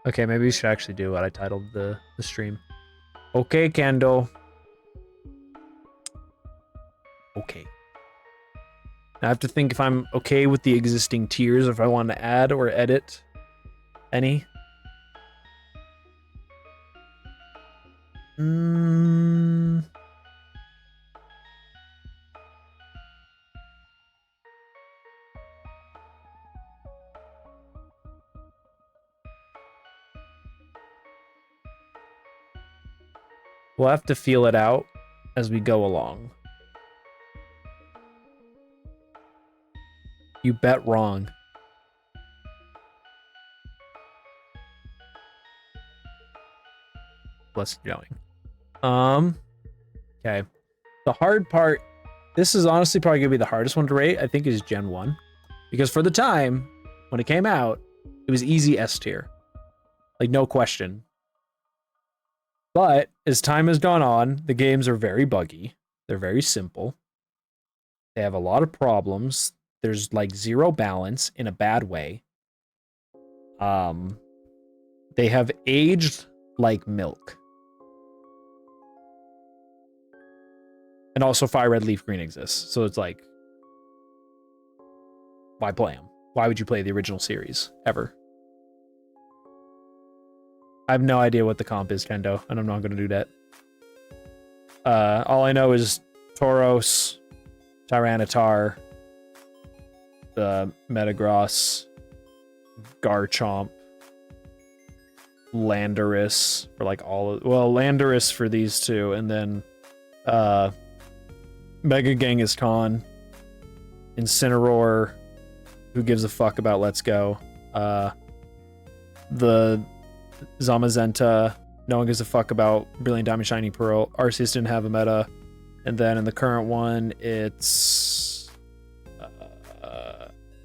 Okay, maybe we should actually do what I titled the stream. Okay, Kendall. Okay. I have to think if I'm okay with the existing tiers, or if I want to add or edit any. We'll have to feel it out as we go along. You bet wrong. Let's keep going. Okay. The hard part, this is honestly probably gonna be the hardest one to rate, I think, is Gen 1. Because for the time, when it came out, it was easy S tier. Like, no question. But as time has gone on, the games are very buggy. They're very simple. They have a lot of problems. There's like zero balance in a bad way. They have aged like milk. And also Fire Red Leaf Green exists. So it's like, why play them? Why would you play the original series ever? I have no idea what the comp is, Kendo, and I'm not going to do that. All I know is Tauros, Tyranitar, Metagross, Garchomp, Landorus for like all of, well, Landorus for these two, and then Mega Kangaskhan, Incineroar, who gives a fuck about Let's Go, the Zamazenta, no one gives a fuck about Brilliant Diamond Shiny Pearl, Arceus didn't have a meta, and then in the current one, it's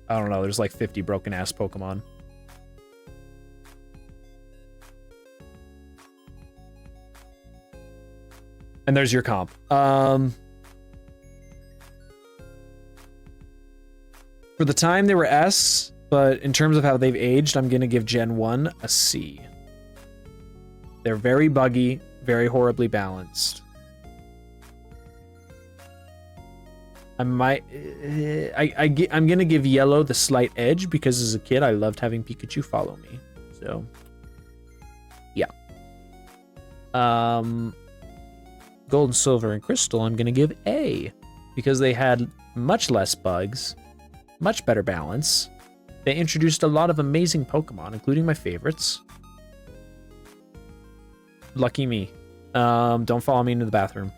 I don't know, there's like 50 broken ass Pokemon. And there's your comp. For the time, they were S, but in terms of how they've aged, I'm going to give Gen 1 a C. They're very buggy, very horribly balanced. I'm going to give Yellow the slight edge because as a kid, I loved having Pikachu follow me. So, yeah. Gold, Silver, and Crystal, I'm going to give A because they had much less bugs, much better balance. They introduced a lot of amazing Pokemon, including my favorites. Lucky me. Don't follow me into the bathroom.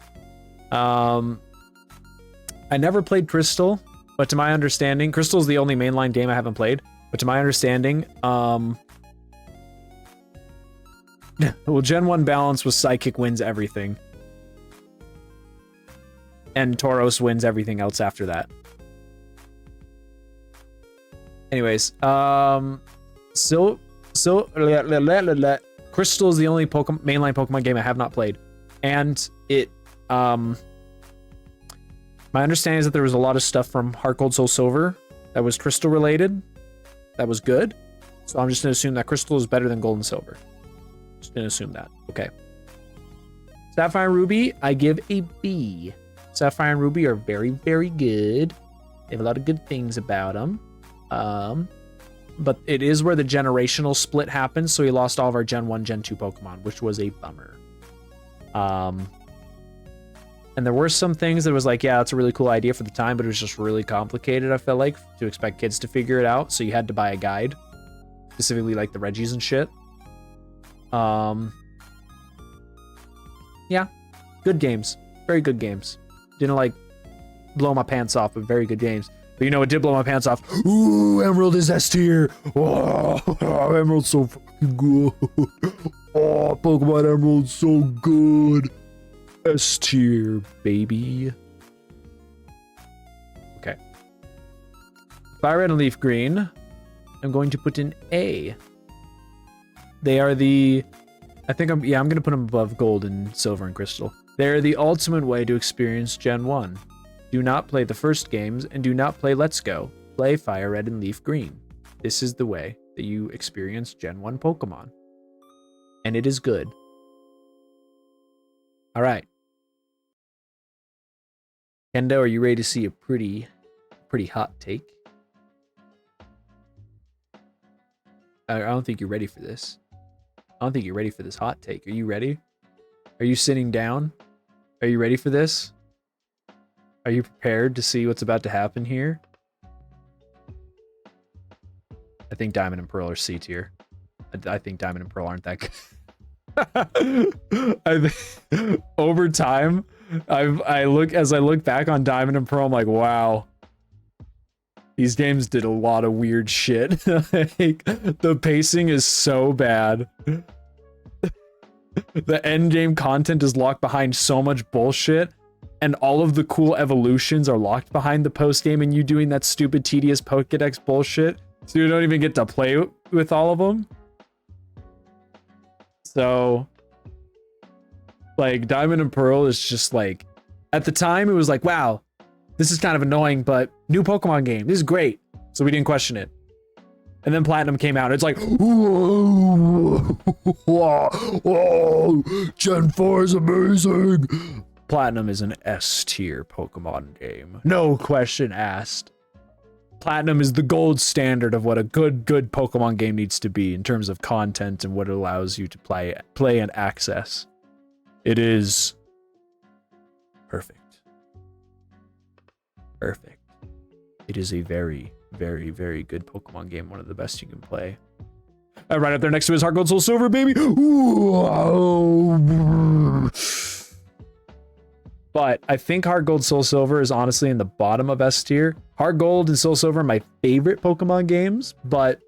I never played Crystal, but to my understanding, Crystal is the only mainline game I haven't played. But to my understanding, well, Gen 1 balance was Psychic wins everything. And Tauros wins everything else after that. Anyways, Crystal is the only mainline Pokemon game I have not played. And it, my understanding is that there was a lot of stuff from Heart Gold, Soul Silver that was Crystal related. That was good. So I'm just going to assume that Crystal is better than Gold and Silver. Just going to assume that. Okay. Sapphire and Ruby, I give a B. Sapphire and Ruby are very, very good. They have a lot of good things about them. But it is where the generational split happens, so we lost all of our Gen 1, Gen 2 Pokemon, which was a bummer. And there were some things that was like, yeah, it's a really cool idea for the time, but it was just really complicated, I felt like, to expect kids to figure it out, so you had to buy a guide. Specifically, like, the Reggies and shit. Yeah. Good games. Very good games. Didn't, like, blow my pants off, but very good games. But you know what did blow my pants off? Ooh, Emerald is S tier. Oh, Emerald's so fucking good. Oh, Pokemon Emerald's so good. S tier, baby. Okay. Fire Red and Leaf Green, I'm going to put in A. They are the... I'm going to put them above Gold and Silver and Crystal. They're the ultimate way to experience Gen 1. Do not play the first games, and do not play Let's Go. Play Fire Red and Leaf Green. This is the way that you experience Gen 1 Pokemon. and it is good. All right. Kendo, are you ready to see a pretty hot take? I don't think you're ready for this. I don't think you're ready for this hot take. Are you ready? Are you sitting down? Are you ready for this? Are you prepared to see what's about to happen here? I think Diamond and Pearl are C tier. I think Diamond and Pearl aren't that good. I think over time, I look back on Diamond and Pearl, I'm like, wow. These games did a lot of weird shit. Like, the pacing is so bad. The end game content is locked behind so much bullshit, and all of the cool evolutions are locked behind the post game, and you doing that stupid tedious Pokédex bullshit, so you don't even get to play with all of them. So, like, Diamond and Pearl is just like, at the time it was like, wow, this is kind of annoying, but new Pokemon game, this is great. So we didn't question it. And then Platinum came out, and it's like, whoa, whoa, Gen 4 is amazing. Platinum is an S tier Pokemon game. No question asked. Platinum is the gold standard of what a good Pokemon game needs to be in terms of content and what it allows you to play and access. It is perfect. Perfect. It is a very, very, very good Pokemon game. One of the best you can play. Right up there next to his Heart Gold Soul Silver, baby. But I think Heart Gold Soul Silver is honestly in the bottom of S tier. Heart Gold and Soul Silver are my favorite Pokemon games, but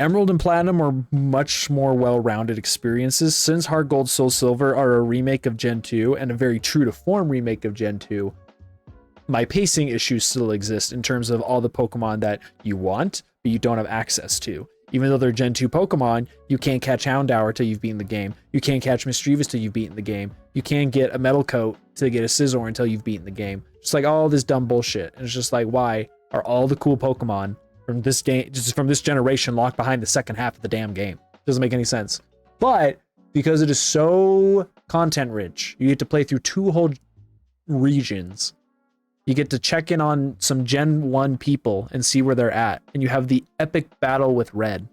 Emerald and Platinum are much more well-rounded experiences. Since Heart Gold Soul Silver are a remake of Gen 2 and a very true-to-form remake of Gen 2, my pacing issues still exist in terms of all the Pokemon that you want, but you don't have access to. Even though they're Gen 2 Pokemon, you can't catch Houndour till you've beaten the game. You can't catch Misdreavus till you've beaten the game. You can't get a Metal Coat to get a Scizor until you've beaten the game. Just like all this dumb bullshit. And it's just like, why are all the cool Pokemon from this game, just from this generation, locked behind the second half of the damn game? Doesn't make any sense. But because it is so content rich, you get to play through 2 whole regions. You get to check in on some Gen 1 people and see where they're at. And you have the epic battle with Red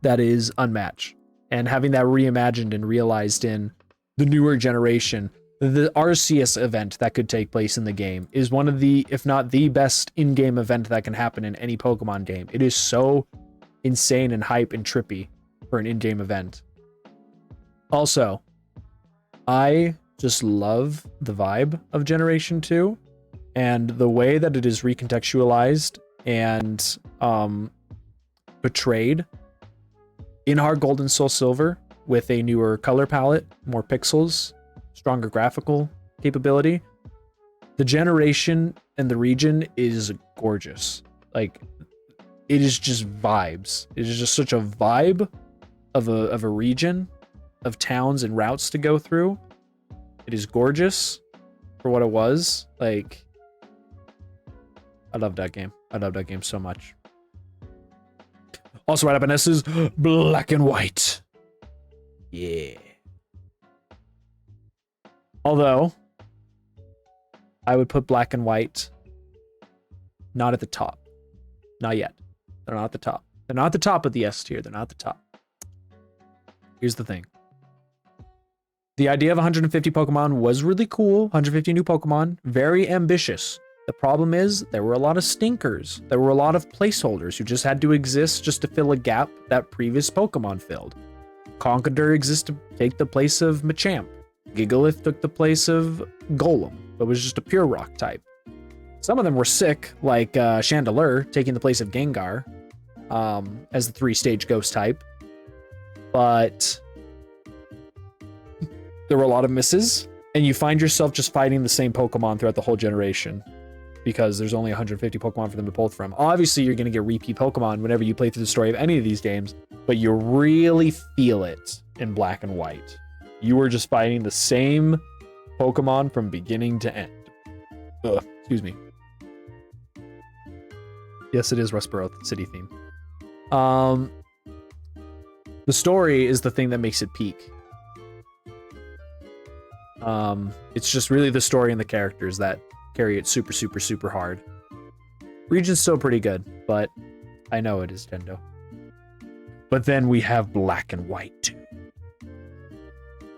that is unmatched. And having that reimagined and realized in the newer generation, the Arceus event that could take place in the game is one of the, if not the best in-game event that can happen in any Pokemon game. It is so insane and hype and trippy for an in-game event. Also, I just love the vibe of Generation 2. And the way that it is recontextualized and portrayed in Heart Gold and Soul Silver with a newer color palette, more pixels, stronger graphical capability. The generation and the region is gorgeous. Like, it is just vibes. It is just such a vibe of a region, of towns and routes to go through. It is gorgeous for what it was. Like, I love that game. I love that game so much. Also right up in S is Black and White. Yeah. Although, I would put Black and White not at the top. Not yet. They're not at the top. They're not at the top of the S tier. They're not at the top. Here's the thing. The idea of 150 Pokemon was really cool. 150 new Pokemon. Very ambitious. The problem is there were a lot of stinkers. There were a lot of placeholders who just had to exist just to fill a gap that previous Pokemon filled. Conkeldurr exists to take the place of Machamp. Gigalith took the place of Golem, but was just a pure rock type. Some of them were sick, like Chandelure taking the place of Gengar as the 3-stage ghost type. But there were a lot of misses, and you find yourself just fighting the same Pokemon throughout the whole generation, because there's only 150 Pokemon for them to pull from. Obviously, you're going to get repeat Pokemon whenever you play through the story of any of these games, but you really feel it in Black and White. You were just fighting the same Pokemon from beginning to end. Excuse me. Yes, it is Rustboro City theme. The story is the thing that makes it peak. It's just really the story and the characters that carry it super, super, super hard. Region's still pretty good, but I know it is Nintendo. But then we have Black and White 2.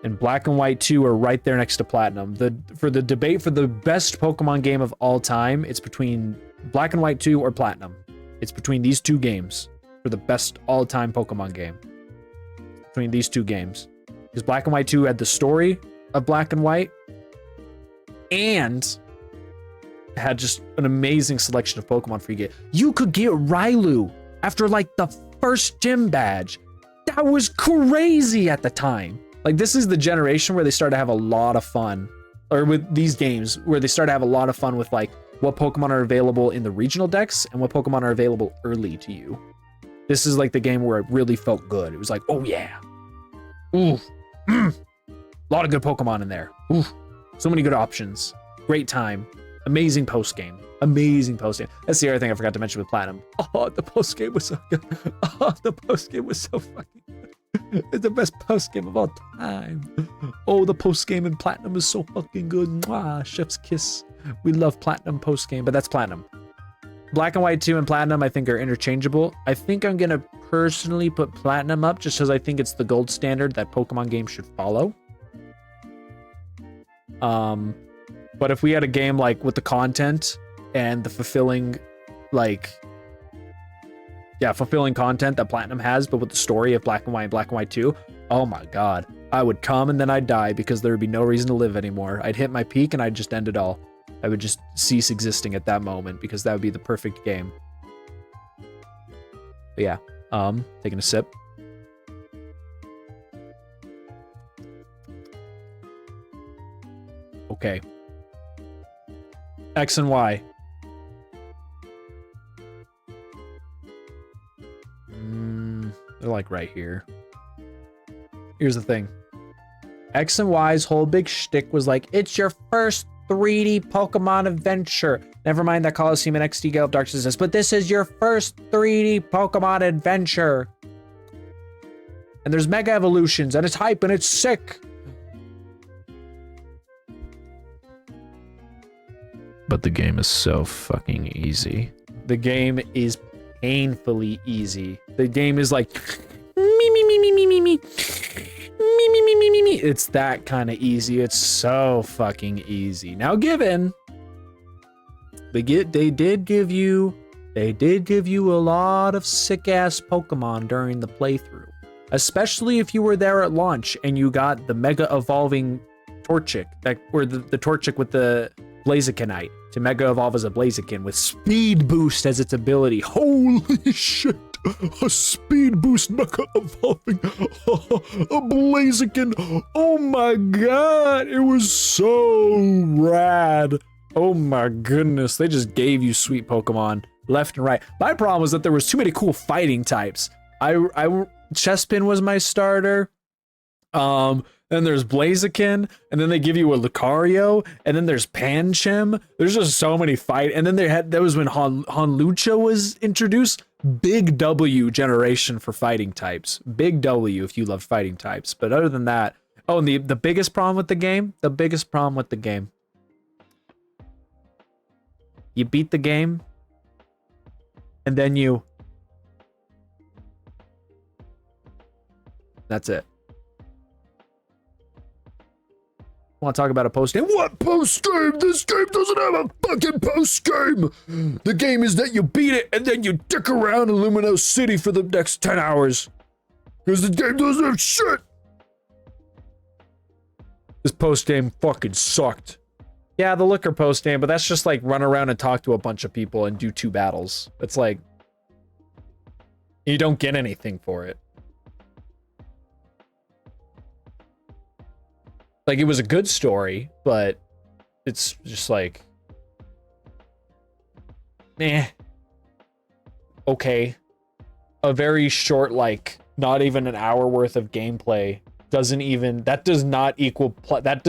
And Black and White 2 are right there next to Platinum. For the debate for the best Pokemon game of all time, it's between Black and White 2 or Platinum. It's between these two games for the best all-time Pokemon game. Between these two games. Because Black and White 2 had the story of Black and White and had just an amazing selection of Pokemon for you to get. You could get Railu after like the first gym badge. That was crazy at the time. Like, this is the generation where they start to have a lot of fun, or with these games where they start to have a lot of fun with like what Pokemon are available in the regional decks and what Pokemon are available early to you. This is like the game where it really felt good. It was like, oh yeah, ooh, a lot of good Pokemon in there. Ooh, so many good options. Great time. Amazing post game. Amazing post game. That's the other thing I forgot to mention with Platinum. Oh, the post game was so good. Oh, the post game was so fucking good. It's the best post game of all time. Oh, the post game in Platinum is so fucking good. Mwah, chef's kiss. We love Platinum post game, but that's Platinum. Black and White 2 and Platinum, I think, are interchangeable. I think I'm gonna personally put Platinum up just because I think it's the gold standard that Pokemon games should follow. But if we had a game like with the content and the fulfilling, like, yeah, fulfilling content that Platinum has, but with the story of Black and White 2, oh my god, I would come and then I'd die because there would be no reason to live anymore. I'd hit my peak and I'd just end it all. I would just cease existing at that moment because that would be the perfect game. But yeah, taking a sip. Okay. X and Y. They're like right here. Here's the thing. X and Y's whole big shtick was like, it's your first 3D Pokemon adventure. Never mind that Coliseum and XD Gale of Darkness exists, but this is your first 3D Pokemon adventure. And there's Mega Evolutions, and it's hype, and it's sick. But the game is so fucking easy. The game is painfully easy. The game is like, me. It's that kind of easy. It's so fucking easy. Now, given they did give you a lot of sick ass Pokemon during the playthrough, especially if you were there at launch and you got the Mega Evolving Torchic, or the Torchic with the Blazikenite to Mega Evolve as a Blaziken with Speed Boost as its ability. Holy shit! A Speed Boost Mega Evolving a Blaziken. Oh my god, it was so rad. Oh my goodness, they just gave you sweet Pokemon left and right. My problem was that there was too many cool fighting types. Chespin was my starter. Then there's Blaziken, and then they give you a Lucario, and then there's Pancham. There's just so many and then that was when Honlucha was introduced. Big W generation for fighting types. Big W if you love fighting types. But other than that, oh, and the biggest problem with the game, you beat the game, and then that's it. Want to talk about a post game? What post game? This game doesn't have a fucking post game. The game is that you beat it and then you dick around in Lumino City for the next 10 hours. Because the game doesn't have shit. This post game fucking sucked. Yeah, the Looker post game, but that's just like run around and talk to a bunch of people and do 2 battles. It's like, you don't get anything for it. Like, it was a good story, but it's just like, okay. A very short, like, not even an hour worth of gameplay that does not equal, that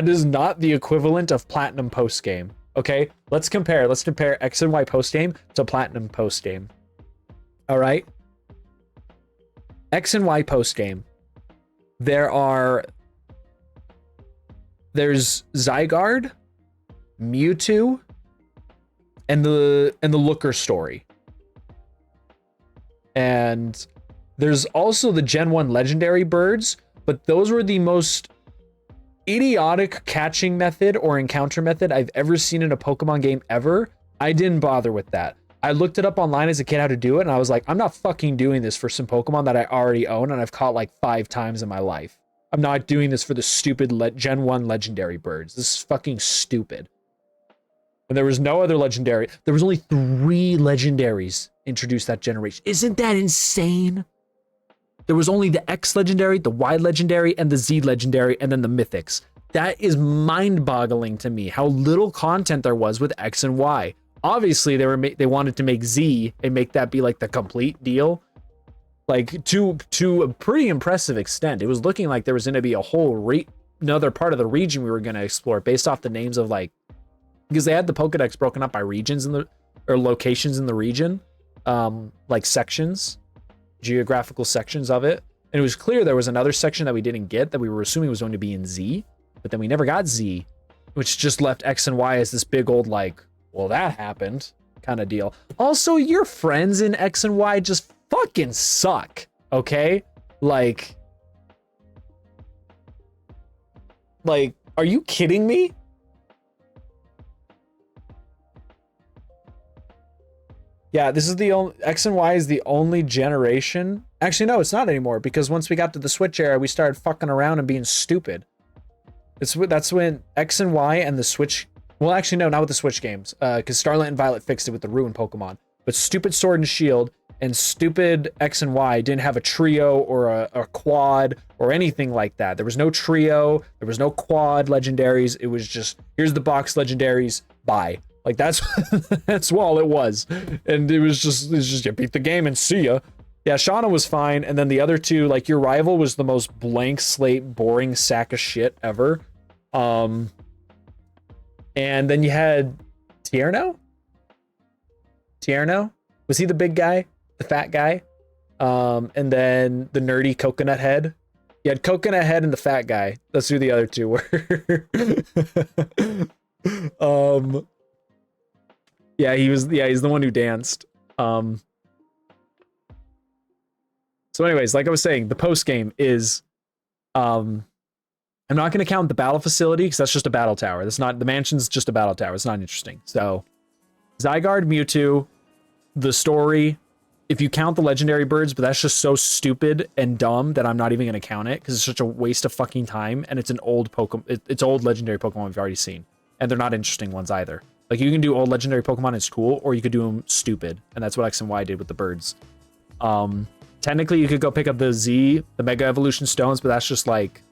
is not the equivalent of Platinum post game. Okay, let's compare X and Y post game to Platinum post game. All right. X and Y post game. There's Zygarde, Mewtwo, and the Looker story. And there's also the Gen 1 legendary birds, but those were the most idiotic catching method or encounter method I've ever seen in a Pokemon game ever. I didn't bother with that. I looked it up online as a kid how to do it, and I was like, I'm not fucking doing this for some Pokemon that I already own and I've caught like 5 times in my life. I'm not doing this for the stupid Gen 1 legendary birds. This is fucking stupid. And there was no other legendary. There was only 3 legendaries introduced that generation. Isn't that insane? There was only the X legendary, the Y legendary, and the Z legendary, and then the mythics. That is mind-boggling to me how little content there was with X and Y. Obviously, they wanted to make Z and make that be like the complete deal. Like to a pretty impressive extent. It was looking like there was going to be a whole another part of the region we were going to explore based off the names of like, because they had the Pokedex broken up by regions or locations in the region, like sections, geographical sections of it. And it was clear there was another section that we didn't get that we were assuming was going to be in Z, but then we never got Z, which just left X and Y as this big old like, well, that happened kind of deal. Also, your friends in X and Y just fucking suck, okay? Like, are you kidding me? Yeah, this is the only, X and Y is the only generation. Actually, no, it's not anymore, because once we got to the Switch era, we started fucking around and being stupid. That's when X and Y and the Switch, well, actually, no, not with the Switch games, because Scarlet and Violet fixed it with the ruined Pokemon. But stupid Sword and Shield and stupid X and Y didn't have a trio or a quad or anything like that. There was no trio, there was no quad legendaries. It was just, here's the box legendaries, bye. Like that's that's all it was. And it was just you beat the game and see ya. Yeah, Shauna was fine, and then the other two, like your rival was the most blank slate, boring sack of shit ever. And then you had Tierno? Was he the big guy? The fat guy? And then the nerdy Coconut Head? You had Coconut Head and the fat guy. That's who the other two were. Yeah, he's the one who danced. So anyways, like I was saying, the post game is I'm not going to count the battle facility because that's just a battle tower. That's not, the mansion's just a battle tower. It's not interesting. So Zygarde, Mewtwo, the story, if you count the legendary birds, but that's just so stupid and dumb that I'm not even going to count it because it's such a waste of fucking time. And it's an old Pokemon. It's old legendary Pokemon we've already seen. And they're not interesting ones either. Like you can do old legendary Pokemon, it's cool, or you could do them stupid. And that's what X and Y did with the birds. Technically you could go pick up the Mega Evolution Stones, but that's just like,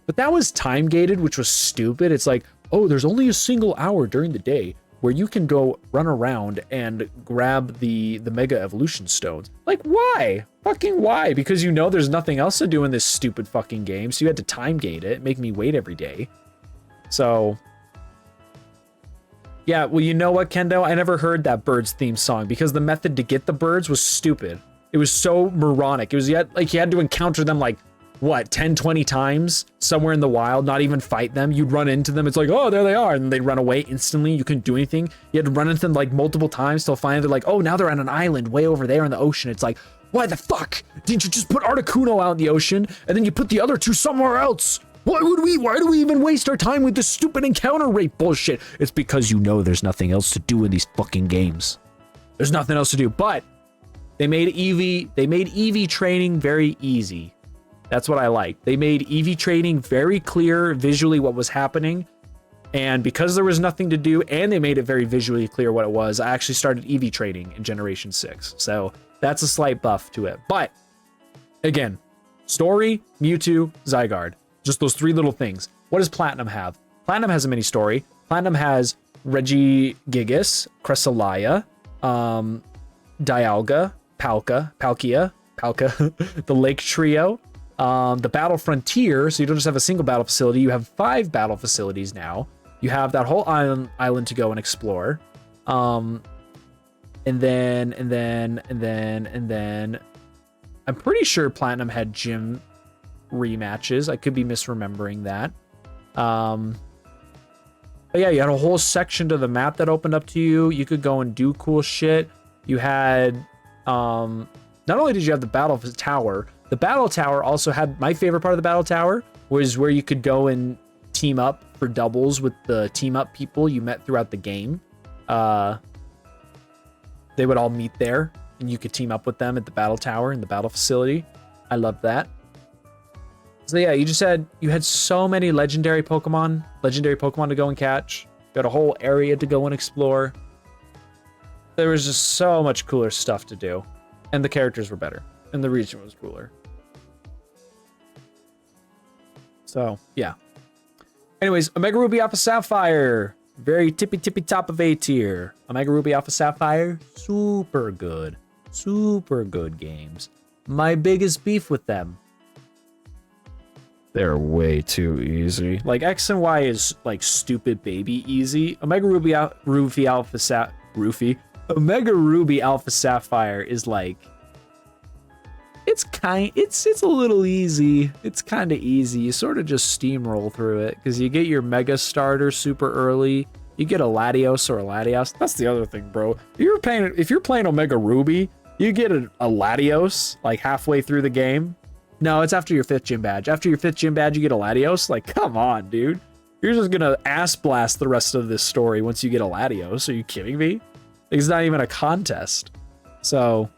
but that was time gated, which was stupid. It's like, oh, there's only a single hour during the day where you can go run around and grab the Mega Evolution Stones. Like, why? Fucking why? Because you know there's nothing else to do in this stupid fucking game, so you had to time gate it, make me wait every day. So, yeah, well, you know what, Kendo? I never heard that Birds theme song because the method to get the birds was stupid. It was so moronic. It was like you had to encounter them like, what, 10, 20 times somewhere in the wild, not even fight them. You'd run into them. It's like, oh, there they are. And they'd run away instantly. You couldn't do anything. You had to run into them like multiple times till finally they're like, oh, now they're on an island way over there in the ocean. It's like, why the fuck didn't you just put Articuno out in the ocean and then you put the other two somewhere else? Why do we even waste our time with this stupid encounter rate bullshit? It's because you know there's nothing else to do in these fucking games. There's nothing else to do, but they made EV training very easy. That's what I like. They made EV training very clear visually what was happening. And because there was nothing to do and they made it very visually clear what it was, I actually started EV training in Generation 6. So that's a slight buff to it. But again, story, Mewtwo, Zygarde. Just those 3 little things. What does Platinum have? Platinum has a mini story. Platinum has Regigigas, Cresselia, Dialga, Palkia, the Lake Trio, the Battle Frontier. So you don't just have a single battle facility. You have 5 battle facilities now. You have that whole island to go and explore. And then I'm pretty sure Platinum had gym rematches. I could be misremembering that. But yeah, you had a whole section to the map that opened up to you. You could go and do cool shit. You had, not only did you have the battle tower, the battle tower also had, my favorite part of the battle tower was where you could go and team up for doubles with the team up people you met throughout the game. They would all meet there and you could team up with them at the battle tower in the battle facility. I loved that. So yeah, you had so many legendary Pokemon to go and catch. You had a whole area to go and explore. There was just so much cooler stuff to do. And the characters were better. And the region was cooler. So, yeah. Anyways, Omega Ruby Alpha Sapphire. Very tippy top of A tier. Omega Ruby Alpha Sapphire. Super good. Super good games. My biggest beef with them. They're way too easy. Like, X and Y is, like, stupid baby easy. Omega Ruby Alpha Sapphire is, like... It's a little easy. It's kind of easy. You sort of just steamroll through it, because you get your Mega Starter super early. You get a Latios or a Latias. That's the other thing, bro. If you're playing Omega Ruby, you get a Latios, like, halfway through the game. No, it's after your 5th gym badge. After your 5th gym badge, you get a Latios. Like, come on, dude. You're just gonna ass blast the rest of this story once you get a Latios. Are you kidding me? It's not even a contest. So,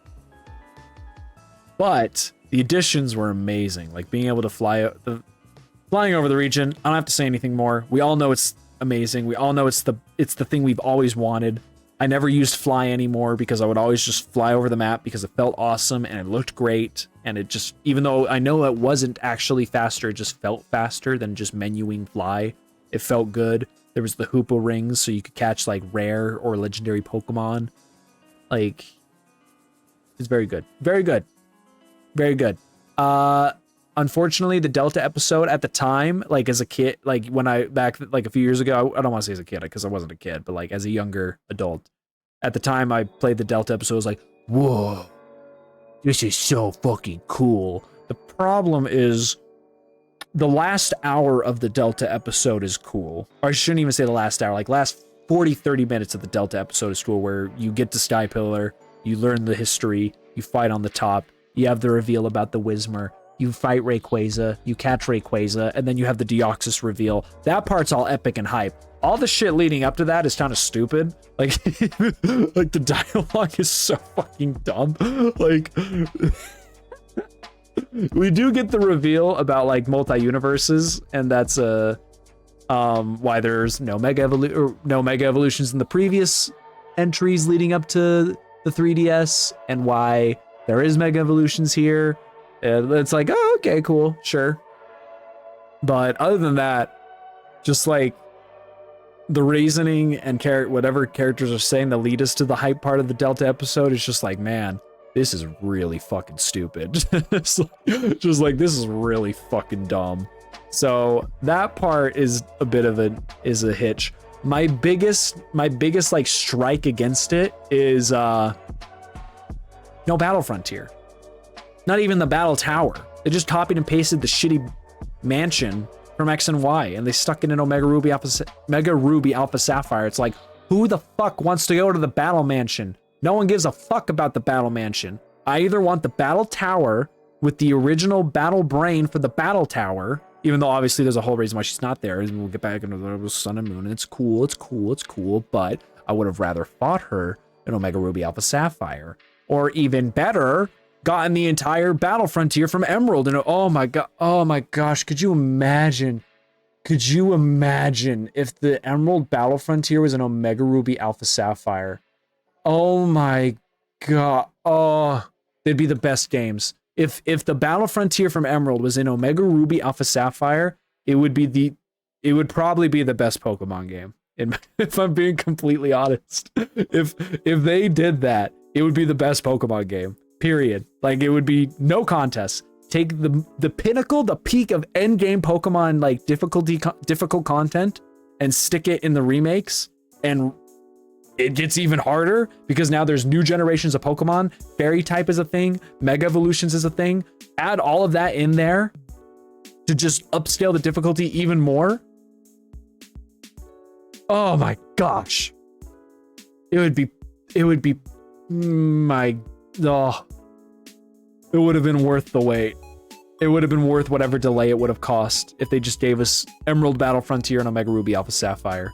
but the additions were amazing. Like being able to flying over the region. I don't have to say anything more. We all know it's amazing. We all know it's the thing we've always wanted. I never used fly anymore because I would always just fly over the map because it felt awesome and it looked great. And it just, even though I know it wasn't actually faster, it just felt faster than just menuing fly. It felt good. There was the Hoopa rings, so you could catch like rare or legendary Pokemon. Like, it's very good. Very good. Very good. Unfortunately, the Delta episode at the time, like as a kid, like when back like a few years ago, I don't want to say as a kid because I wasn't a kid, but like as a younger adult, at the time I played the Delta episode, I was like, whoa, this is so fucking cool. The problem is the last hour of the Delta episode is cool. Or I shouldn't even say the last hour, like last 40-30 minutes of the Delta episode is cool, where you get to Sky Pillar, you learn the history, you fight on the top, you have the reveal about the Whismur, you fight Rayquaza, you catch Rayquaza, and then you have the Deoxys reveal. That part's all epic and hype. All the shit leading up to that is kind of stupid. Like, like the dialogue is so fucking dumb. Like, we do get the reveal about like multi-universes, and that's why there's no Mega Evolutions in the previous entries leading up to the 3DS, and why there is Mega Evolutions here. It's like, oh, okay, cool, sure. But other than that, just like the reasoning and whatever characters are saying that lead us to the hype part of the Delta episode is just like, man, this is really fucking stupid. Just like, this is really fucking dumb. So that part is a bit of a hitch. My biggest like strike against it is no Battle Frontier. Not even the Battle Tower. They just copied and pasted the shitty mansion from X and Y, and they stuck it in Mega Ruby Alpha Sapphire. It's like, who the fuck wants to go to the Battle Mansion? No one gives a fuck about the Battle Mansion. I either want the Battle Tower with the original Battle Brain for the Battle Tower, even though obviously there's a whole reason why she's not there, and we'll get back into the Sun and Moon, and it's cool, but I would have rather fought her in Omega Ruby Alpha Sapphire. Or even better, gotten the entire Battle Frontier from Emerald, and oh my gosh, could you imagine if the Emerald Battle Frontier was an Omega Ruby Alpha Sapphire? Oh my god, oh, they'd be the best games. If the Battle Frontier from Emerald was in Omega Ruby Alpha Sapphire, it would probably be the best Pokemon game. If I'm being completely honest, if they did that, it would be the best Pokemon game. Period. Like, it would be no contest. Take the pinnacle, the peak of endgame Pokemon like difficult content, and stick it in the remakes, and it gets even harder because now there's new generations of Pokemon. Fairy type is a thing. Mega Evolutions is a thing. Add all of that in there to just upscale the difficulty even more. Oh my gosh. It would be it would have been worth the wait. It would have been worth whatever delay it would have cost if they just gave us Emerald Battle Frontier and Omega Ruby Alpha Sapphire.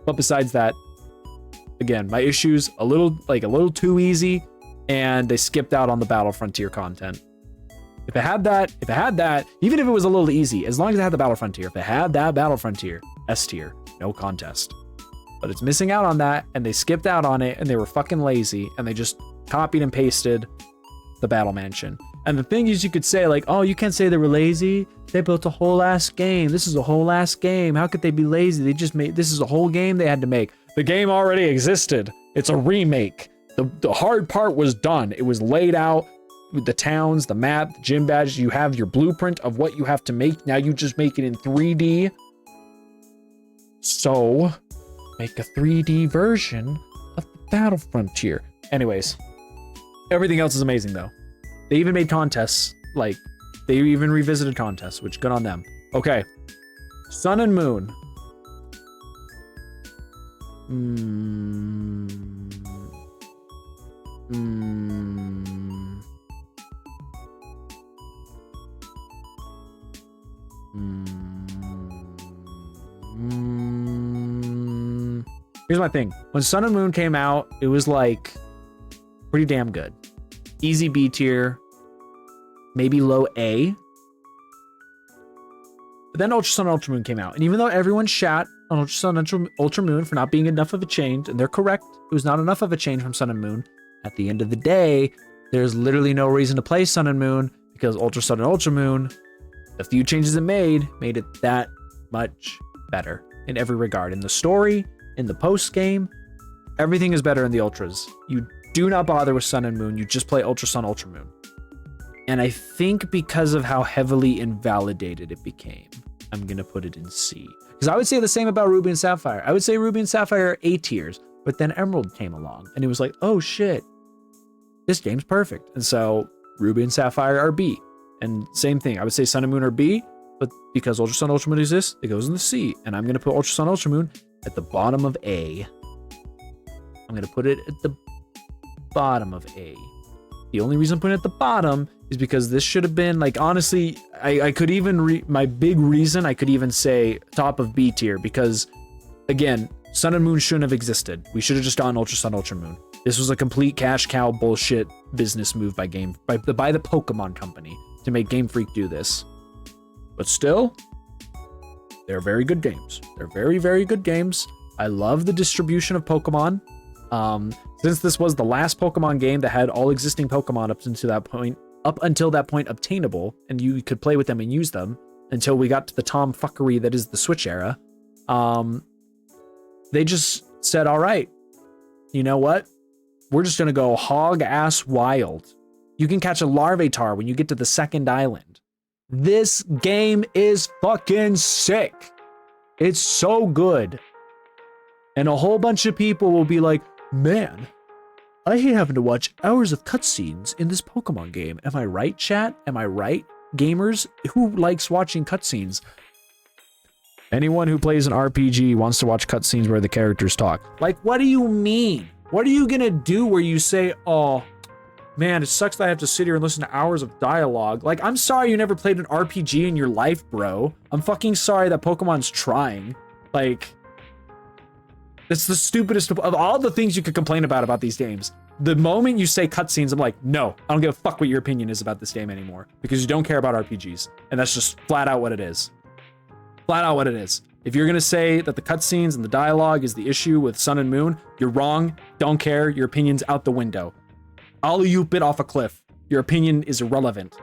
But besides that, again, my issues a little too easy, and they skipped out on the Battle Frontier content. If it had that, even if it was a little easy, as long as it had the Battle Frontier, if it had that Battle Frontier, S tier, no contest. But it's missing out on that, and they skipped out on it, and they were fucking lazy, and they just copied and pasted the Battle Mansion. And the thing is, you could say like, oh, you can't say they were lazy. They built a whole ass game. This is a whole ass game. How could they be lazy? They just made, this is a whole game they had to make. The game already existed. It's a remake. The hard part was done. It was laid out with the towns, the map, the gym badges. You have your blueprint of what you have to make. Now you just make it in 3D. So make a 3D version of the Battle Frontier. Anyways, everything else is amazing though. They even made contests, like they even revisited contests, which good on them. Okay, Sun and Moon. Here's my thing. When Sun and Moon came out, it was like pretty damn good. Easy B tier, maybe low A. But then Ultra Sun and Ultra Moon came out. And even though everyone shat on Ultra Sun and Ultra Moon for not being enough of a change, and they're correct, it was not enough of a change from Sun and Moon. At the end of the day, there's literally no reason to play Sun and Moon because Ultra Sun and Ultra Moon, the few changes it made it that much better in every regard. In the story, in the post game, everything is better in the Ultras. You do not bother with Sun and Moon, you just play Ultra Sun, Ultra Moon. And I think because of how heavily invalidated it became, I'm gonna put it in C. Because I would say the same about Ruby and Sapphire. I would say Ruby and Sapphire are A tiers, but then Emerald came along and it was like, oh shit, this game's perfect. And so Ruby and Sapphire are B. And same thing, I would say Sun and Moon are B, but because Ultra Sun, Ultra Moon exists, it goes in the C. And I'm gonna put Ultra Sun, Ultra Moon at the bottom of A. I'm gonna put it at the bottom of A. The only reason I'm putting it at the bottom is because this should have been, like, honestly, I could even, my big reason, I could even say top of B tier, because, again, Sun and Moon shouldn't have existed. We should have just gone Ultra Sun, Ultra Moon. This was a complete cash cow bullshit business move by the Pokemon company to make Game Freak do this. But still, they're very good games. They're very, very good games. I love the distribution of Pokemon. Since this was the last Pokemon game that had all existing Pokemon up until that point obtainable, and you could play with them and use them until we got to the tomfuckery that is the Switch era, they just said, all right, you know what? We're just gonna go hog ass wild. You can catch a Larvitar when you get to the second island. This game is fucking sick. It's so good. And a whole bunch of people will be like, man, I hate having to watch hours of cutscenes in this Pokemon game. Am I right, chat? Am I right, gamers? Who likes watching cutscenes? Anyone who plays an RPG wants to watch cutscenes where the characters talk. Like, what do you mean? What are you gonna do where you say, oh, man, it sucks that I have to sit here and listen to hours of dialogue. Like, I'm sorry you never played an RPG in your life, bro. I'm fucking sorry that Pokemon's trying. Like, it's the stupidest of all the things you could complain about these games. The moment you say cutscenes, I'm like, no, I don't give a fuck what your opinion is about this game anymore because you don't care about RPGs. And that's just flat out what it is. Flat out what it is. If you're gonna say that the cutscenes and the dialogue is the issue with Sun and Moon, you're wrong. Don't care. Your opinion's out the window. I'll you bit off a cliff. Your opinion is irrelevant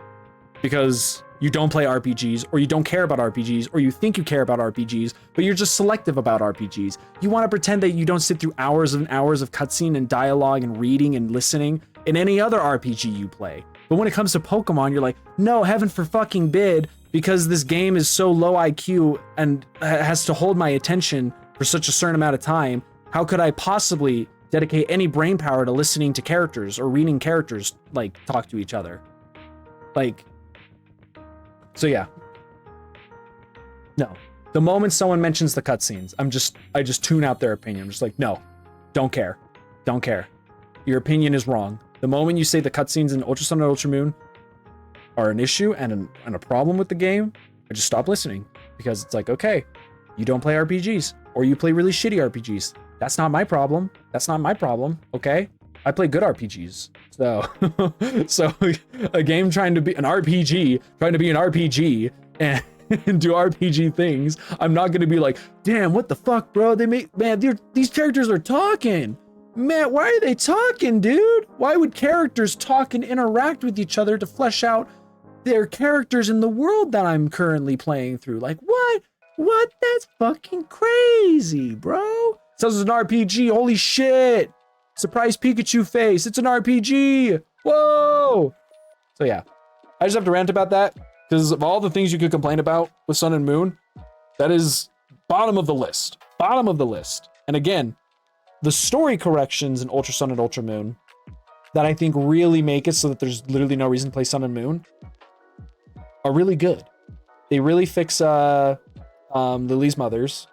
because you don't play RPGs, or you don't care about RPGs, or you think you care about RPGs, but you're just selective about RPGs. You want to pretend that you don't sit through hours and hours of cutscene and dialogue and reading and listening in any other RPG you play. But when it comes to Pokemon, you're like, no, heaven for fucking bid, because this game is so low IQ and has to hold my attention for such a certain amount of time, how could I possibly dedicate any brain power to listening to characters or reading characters like talk to each other? Like, so yeah. No. The moment someone mentions the cutscenes, I just tune out their opinion. I'm just like, no, don't care. Don't care. Your opinion is wrong. The moment you say the cutscenes in Ultra Sun and Ultra Moon are an issue and a problem with the game, I just stop listening, because it's like, okay, you don't play RPGs, or you play really shitty RPGs. That's not my problem. That's not my problem. Okay. I play good RPGs. So, so a game trying to be an RPG, and do RPG things, I'm not gonna be like, damn, what the fuck, bro? These characters are talking. Man, why are they talking, dude? Why would characters talk and interact with each other to flesh out their characters in the world that I'm currently playing through? Like, what? What? That's fucking crazy, bro. Says it's an RPG, holy shit. Surprise Pikachu face, it's an RPG. Whoa. So yeah, I just have to rant about that. Because of all the things you could complain about with Sun and Moon, that is bottom of the list. Bottom of the list. And again, the story corrections in Ultra Sun and Ultra Moon that I think really make it so that there's literally no reason to play Sun and Moon are really good. They really fix Lily's mother's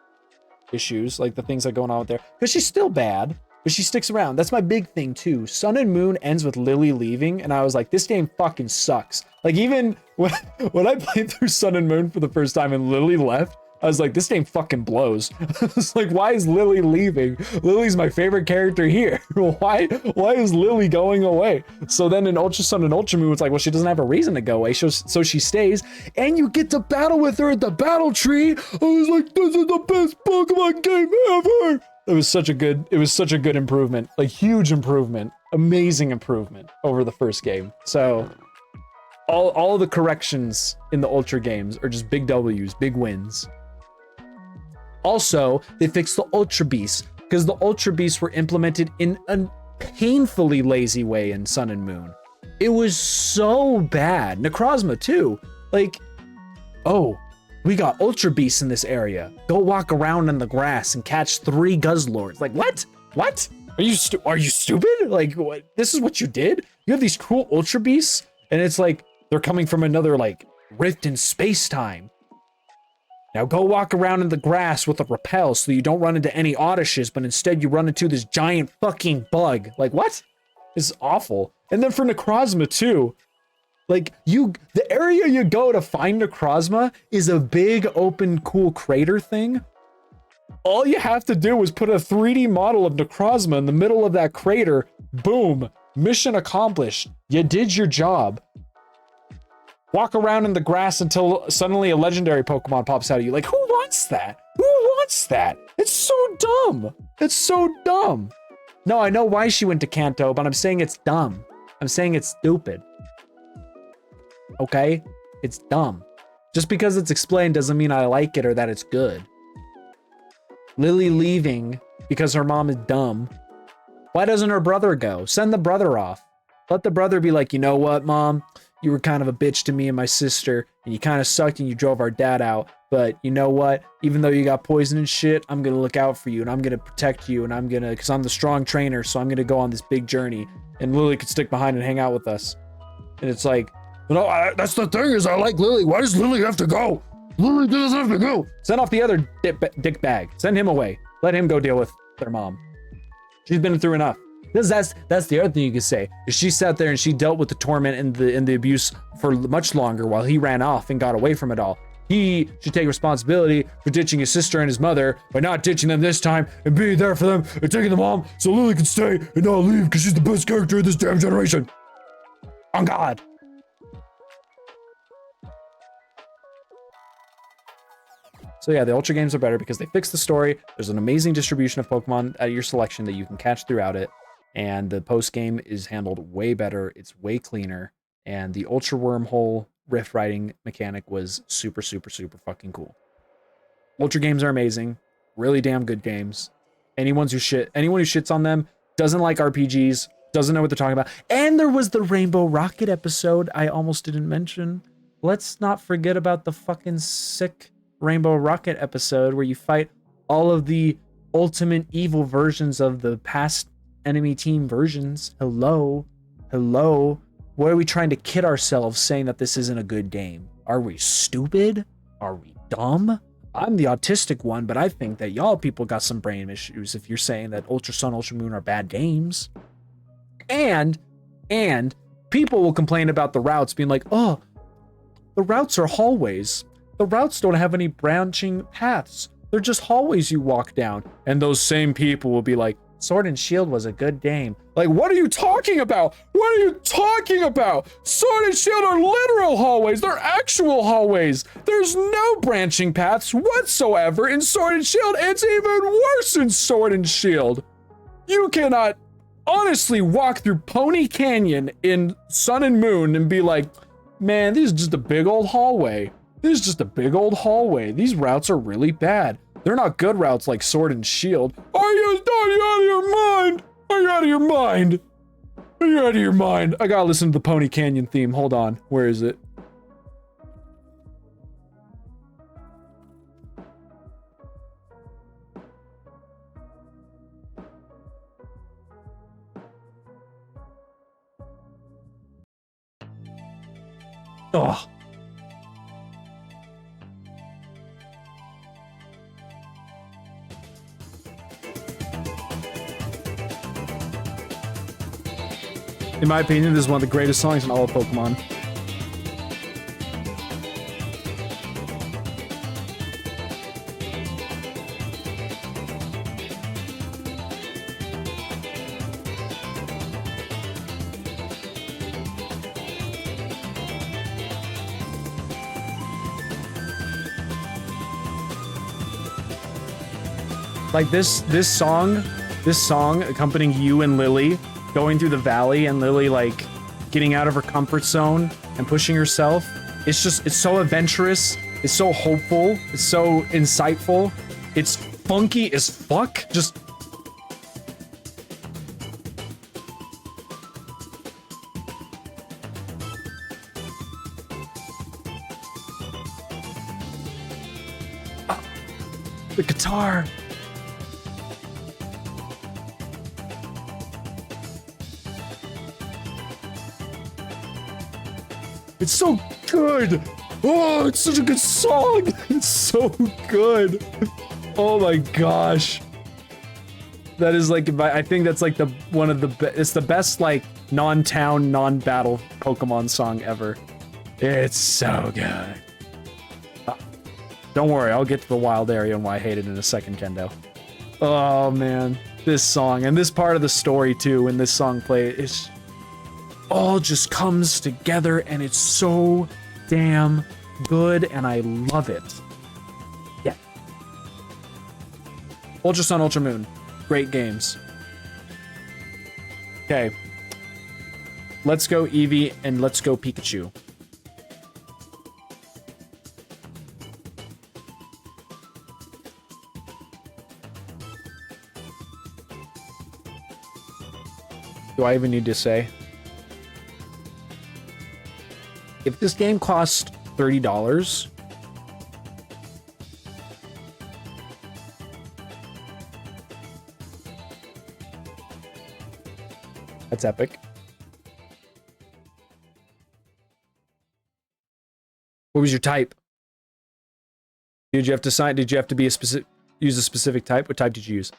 issues, like the things that are going on with there. Because she's still bad, but she sticks around. That's my big thing too. Sun and Moon ends with Lily leaving, and I was like, this game fucking sucks. Like, even when I played through Sun and Moon for the first time and Lily left, I was like, this game fucking blows. I was like, why is Lily leaving? Lily's my favorite character here. Why is Lily going away? So then in Ultra Sun and Ultra Moon, it's like, well, she doesn't have a reason to go away, so she stays, and you get to battle with her at the battle tree. I was like, this is the best Pokemon game ever. It was such a good improvement, like huge improvement, amazing improvement over the first game. So all the corrections in the Ultra games are just big W's, big wins. Also, they fixed the Ultra Beasts, because the Ultra Beasts were implemented in a painfully lazy way in Sun and Moon. It was so bad. Necrozma too. Like, oh, we got Ultra Beasts in this area. Go walk around in the grass and catch 3 Guzzlords. Like, what? What? Are you stupid? Like, what? This is what you did? You have these cool Ultra Beasts, and it's like they're coming from another like rift in space-time. Now go walk around in the grass with a repel so you don't run into any Oddishes, but instead you run into this giant fucking bug. Like, what? This is awful. And then for Necrozma too, like, the area you go to find Necrozma is a big open cool crater thing. All you have to do is put a 3D model of Necrozma in the middle of that crater. Boom, mission accomplished. You did your job. Walk around in the grass until suddenly a legendary Pokemon pops out of you. Like, who wants that? Who wants that? It's so dumb. It's so dumb. No, I know why she went to Kanto, but I'm saying it's dumb. I'm saying it's stupid. Okay? It's dumb. Just because it's explained doesn't mean I like it or that it's good. Lily leaving because her mom is dumb. Why doesn't her brother go? Send the brother off. Let the brother be like, you know what, Mom? You were kind of a bitch to me and my sister, and you kind of sucked and you drove our dad out. But you know what? Even though you got poison and shit, I'm going to look out for you, and I'm going to protect you, and I'm going to, because I'm the strong trainer, so I'm going to go on this big journey. And Lily could stick behind and hang out with us. And it's like, no, that's the thing is I like Lily. Why does Lily have to go? Lily doesn't have to go. Send off the other dick bag. Send him away. Let him go deal with their mom. She's been through enough. Because that's the other thing you could say, is she sat there and she dealt with the torment and the abuse for much longer while he ran off and got away from it all. He should take responsibility for ditching his sister and his mother by not ditching them this time and being there for them and taking the mom so Lily can stay and not leave because she's the best character in this damn generation. On God. So yeah, the Ultra games are better because they fix the story. There's an amazing distribution of Pokemon at your selection that you can catch throughout it. And the post game is handled way better. It's way cleaner. And the Ultra Wormhole rift riding mechanic was super, super, super fucking cool. Ultra games are amazing. Really damn good games. Anyone who shits on them doesn't like RPGs, doesn't know what they're talking about. And there was the Rainbow Rocket episode I almost didn't mention. Let's not forget about the fucking sick Rainbow Rocket episode where you fight all of the ultimate evil versions of the past enemy team versions. Hello. What are we trying to kid ourselves saying that this isn't a good game? Are we stupid? Are we dumb? I'm the autistic one, but I think that y'all people got some brain issues if you're saying that Ultra Sun, Ultra Moon are bad games. And people will complain about the routes being like, oh, the routes are hallways. The routes don't have any branching paths. They're just hallways you walk down. And those same people will be like, Sword and Shield was a good game. Like, what are you talking about? What are you talking about? Sword and Shield are literal hallways. They're actual hallways. There's no branching paths whatsoever in Sword and Shield. It's even worse in Sword and Shield. You cannot honestly walk through Pony Canyon in Sun and Moon and be like, man, this is just a big old hallway. This is just a big old hallway. These routes are really bad. They're not good routes like Sword and Shield. Are you out of your mind? Are you out of your mind? Are you out of your mind? I gotta listen to the Pony Canyon theme. Hold on. Where is it? Oh. In my opinion, this is one of the greatest songs in all of Pokemon. Like this song accompanying you and Lily going through the valley and Lily like getting out of her comfort zone and pushing herself. It's so adventurous. It's so hopeful. It's so insightful. It's funky as fuck. Just the guitar. It's so good. Oh, it's such a good song. It's so good. Oh my gosh. That is like, I think that's like it's the best like non-town, non-battle Pokemon song ever. It's so good. Don't worry, I'll get to the wild area and why I hate it in a second, Kendo. Oh man, this song and this part of the story too, when this song plays, it's all just comes together and it's so damn good and I love it. Yeah. Ultra Sun, Ultra Moon. Great games. Okay. Let's go Eevee and let's go Pikachu. Do I even need to say? If this game costs $30, that's epic. What was your type? Did you have to sign? Did you have to be use a specific type? What type did you use?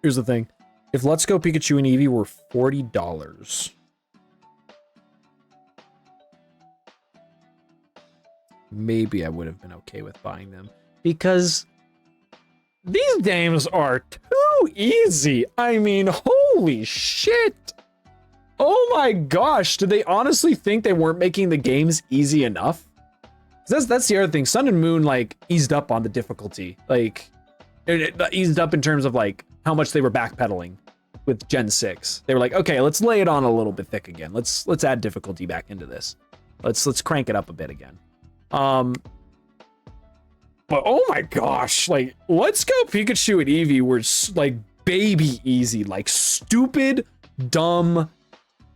Here's the thing. If Let's Go Pikachu and Eevee were $40, maybe I would have been okay with buying them because these games are too easy. I mean, holy shit. Oh my gosh. Did they honestly think they weren't making the games easy enough? That's the other thing. Sun and Moon like eased up on the difficulty. Like it eased up in terms of like how much they were backpedaling with Gen 6. They were like, okay, let's lay it on a little bit thick again. Let's add difficulty back into this. Let's crank it up a bit again. But oh my gosh, like Let's Go Pikachu and Eevee were like baby easy, like stupid, dumb,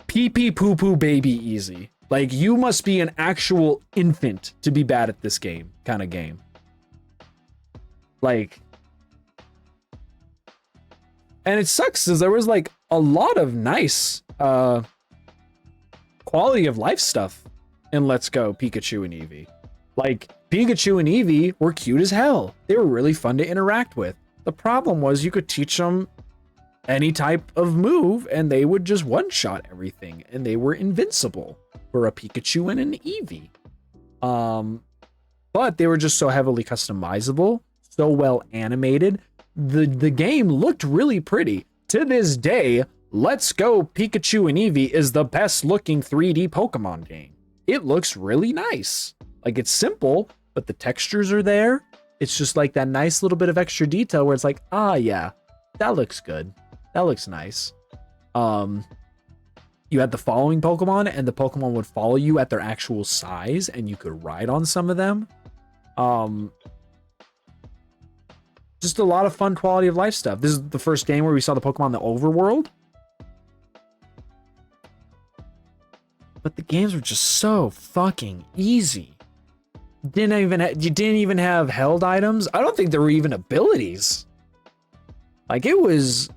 pee-pee poo-poo baby easy. Like you must be an actual infant to be bad at this game kind of game. Like, and it sucks because there was like a lot of nice quality of life stuff in Let's Go Pikachu and Eevee. Like, Pikachu and Eevee were cute as hell. They were really fun to interact with. The problem was you could teach them any type of move and they would just one-shot everything, and they were invincible for a Pikachu and an Eevee. But they were just so heavily customizable, so well animated. The game looked really pretty. To this day, Let's Go Pikachu and Eevee is the best looking 3D Pokemon game. It looks really nice. Like, it's simple, but the textures are there. It's just like that nice little bit of extra detail where it's like, ah, yeah, that looks good. That looks nice. You had the following Pokemon, and the Pokemon would follow you at their actual size, and you could ride on some of them. Just a lot of fun quality of life stuff. This is the first game where we saw the Pokemon in the overworld. But the games were just so fucking easy. You didn't even have held items. I don't think there were even abilities. Like, it was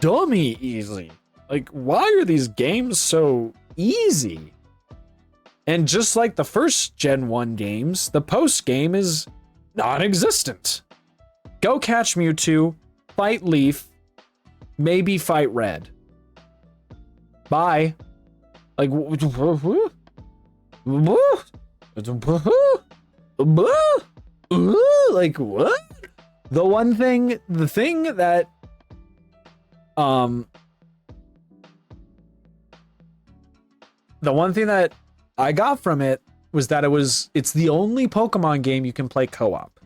dummy easy. Like, why are these games so easy? And just like the first Gen 1 games, the post game is non-existent. Go catch Mewtwo, fight Leaf, maybe fight Red. Bye. Like, like, what? The thing that the one thing that I got from it was that it's the only Pokemon game you can play co-op.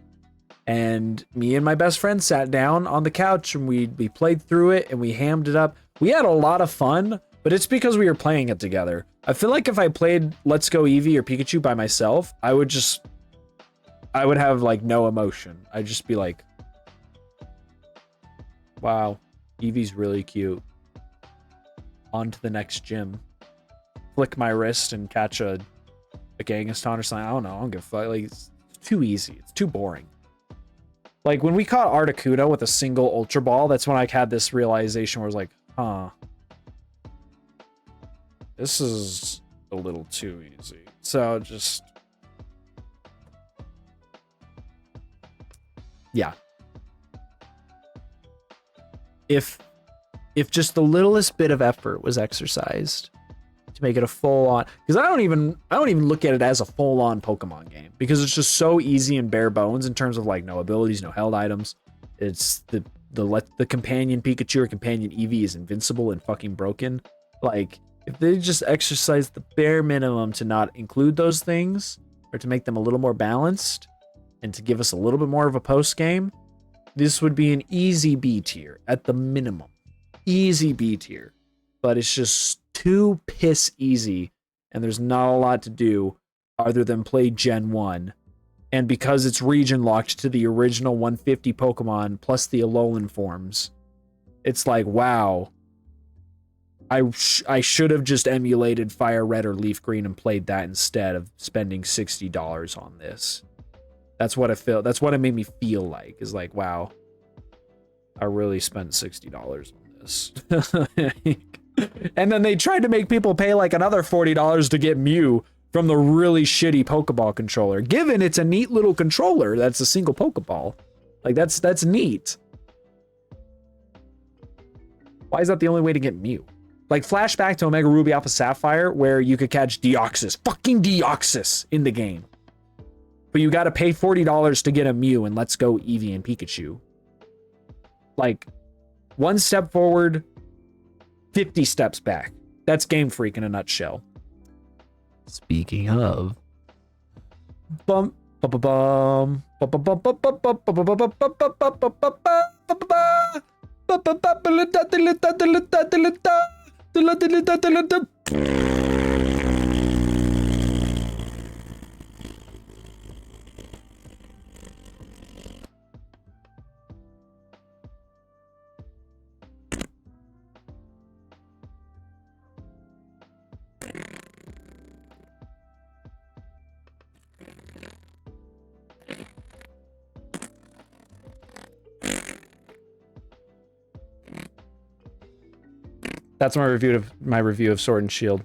And me and my best friend sat down on the couch and we played through it and we hammed it up. We had a lot of fun, but it's because we were playing it together. I feel like if I played Let's Go Eevee or Pikachu by myself, I would have like no emotion. I'd just be like, wow, Eevee's really cute. On to the next gym. Flick my wrist and catch a Kangaskhan or something. I don't know. I don't give a fuck. Like, it's too easy. It's too boring. Like, when we caught Articuno with a single Ultra Ball, that's when I had this realization where I was like, huh. This is a little too easy. So, just... yeah. If just the littlest bit of effort was exercised to make it a full-on, because I don't even look at it as a full-on Pokemon game, because it's just so easy and bare bones in terms of like no abilities, no held items. It's the companion Pikachu or companion Eevee is invincible and fucking broken. Like, if they just exercise the bare minimum to not include those things, or to make them a little more balanced, and to give us a little bit more of a post game, this would be an easy B tier at the minimum. Easy B tier. But it's just too piss easy, and there's not a lot to do other than play Gen 1. And because it's region locked to the original 150 Pokemon plus the Alolan forms, it's like, wow. I should have just emulated Fire Red or Leaf Green and played that instead of spending $60 on this. That's what it made me feel like, is like, wow, I really spent $60 on this. And then they tried to make people pay like another $40 to get Mew from the really shitty Pokeball controller. Given it's a neat little controller that's a single Pokeball. Like, that's neat. Why is that the only way to get Mew? Like, flashback to Omega Ruby Alpha Sapphire, where you could catch Deoxys, fucking Deoxys, in the game. But you gotta pay $40 to get a Mew in Let's Go Eevee and Pikachu. Like, one step forward, 50 steps back. That's Game Freak in a nutshell. Speaking of... Bum, bum, bum, bum, bum, bum, bum, bum, bum, bum, bum, bum, bum, That's my review of Sword and Shield.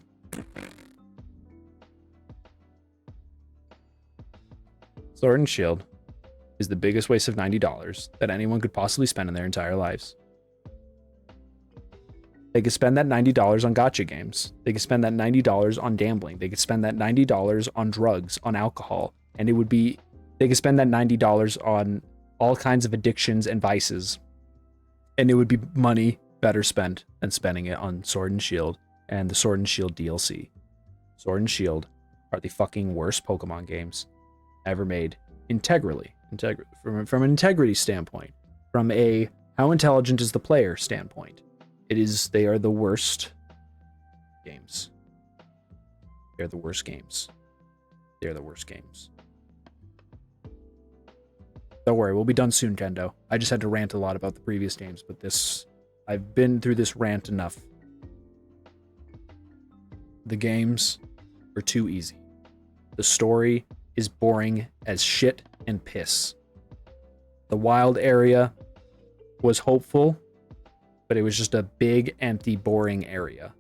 Sword and Shield is the biggest waste of $90 that anyone could possibly spend in their entire lives. They could spend that $90 on gacha games. They could spend that $90 on gambling. They could spend that $90 on drugs, on alcohol, and they could spend that $90 on all kinds of addictions and vices, and it would be money better spent than spending it on Sword and Shield and the Sword and Shield DLC. Sword and Shield are the fucking worst Pokemon games ever made integrally. From an integrity standpoint, from a how intelligent is the player standpoint. They are the worst games. They're the worst games. They're the worst games. Don't worry, we'll be done soon, Kendo. I just had to rant a lot about the previous games, but I've been through this rant enough. The games are too easy. The story is boring as shit and piss. The wild area was hopeful, but it was just a big, empty, boring area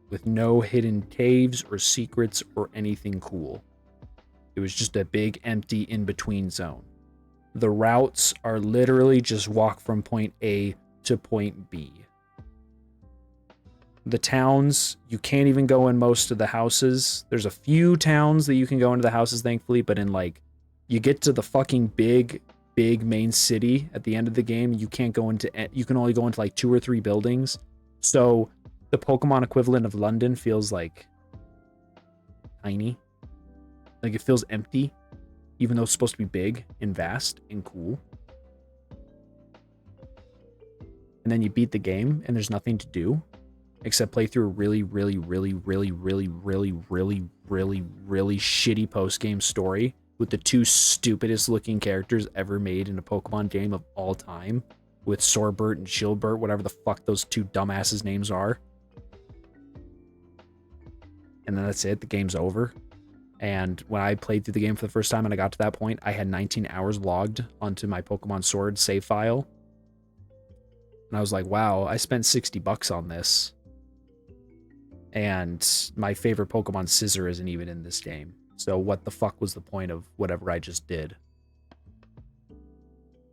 with no hidden caves or secrets or anything cool. It was just a big, empty, in-between zone. The routes are literally just walk from point A to point B. The towns, you can't even go in most of the houses. There's a few towns that you can go into the houses, thankfully, but you get to the fucking big main city at the end of the game, you can only go into like 2 or 3 buildings. So the Pokemon equivalent of London feels like tiny. Like it feels empty, even though it's supposed to be big and vast and cool. And then you beat the game and there's nothing to do except play through a really shitty post-game story with the 2 stupidest looking characters ever made in a Pokemon game of all time, with Sorbert and Shieldbert, whatever the fuck those 2 dumbasses names are. And then that's it, the game's over. And when I played through the game for the first time and I got to that point, I had 19 hours logged onto my Pokemon Sword save file. And I was like, wow, I spent $60 on this. And my favorite Pokemon Scizor isn't even in this game. So what the fuck was the point of whatever I just did?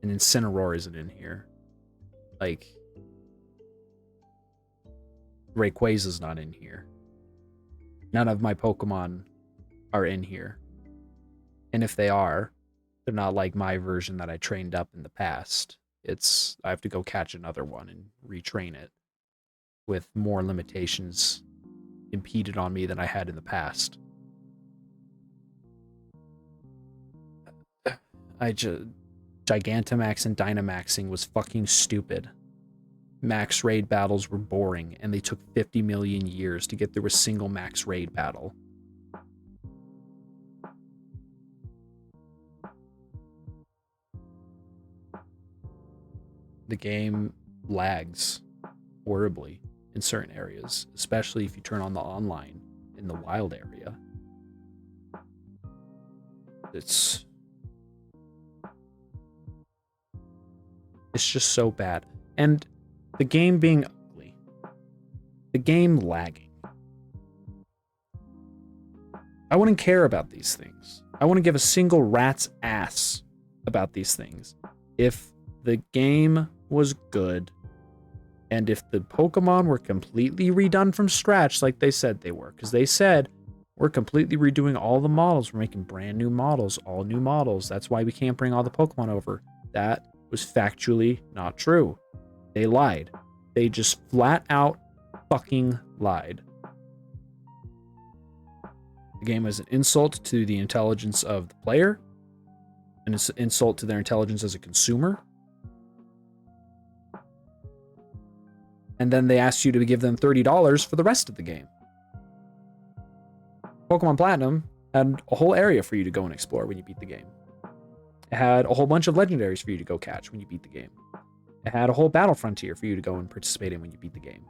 And Incineroar isn't in here. Like, Rayquaza's not in here. None of my Pokemon are in here. And if they are, they're not like my version that I trained up in the past. I have to go catch another one and retrain it with more limitations impeded on me than I had in the past. Gigantamax and Dynamaxing was fucking stupid. Max raid battles were boring, and they took 50 million years to get through a single max raid battle. The game lags horribly in certain areas, especially if you turn on the online in the wild area. It's just so bad. And the game being ugly. The game lagging. I wouldn't care about these things. I wouldn't give a single rat's ass about these things if the game was good and if the Pokemon were completely redone from scratch like they said they were. Because they said, we're completely redoing all the models. We're making brand new models, all new models. That's why we can't bring all the Pokemon over. That was factually not true. They lied. They just flat out fucking lied. The game is an insult to the intelligence of the player, and it's an insult to their intelligence as a consumer. And then they asked you to give them $30 for the rest of the game. Pokemon Platinum had a whole area for you to go and explore when you beat the game. It had a whole bunch of legendaries for you to go catch when you beat the game. It had a whole battle frontier for you to go and participate in when you beat the game.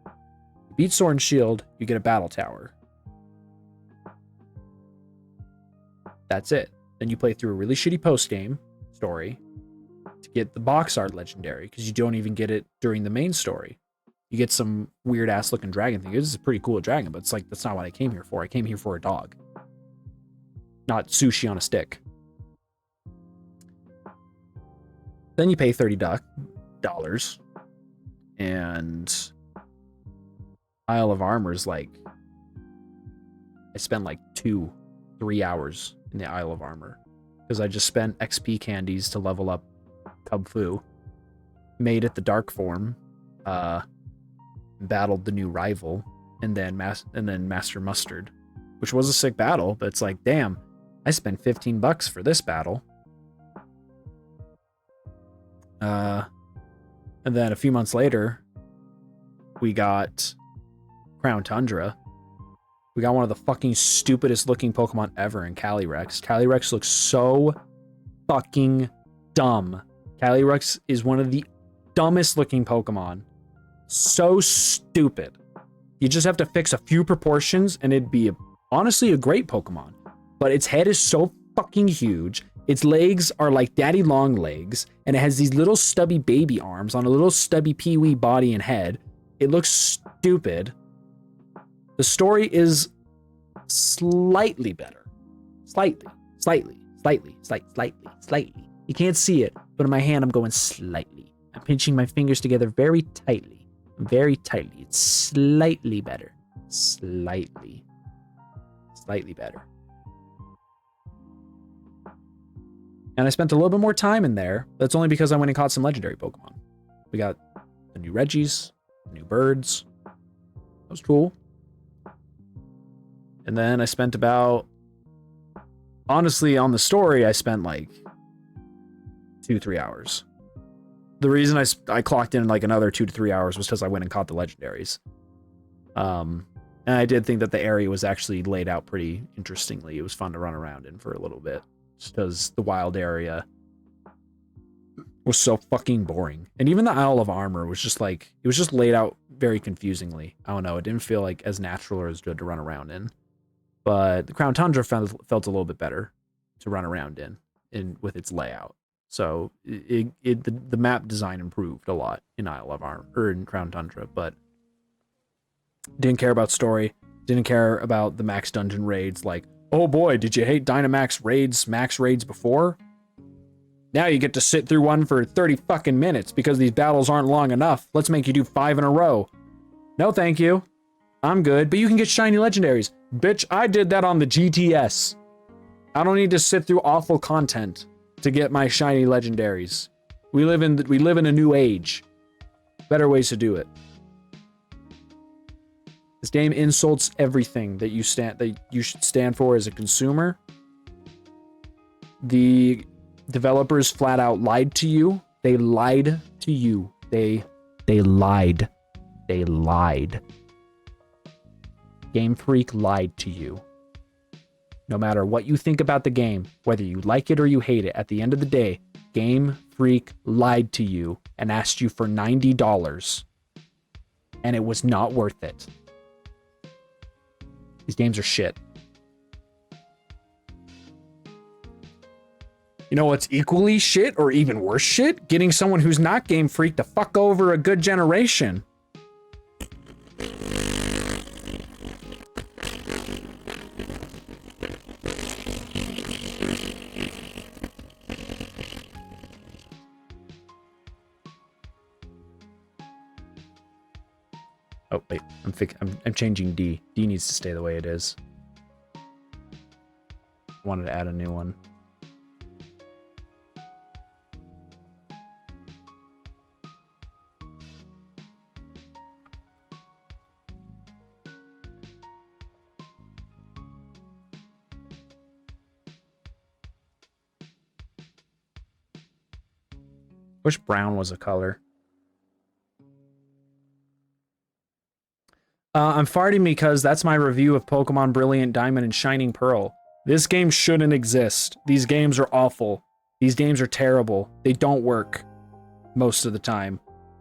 You beat Sword and Shield, you get a battle tower. That's it. Then you play through a really shitty post-game story to get the box art legendary, because you don't even get it during the main story. You get some weird ass looking dragon thing. This is a pretty cool dragon, but it's like, that's not what I came here for. I came here for a dog, not sushi on a stick. Then you pay $30, and Isle of Armor's like, I spent like 2-3 hours in the Isle of Armor because I just spent XP candies to level up Cub Fu, made it the dark form, battled the new rival, and then Master Mustard, which was a sick battle, but it's like, damn, I spent $15 for this battle. And then a few months later, we got Crown Tundra. We got one of the fucking stupidest looking Pokemon ever in Calyrex. Calyrex looks so fucking dumb. Calyrex is one of the dumbest looking Pokemon. So stupid. You just have to fix a few proportions and it'd be honestly a great Pokemon. But its head is so fucking huge. Its legs are like daddy long legs, and it has these little stubby baby arms on a little stubby peewee body and head. It looks stupid. The story is slightly better. Slightly. You can't see it, but in my hand I'm going slightly. I'm pinching my fingers together very tightly. Very tightly. It's slightly better. Slightly better. And I spent a little bit more time in there. That's only because I went and caught some legendary Pokemon. We got the new Reggies, the new birds. That was cool. And then I spent about... Honestly, on the story, I spent like 2-3 hours. The reason I clocked in like another 2 to 3 hours was because I went and caught the legendaries. And I did think that the area was actually laid out pretty interestingly. It was fun to run around in for a little bit. Because the wild area was so fucking boring. And even the Isle of Armor was just like, it was just laid out very confusingly. I don't know, it didn't feel like as natural or as good to run around in. But the Crown Tundra felt a little bit better to run around in with its layout. So the map design improved a lot in Isle of Armor, or in Crown Tundra, but didn't care about story, didn't care about the max dungeon raids, like, oh boy, did you hate Dynamax raids, max raids before? Now you get to sit through one for 30 fucking minutes because these battles aren't long enough. Let's make you do 5 in a row. No, thank you. I'm good, but you can get shiny legendaries. Bitch, I did that on the GTS. I don't need to sit through awful content to get my shiny legendaries. We live in a new age. Better ways to do it. This game insults everything that you should stand for as a consumer. The developers flat out lied to you. They lied to you. They lied. They lied. Game Freak lied to you. No matter what you think about the game, whether you like it or you hate it, at the end of the day, Game Freak lied to you and asked you for $90. And it was not worth it. These games are shit. You know what's equally shit or even worse shit? Getting someone who's not Game Freak to fuck over a good generation. Oh, wait, I'm changing D. D needs to stay the way it is. I wanted to add a new one. Wish brown was a color. I'm farting because that's my review of Pokemon Brilliant Diamond and Shining Pearl. This game shouldn't exist. These games are awful. These games are terrible. They don't work most of the time.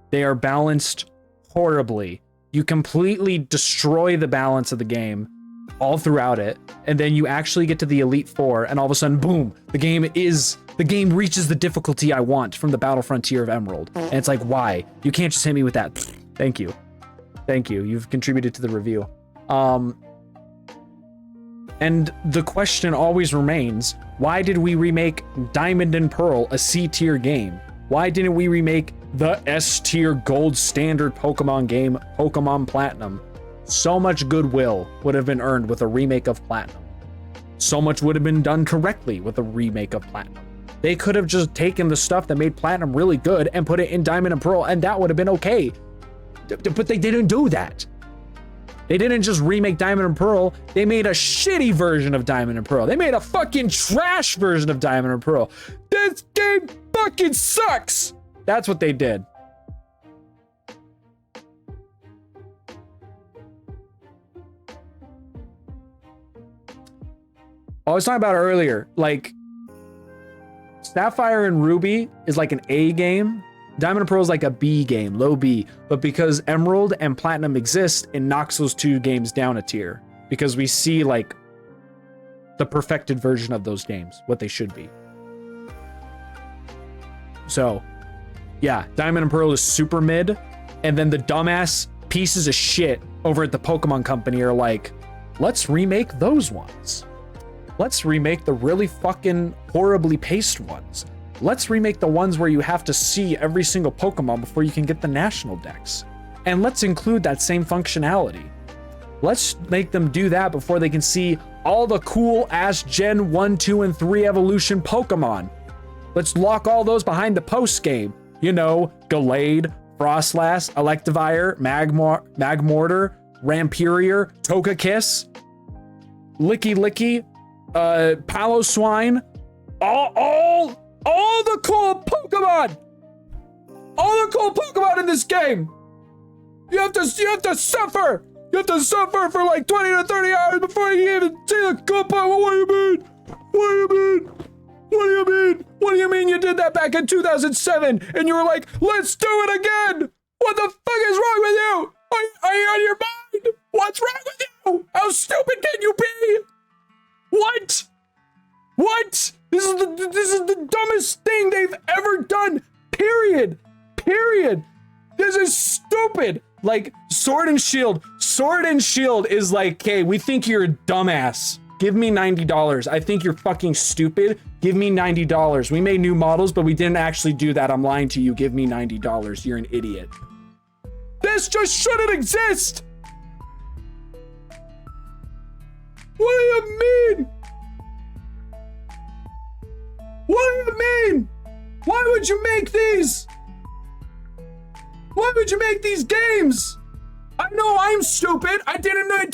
They are balanced horribly. You completely destroy the balance of the game all throughout it, and then you actually get to the Elite Four, and all of a sudden, boom, the game reaches the difficulty I want from the Battle Frontier of Emerald. And it's like, why? You can't just hit me with that. Thank you. Thank you. You've contributed to the review. And the question always remains, why did we remake Diamond and Pearl a C-tier game? Why didn't we remake the S-tier gold standard Pokemon game, Pokemon Platinum? So much goodwill would have been earned with a remake of Platinum. So much would have been done correctly with a remake of Platinum. They could have just taken the stuff that made Platinum really good and put it in Diamond and Pearl, and that would have been okay. But they didn't do that. They didn't just remake Diamond and Pearl. They made a shitty version of Diamond and Pearl. They made a fucking trash version of Diamond and Pearl. This game fucking sucks. That's what they did. I was talking about earlier, like Sapphire and Ruby is like an A game. Diamond and Pearl is like a B game, low B. But because Emerald and Platinum exist, it knocks those two games down a tier. Because we see like the perfected version of those games, what they should be. So, yeah, Diamond and Pearl is super mid. And then the dumbass pieces of shit over at the Pokemon Company are like, let's remake those ones. Let's remake the really fucking horribly paced ones. Let's remake the ones where you have to see every single Pokemon before you can get the national dex. And let's include that same functionality. Let's make them do that before they can see all the cool ass Gen 1, 2, and 3 evolution Pokemon. Let's lock all those behind the post game. You know, Gallade, Frostlass, Electivire, Magmortar, Rampirier, Togekiss, Licky, Paloswine, all the cool Pokemon! All the cool Pokemon in this game! You have to suffer! You have to suffer for like 20 to 30 hours before you even see the cool Pokemon. What do you mean? What do you mean? What do you mean? What do you mean you did that back in 2007 and you were like, let's do it again? What the fuck is wrong with you? Are you out of your mind? What's wrong with you? How stupid can you be? What? What? This is the dumbest thing they've ever done. Period. This is stupid. Like Sword and Shield. Sword and Shield is like, hey, we think you're a dumbass. Give me $90. I think you're fucking stupid. Give me $90. We made new models, but we didn't actually do that. I'm lying to you. Give me $90. You're an idiot. This just shouldn't exist. What do you mean? What do you mean? Why would you make these? Why would you make these games? I know I'm stupid. I didn't need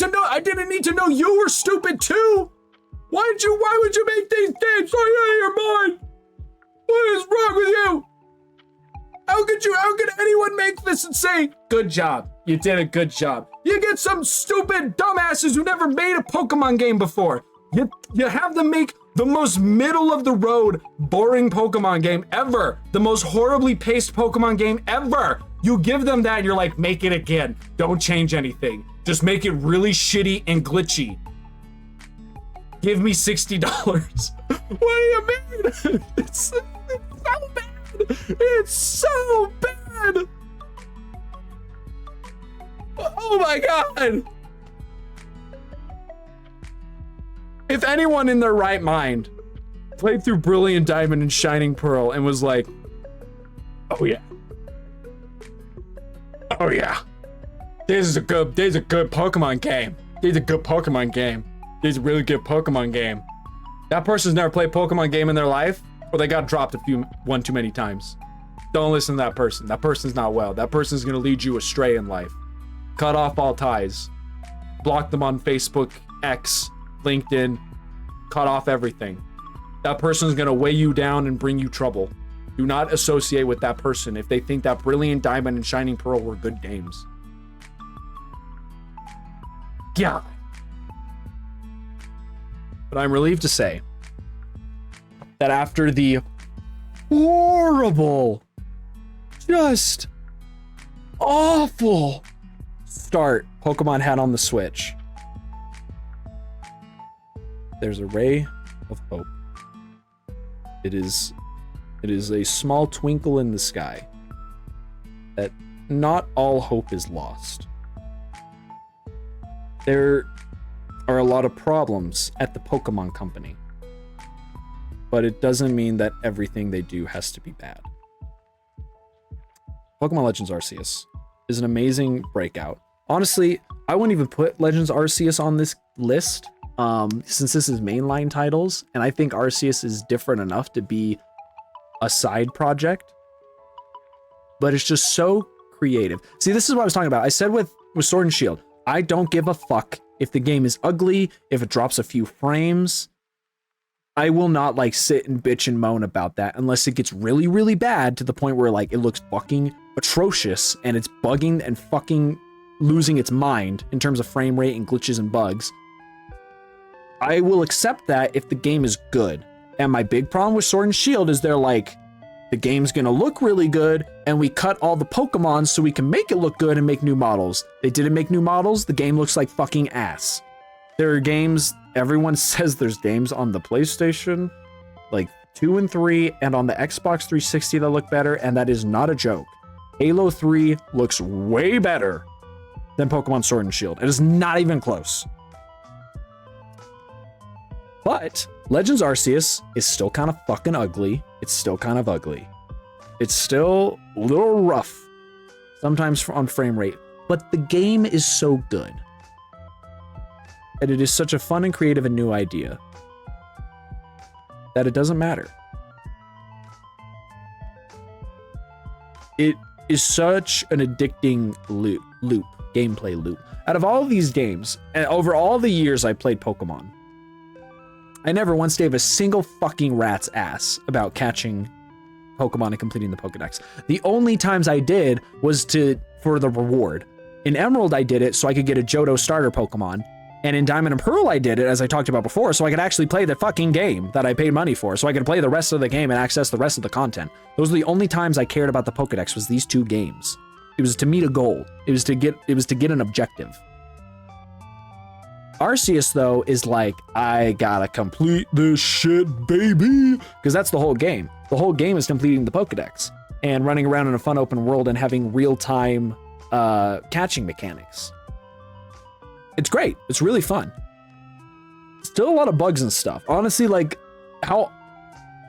to know you were stupid too. Why would you make these games? Are you out of your mind? What is wrong with you? How could anyone make this and say, good job, you did a good job? You get some stupid dumbasses who never made a Pokemon game before. You have them make the most middle of the road, boring Pokemon game ever. The most horribly paced Pokemon game ever. You give them that and you're like, make it again. Don't change anything. Just make it really shitty and glitchy. Give me $60. What do you mean? It's so bad. It's so bad. Oh my God. If anyone in their right mind played through Brilliant Diamond and Shining Pearl and was like, oh yeah, this is a good Pokemon game. This is a good Pokemon game. This is a really good Pokemon game. That person's never played Pokemon game in their life, or they got dropped one too many times. Don't listen to that person. That person's not well. That person's gonna lead you astray in life. Cut off all ties. Block them on Facebook, X, LinkedIn, cut off everything. That person's gonna weigh you down and bring you trouble. Do not associate with that person if they think that Brilliant Diamond and Shining Pearl were good games. Yeah. But I'm relieved to say that after the horrible, just awful start Pokemon had on the Switch, there's a ray of hope. It is a small twinkle in the sky that not all hope is lost. There are a lot of problems at the Pokemon Company, but it doesn't mean that everything they do has to be bad. Pokemon Legends Arceus is an amazing breakout. Honestly, I wouldn't even put Legends Arceus on this list, since this is mainline titles, and I think Arceus is different enough to be a side project, but it's just so creative. See, this is what I was talking about. I said with Sword and Shield, I don't give a fuck if the game is ugly, if it drops a few frames. I will not like sit and bitch and moan about that unless it gets really, really bad to the point where like it looks fucking atrocious and it's bugging and fucking losing its mind in terms of frame rate and glitches and bugs. I will accept that if the game is good. And my big problem with Sword and Shield is they're like, the game's gonna look really good and we cut all the Pokemon so we can make it look good and make new models. They didn't make new models, the game looks like fucking ass. There are games, everyone says there's games on the PlayStation, like 2 and 3, and on the Xbox 360 that look better, and that is not a joke. Halo 3 looks way better than Pokemon Sword and Shield. It is not even close. But Legends Arceus is still kind of fucking ugly. It's still kind of ugly. It's still a little rough, sometimes on frame rate, but the game is so good. And it is such a fun and creative and new idea that it doesn't matter. It is such an addicting gameplay loop. Out of all of these games, and over all the years I played Pokemon, I never once gave a single fucking rat's ass about catching Pokemon and completing the Pokedex. The only times I did was for the reward. In Emerald, I did it so I could get a Johto starter Pokemon. And in Diamond and Pearl, I did it, as I talked about before, so I could actually play the fucking game that I paid money for, so I could play the rest of the game and access the rest of the content. Those are the only times I cared about the Pokedex, was these 2 games. It was to meet a goal. It was to get an objective. Arceus, though, is like, I gotta complete this shit, baby! Because that's the whole game. The whole game is completing the Pokedex and running around in a fun open world and having real-time catching mechanics. It's great. It's really fun. Still a lot of bugs and stuff. Honestly, like, how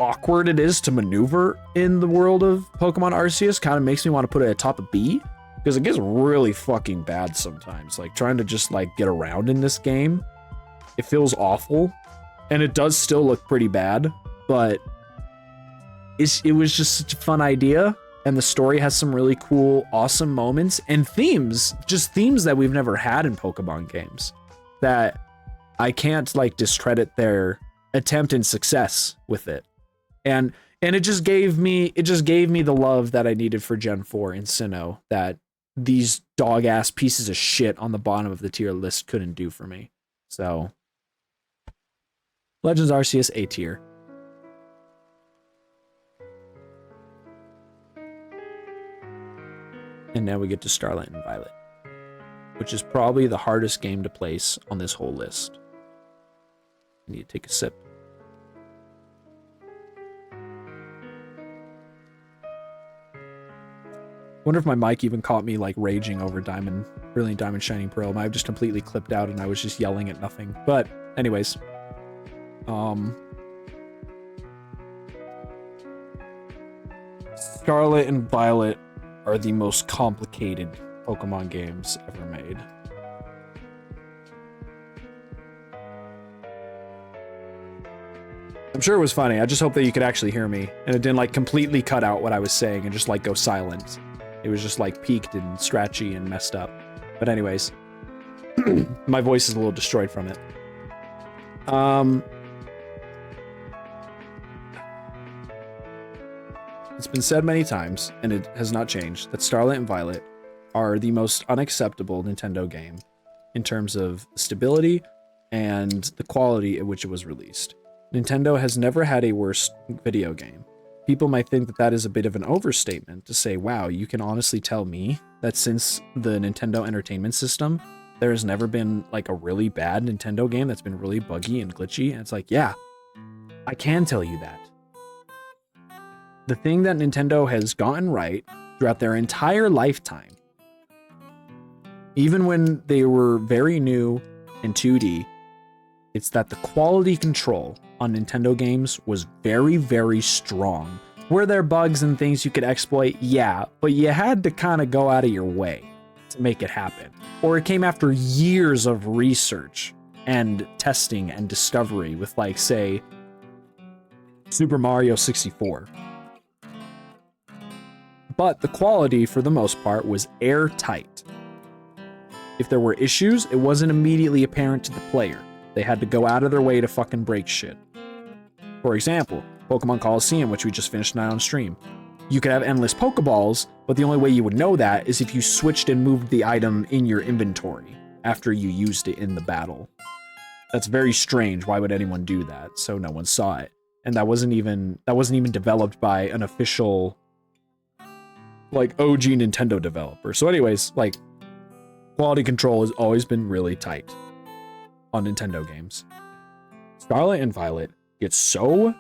awkward it is to maneuver in the world of Pokemon Arceus kind of makes me want to put it atop a B, because it gets really fucking bad sometimes. Like, trying to just, like, get around in this game, it feels awful. And it does still look pretty bad, but it was just such a fun idea. And the story has some really cool, awesome moments and themes, just themes that we've never had in Pokemon games, that I can't like discredit their attempt and success with it. And it just gave me the love that I needed for Gen 4 in Sinnoh, that these dog ass pieces of shit on the bottom of the tier list couldn't do for me. So Legends Arceus A tier. And now we get to Starlight and Violet, which is probably the hardest game to place on this whole list. I need to take a sip. Wonder if my mic even caught me like raging over Brilliant Diamond Shining Pearl. I just completely clipped out and I was just yelling at nothing. But anyways, Scarlet and Violet are the most complicated Pokemon games ever made. I'm sure it was funny. I just hope that you could actually hear me and it didn't like completely cut out what I was saying and just like go silent. It was just like peaked and scratchy and messed up. But anyways, my voice is a little destroyed from it. It's been said many times, and it has not changed, that Starlight and Violet are the most unacceptable Nintendo game in terms of stability and the quality at which it was released. Nintendo has never had a worse video game. People might think that that is a bit of an overstatement to say, wow, you can honestly tell me that since the Nintendo Entertainment System, there has never been like a really bad Nintendo game that's been really buggy and glitchy. And it's like, yeah, I can tell you that. The thing that Nintendo has gotten right throughout their entire lifetime even when they were very new in 2D, it's that the quality control on Nintendo games was very, very strong. Were there bugs and things you could exploit? Yeah, but you had to kind of go out of your way to make it happen. Or it came after years of research and testing and discovery with, like, say, Super Mario 64. But the quality, for the most part, was airtight. If there were issues, it wasn't immediately apparent to the player. They had to go out of their way to fucking break shit. For example, Pokemon Coliseum, which we just finished tonight on stream. You could have endless Pokeballs, but the only way you would know that is if you switched and moved the item in your inventory after you used it in the battle. That's very strange. Why would anyone do that? So no one saw it. And that wasn't even developed by an official, like, OG Nintendo developer. So anyways, like, quality control has always been really tight on Nintendo games. Scarlet and Violet get so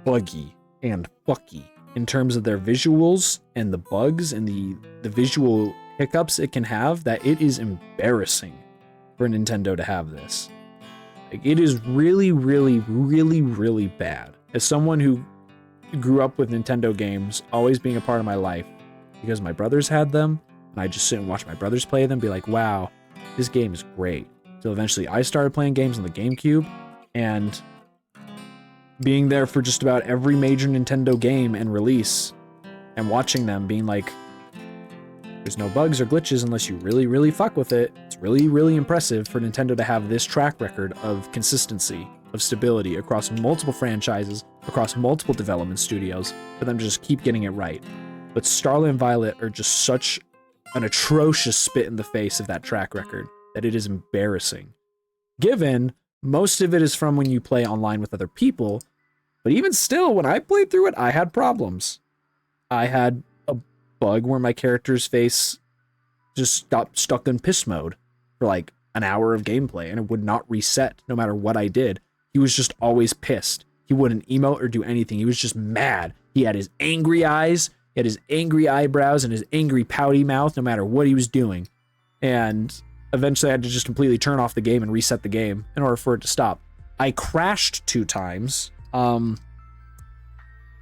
buggy and fucky in terms of their visuals and the bugs and the visual hiccups it can have that it is embarrassing for Nintendo to have this. Like, it is really, really, really, really bad. As someone who grew up with Nintendo games always being a part of my life because my brothers had them, and I just sit and watch my brothers play them and be like, wow, this game is great. So eventually I started playing games on the GameCube, and being there for just about every major Nintendo game and release, and watching them being like, there's no bugs or glitches unless you really, really fuck with it. It's really, really impressive for Nintendo to have this track record of consistency, of stability across multiple franchises, across multiple development studios, for them to just keep getting it right. But Scarlet and Violet are just such an atrocious spit in the face of that track record that it is embarrassing. Given most of it is from when you play online with other people, but even still, when I played through it, I had problems. I had a bug where my character's face just got stuck in piss mode for like an hour of gameplay, and it would not reset no matter what I did. He was just always pissed. He wouldn't emote or do anything. He was just mad. He had his angry eyes, he had his angry eyebrows, and his angry pouty mouth no matter what he was doing. And eventually I had to just completely turn off the game and reset the game in order for it to stop. I crashed 2 times.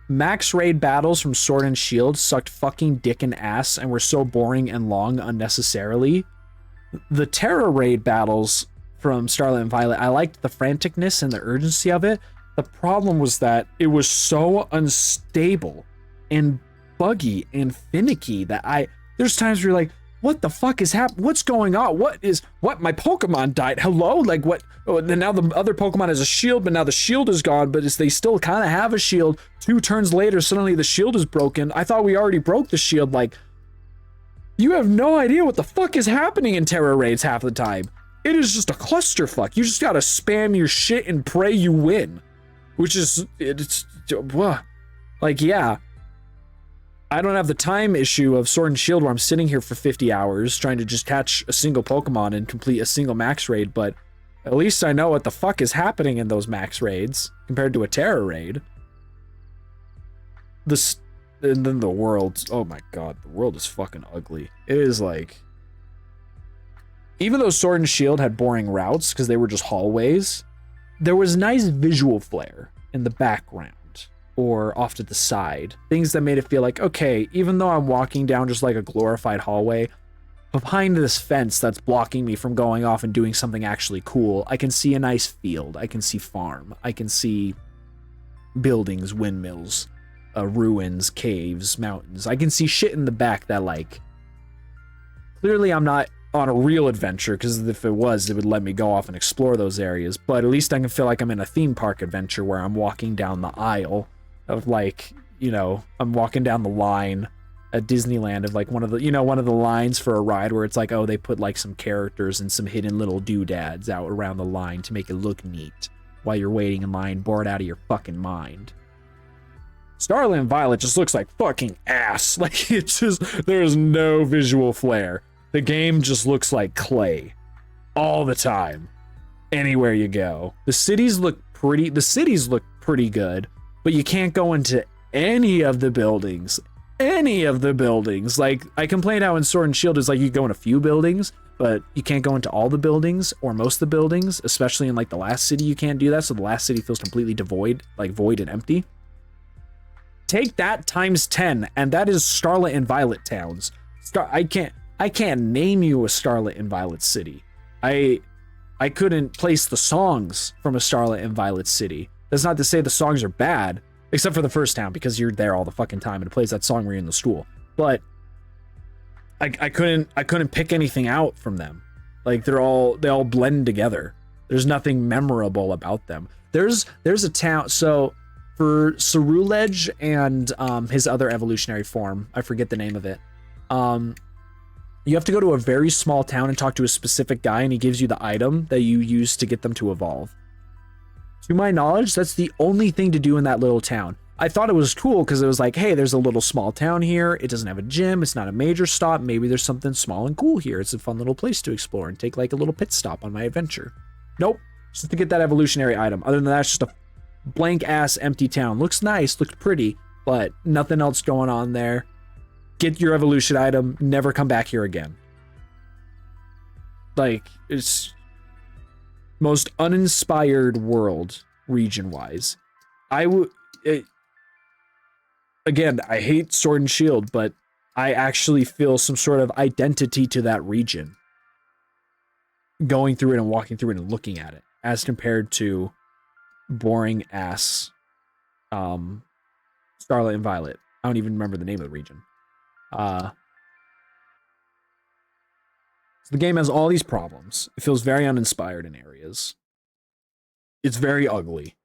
Max raid battles from Sword and Shield sucked fucking dick and ass and were so boring and long unnecessarily. The Terra raid battles from Scarlet and Violet, I liked the franticness and the urgency of it. The problem was that it was so unstable and buggy and finicky that there's times where you're like, what the fuck is happening? What's going on? What? My Pokemon died. Hello? Like, what? Oh, and now the other Pokemon has a shield, but now the shield is gone, but they still kind of have a shield. 2 turns later, suddenly the shield is broken. I thought we already broke the shield. Like, you have no idea what the fuck is happening in Terra raids half the time. It is just a clusterfuck. You just gotta spam your shit and pray you win. Which is, like, yeah. I don't have the time issue of Sword and Shield where I'm sitting here for 50 hours trying to just catch a single Pokemon and complete a single max raid, but at least I know what the fuck is happening in those max raids compared to a Terra raid. And then the world, oh my god, the world is fucking ugly. It is like, even though Sword and Shield had boring routes because they were just hallways, there was nice visual flair in the background or off to the side. Things that made it feel like, okay, even though I'm walking down just like a glorified hallway, behind this fence that's blocking me from going off and doing something actually cool, I can see a nice field, I can see farm, I can see buildings, windmills, ruins, caves, mountains. I can see shit in the back that, like, clearly I'm not on a real adventure, because if it was, it would let me go off and explore those areas, but at least I can feel like I'm in a theme park adventure where I'm walking down the aisle of, like, you know, I'm walking down the line at Disneyland of, like, one of the lines for a ride where it's like, oh, they put like some characters and some hidden little doodads out around the line to make it look neat while you're waiting in line, bored out of your fucking mind. Scarlet and Violet just looks like fucking ass. Like, it's just, there's no visual flair. The game just looks like clay all the time, anywhere you go. The cities look pretty good, but you can't go into any of the buildings. Like, I complained how in Sword and Shield is like you go in a few buildings, but but you can't go into all the buildings or most of the buildings, especially in like the last city. You can't do that, so the last city feels completely devoid, like void and empty. Take that times 10, and that is Starlit and Violet towns. I can't name you a Starlit and Violet city. I couldn't place the songs from a Starlit and Violet city. That's not to say the songs are bad, except for the first town, because you're there all the fucking time and it plays that song where you're in the school. But I couldn't pick anything out from them. Like they all blend together. There's nothing memorable about them. There's a town. So for Cerulege and his other evolutionary form, I forget the name of it. You have to go to a very small town and talk to a specific guy, and he gives you the item that you use to get them to evolve. To my knowledge, that's the only thing to do in that little town. I thought it was cool because it was like, hey, there's a little small town here. It doesn't have a gym. It's not a major stop. Maybe there's something small and cool here. It's a fun little place to explore and take like a little pit stop on my adventure. Nope. Just to get that evolutionary item. Other than that, it's just a blank ass empty town. Looks nice, looks pretty, but nothing else going on there. Get your evolution item, never come back here again. Like, it's most uninspired world region-wise. Again, I hate Sword and Shield, but I actually feel some sort of identity to that region. Going through it and walking through it and looking at it, as compared to boring ass Starlight and Violet. I don't even remember the name of the region. So the game has all these problems. It feels very uninspired in areas. It's very ugly.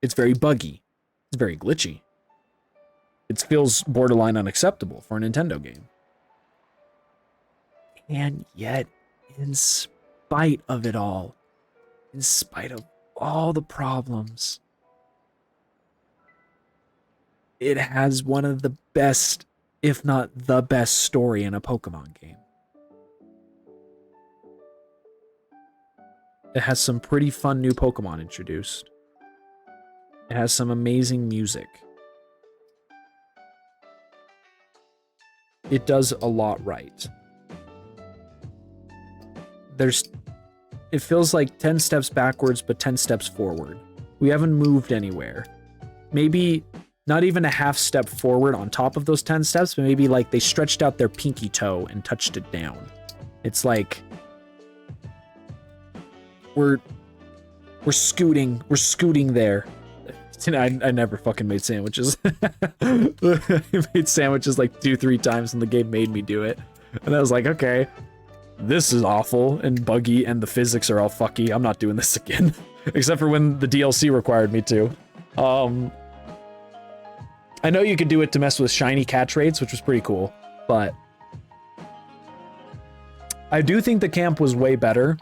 It's very buggy. It's very glitchy. It feels borderline unacceptable for a Nintendo game. And yet, in spite of it all, in spite of all the problems, it has one of the best, if not the best, story in a Pokemon game. It has some pretty fun new Pokemon introduced. It has some amazing music. It does a lot right. It feels like 10 steps backwards, but 10 steps forward. We haven't moved anywhere. Maybe not even a half step forward on top of those 10 steps, but maybe like they stretched out their pinky toe and touched it down. It's like we're scooting there. I never fucking made sandwiches. I made sandwiches like 2-3 times and the game made me do it. And I was like, okay, this is awful and buggy and the physics are all fucky. I'm not doing this again. Except for when the DLC required me to. I know you could do it to mess with shiny catch rates, which was pretty cool, but I do think the camp was way better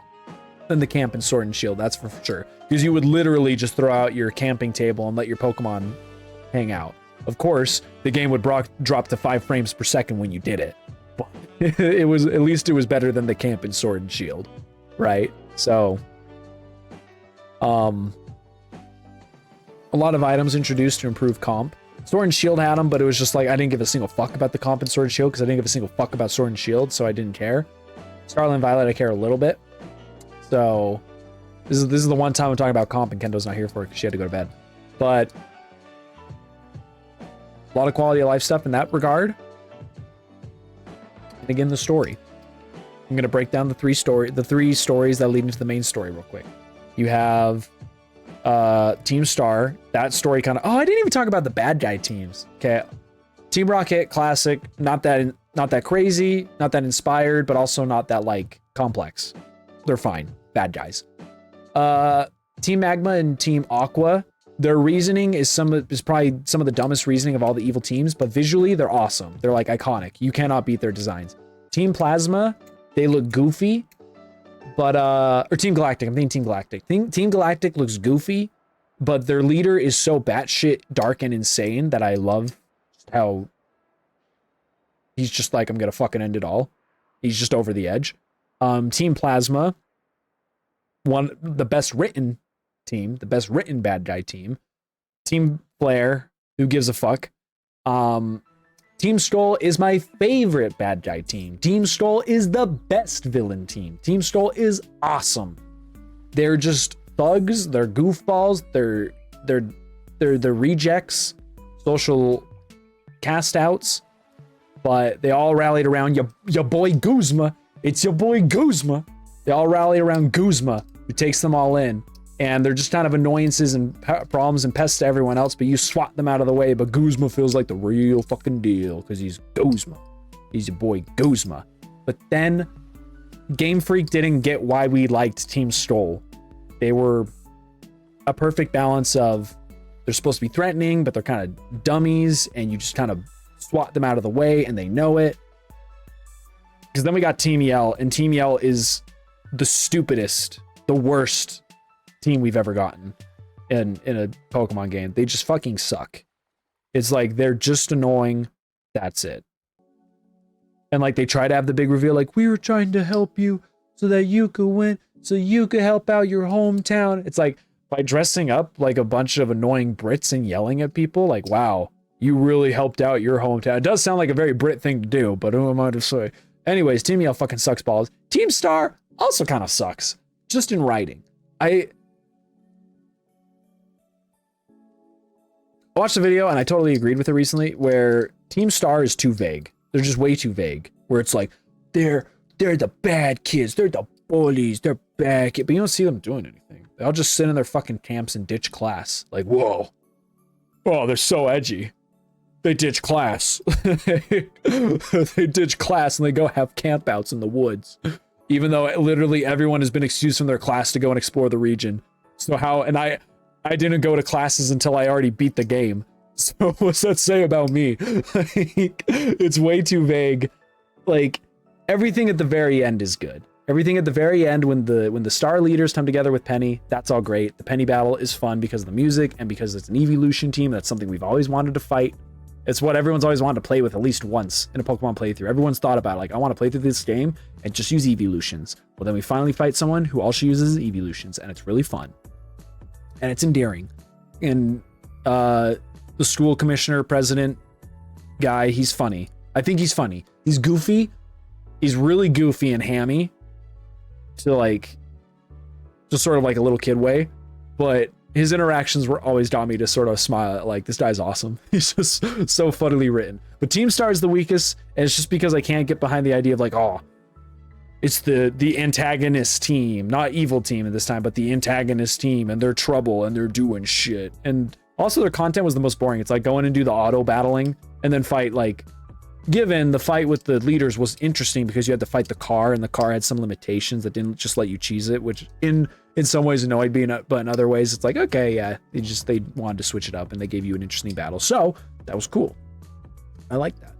than the camp in Sword and Shield, that's for sure. Because you would literally just throw out your camping table and let your Pokemon hang out. Of course, the game would drop to 5 frames per second when you did it. But it was, at least it was better than the camp in Sword and Shield, right? So, a lot of items introduced to improve comp. Sword and Shield had them, but it was just like, I didn't give a single fuck about the comp in Sword and Shield because I didn't give a single fuck about Sword and Shield, so I didn't care. Scarlet and Violet, I care a little bit. So, this is the one time I'm talking about comp and Kendo's not here for it because she had to go to bed. But, a lot of quality of life stuff in that regard. And again, the story. I'm going to break down the three stories that lead into the main story real quick. You have Team Star. That story kind of... Oh, I didn't even talk about the bad guy teams. Okay. Team Rocket, classic. Not that crazy, not that inspired, but also not that, like, complex. They're fine. Bad guys. Team Magma and Team Aqua, their reasoning is probably some of the dumbest reasoning of all the evil teams, but visually they're awesome. They're like iconic. You cannot beat their designs. Team Plasma, they look goofy, but or Team Galactic. I'm thinking Team Galactic. Team Galactic looks goofy, but their leader is so batshit dark and insane that I love how he's just like, I'm gonna fucking end it all. He's just over the edge. Team Plasma, the best written team, the best written bad guy team. Team Flare, who gives a fuck. Team Skull is my favorite bad guy team. Team Skull is the best villain team. Team Skull is awesome. They're just thugs. They're goofballs. They're the rejects, social cast outs, but they all rallied around your boy Guzma. It's your boy Guzma. They all rallied around Guzma, who takes them all in. And they're just kind of annoyances and problems and pests to everyone else, but you swat them out of the way. But Guzma feels like the real fucking deal because he's Guzma. He's your boy Guzma. But then Game Freak didn't get why we liked Team Skull. They were a perfect balance of they're supposed to be threatening, but they're kind of dummies, and you just kind of swat them out of the way, and they know it. Because then we got Team Yell, and Team Yell is the stupidest, the worst team we've ever gotten in a Pokemon game. They just fucking suck. It's like they're just annoying. That's it. And like they try to have the big reveal, like we were trying to help you so that you could win, so you could help out your hometown. It's like by dressing up like a bunch of annoying Brits and yelling at people, like wow, you really helped out your hometown. It does sound like a very Brit thing to do, but who am I to say? Anyways, Team Yell fucking sucks balls. Team Star also kind of sucks, just in writing. I watched a video and I totally agreed with it recently where Team Star is too vague. They're just way too vague. Where it's like they're the bad kids, they're the bullies, they're bad kids, but you don't see them doing anything. They all just sit in their fucking camps and ditch class. Like whoa, oh they're so edgy. They ditch class. They ditch class and they go have campouts in the woods, even though literally everyone has been excused from their class to go and explore the region. So how? And I didn't go to classes until I already beat the game. So what's that say about me? Like, it's way too vague. Like everything at the very end is good. Everything at the very end when the star leaders come together with Penny, that's all great. The Penny battle is fun because of the music and because it's an evolution team. That's something we've always wanted to fight. It's what everyone's always wanted to play with at least once in a Pokemon playthrough. Everyone's thought about it, like I want to play through this game and just use evolutions. Well, then we finally fight someone who also uses evolutions, and it's really fun. And it's endearing. And the school commissioner, president guy, he's funny. I think he's funny. He's goofy. He's really goofy and hammy to like, just sort of like a little kid way. But his interactions were always got me to sort of smile at like, this guy's awesome. He's just so funnily written. But Team Star is the weakest, and it's just because I can't get behind the idea of like, oh, it's the antagonist team, not evil team at this time, but the antagonist team, and they're trouble and they're doing shit. And also their content was the most boring. It's like going and do the auto battling and then fight like, given the fight with the leaders was interesting because you had to fight the car, and the car had some limitations that didn't just let you cheese it, which in some ways annoyed me, but in other ways it's like, okay, yeah, they wanted to switch it up and they gave you an interesting battle. So that was cool. I like that.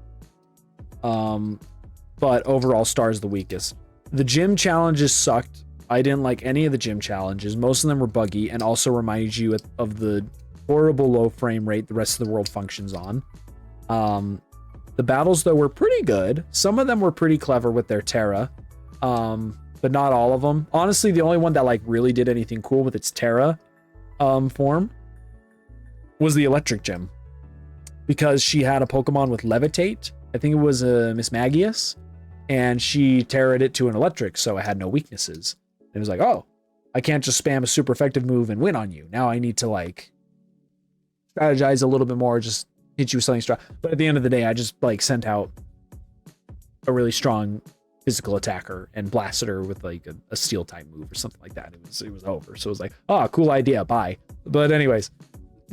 But overall, Star's the weakest. The gym challenges sucked. I didn't like any of the gym challenges. Most of them were buggy and also reminded you of the horrible low frame rate the rest of the world functions on. The battles, though, were pretty good. Some of them were pretty clever with their Terra, but not all of them. Honestly, the only one that like really did anything cool with its Terra form was the Electric Gym, because she had a Pokemon with Levitate. I think it was a Miss Magius, and she Terra'd it to an Electric, so it had no weaknesses. And it was like, oh, I can't just spam a super effective move and win on you. Now I need to like strategize a little bit more, just hit you with something strong. But at the end of the day, I just like sent out a really strong physical attacker and blasted her with like a steel type move or something like that. It was over. So it was like, oh, cool idea, bye. But anyways,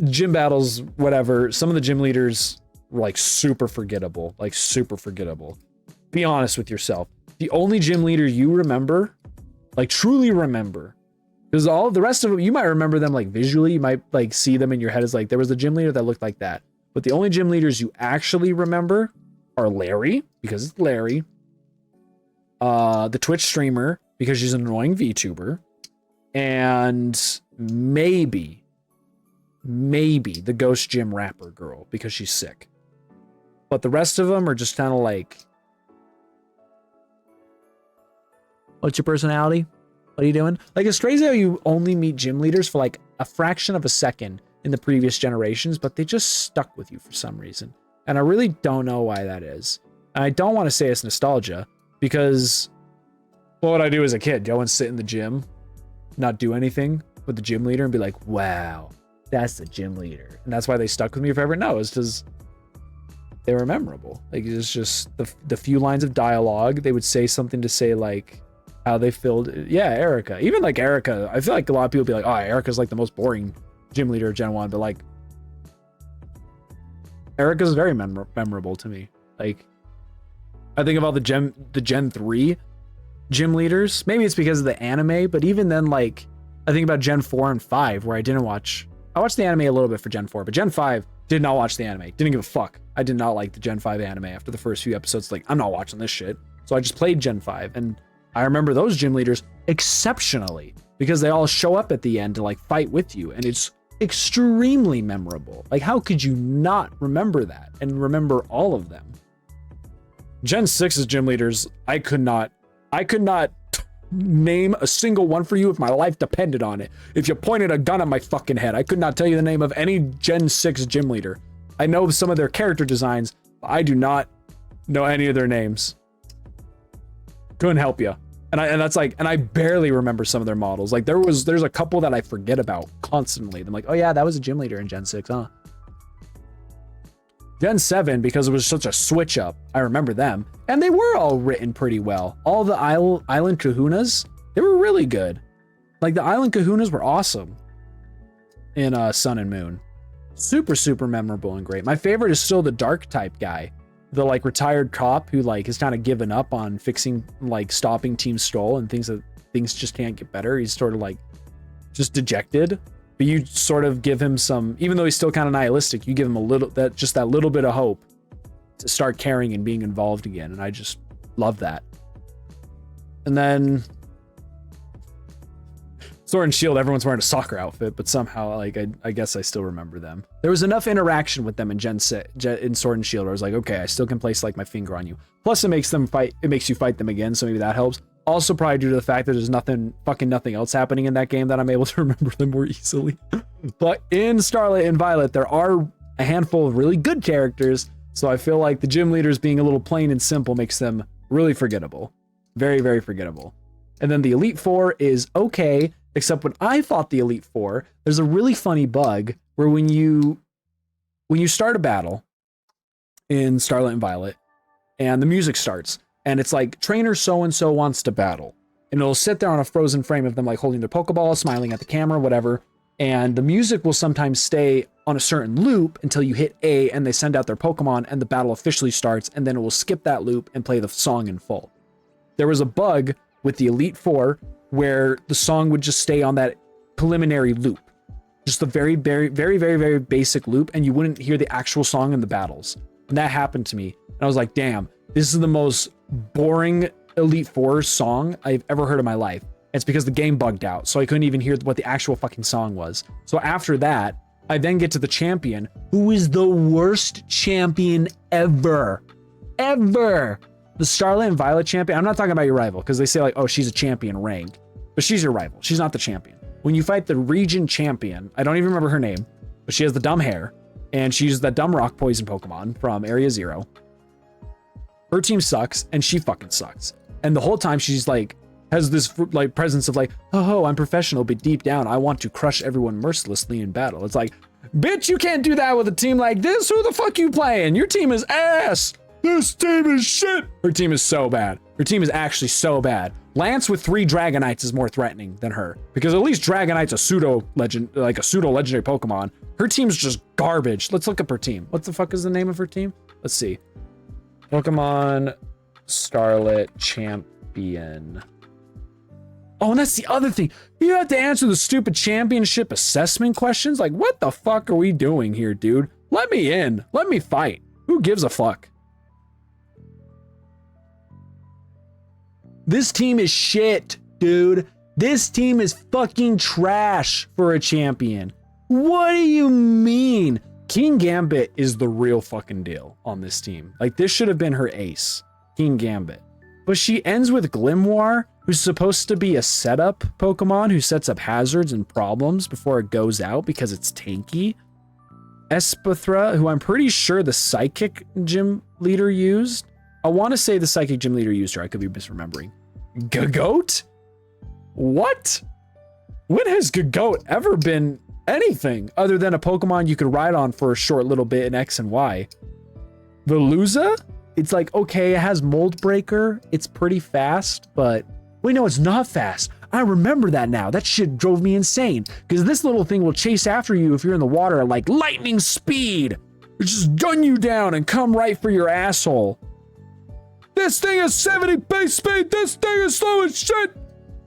gym battles, whatever. Some of the gym leaders were like super forgettable. Be honest with yourself. The only gym leader you remember, like truly remember, because all of the rest of them, you might remember them like visually, you might like see them in your head as like, there was a gym leader that looked like that. But the only gym leaders you actually remember are Larry, because it's Larry, the Twitch streamer, because she's an annoying VTuber, and maybe the Ghost Gym rapper girl, because she's sick. But the rest of them are just kind of like, what's your personality? What are you doing? Like, it's crazy how you only meet gym leaders for like a fraction of a second in the previous generations, but they just stuck with you for some reason. And I really don't know why that is. And I don't want to say it's nostalgia because what would I do as a kid? Go and sit in the gym, not do anything with the gym leader and be like, wow, that's the gym leader. And that's why they stuck with me forever. No, it's because they were memorable. Like, it's just the few lines of dialogue. They would say something to say like how they filled. Yeah, Erica. Even like Erica, I feel like a lot of people be like, oh, Erica's like the most boring gym leader of Gen 1. But like, Erica's very memorable to me. Like, I think of all the Gen 3 gym leaders. Maybe it's because of the anime, but even then, like, I think about Gen 4 and 5, where I watched the anime a little bit for Gen 4, but Gen 5 did not watch the anime. Didn't give a fuck. I did not like the Gen 5 anime after the first few episodes. Like, I'm not watching this shit. So I just played Gen 5, and I remember those gym leaders exceptionally because they all show up at the end to like fight with you, and it's extremely memorable. Like, how could you not remember that and remember all of them? Gen 6's gym leaders, I could not name a single one for you if my life depended on it. If you pointed a gun at my fucking head, I could not tell you the name of any Gen 6 gym leader. I know some of their character designs, but I do not know any of their names. Couldn't help you. And I barely remember some of their models. Like, there's a couple that I forget about constantly. I'm like, oh yeah, that was a gym leader in Gen 6, huh? Gen 7, because it was such a switch up, I remember them. And they were all written pretty well. All the Island Kahunas, they were really good. Like, the Island Kahunas were awesome in Sun and Moon. Super, super memorable and great. My favorite is still the Dark type guy. The like retired cop who like has kind of given up on fixing, like stopping Team Stoll and things just can't get better. He's sort of like just dejected. But you sort of give him some, even though he's still kind of nihilistic, you give him that little bit of hope to start caring and being involved again. And I just love that. And then Sword and Shield, everyone's wearing a soccer outfit, but somehow, like, I guess I still remember them. There was enough interaction with them in in Sword and Shield where I was like, okay, I still can place like my finger on you. Plus it makes you fight them again, so maybe that helps. Also probably due to the fact that there's nothing else happening in that game that I'm able to remember them more easily. But in Scarlet and Violet, there are a handful of really good characters, so I feel like the gym leaders being a little plain and simple makes them really forgettable. Very, very forgettable. And then the Elite Four is okay, except when I fought the Elite Four, there's a really funny bug where when you start a battle in Scarlet and Violet, and the music starts, and it's like, trainer so-and-so wants to battle. And it'll sit there on a frozen frame of them like holding their Pokeball, smiling at the camera, whatever. And the music will sometimes stay on a certain loop until you hit A and they send out their Pokemon and the battle officially starts, and then it will skip that loop and play the song in full. There was a bug with the Elite Four where the song would just stay on that preliminary loop. Just the very, very, very, very, very basic loop, and you wouldn't hear the actual song in the battles. And that happened to me. And I was like, damn, this is the most boring Elite Four song I've ever heard in my life. It's because the game bugged out, so I couldn't even hear what the actual fucking song was. So after that, I then get to the champion, who is the worst champion ever. Ever. The Scarlet and Violet champion. I'm not talking about your rival, because they say like, oh, she's a champion ranked. But she's your rival. She's not the champion. When you fight the region champion, I don't even remember her name, but she has the dumb hair, and she's that dumb rock poison Pokemon from Area Zero. Her team sucks, and she fucking sucks. And the whole time she's like, has this like presence of like, oh, I'm professional, but deep down, I want to crush everyone mercilessly in battle. It's like, bitch, you can't do that with a team like this. Who the fuck you playing? Your team is ass. This team is shit. Her team is so bad. Her team is actually so bad. Lance with 3 Dragonites is more threatening than her, because at least Dragonite's a pseudo legendary Pokemon. Her team's just garbage. Let's look up her team. What the fuck is the name of her team? Let's see. Pokemon Scarlet Champion. Oh, and that's the other thing. You have to answer the stupid championship assessment questions. Like, what the fuck are we doing here, dude? Let me in. Let me fight. Who gives a fuck? This team is shit, dude. This team is fucking trash for a champion. What do you mean? King Gambit is the real fucking deal on this team. Like, this should have been her ace, King Gambit. But she ends with Glimwar, who's supposed to be a setup Pokemon who sets up hazards and problems before it goes out because it's tanky. Espithra, who I'm pretty sure the psychic gym leader used. I want to say the psychic gym leader used her. I could be misremembering. Gagoat? What? When has Gagoat ever been anything other than a Pokemon you could ride on for a short little bit in X and Y? Veluza? It's like, okay, it has Mold Breaker. It's pretty fast, but wait, no, it's not fast. I remember that now. That shit drove me insane because this little thing will chase after you if you're in the water at like lightning speed. It just gun you down and come right for your asshole. This thing is 70 base speed. This thing is slow as shit.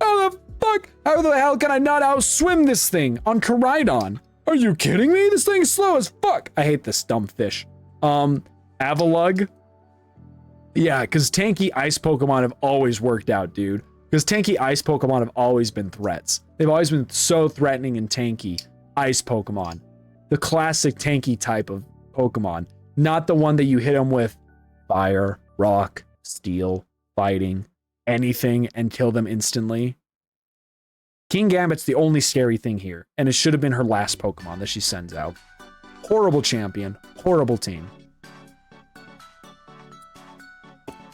How the fuck? How the hell can I not outswim this thing on Koraidon? Are you kidding me? This thing is slow as fuck. I hate this dumb fish. Avalugg. Yeah, because tanky ice Pokemon have always worked out, dude. Because tanky ice Pokemon have always been threats. They've always been so threatening and tanky. Ice Pokemon. The classic tanky type of Pokemon. Not the one that you hit them with fire, rock, steel, fighting, anything, and kill them instantly. King Gambit's the only scary thing here. And it should have been her last Pokemon that she sends out. Horrible champion. Horrible team.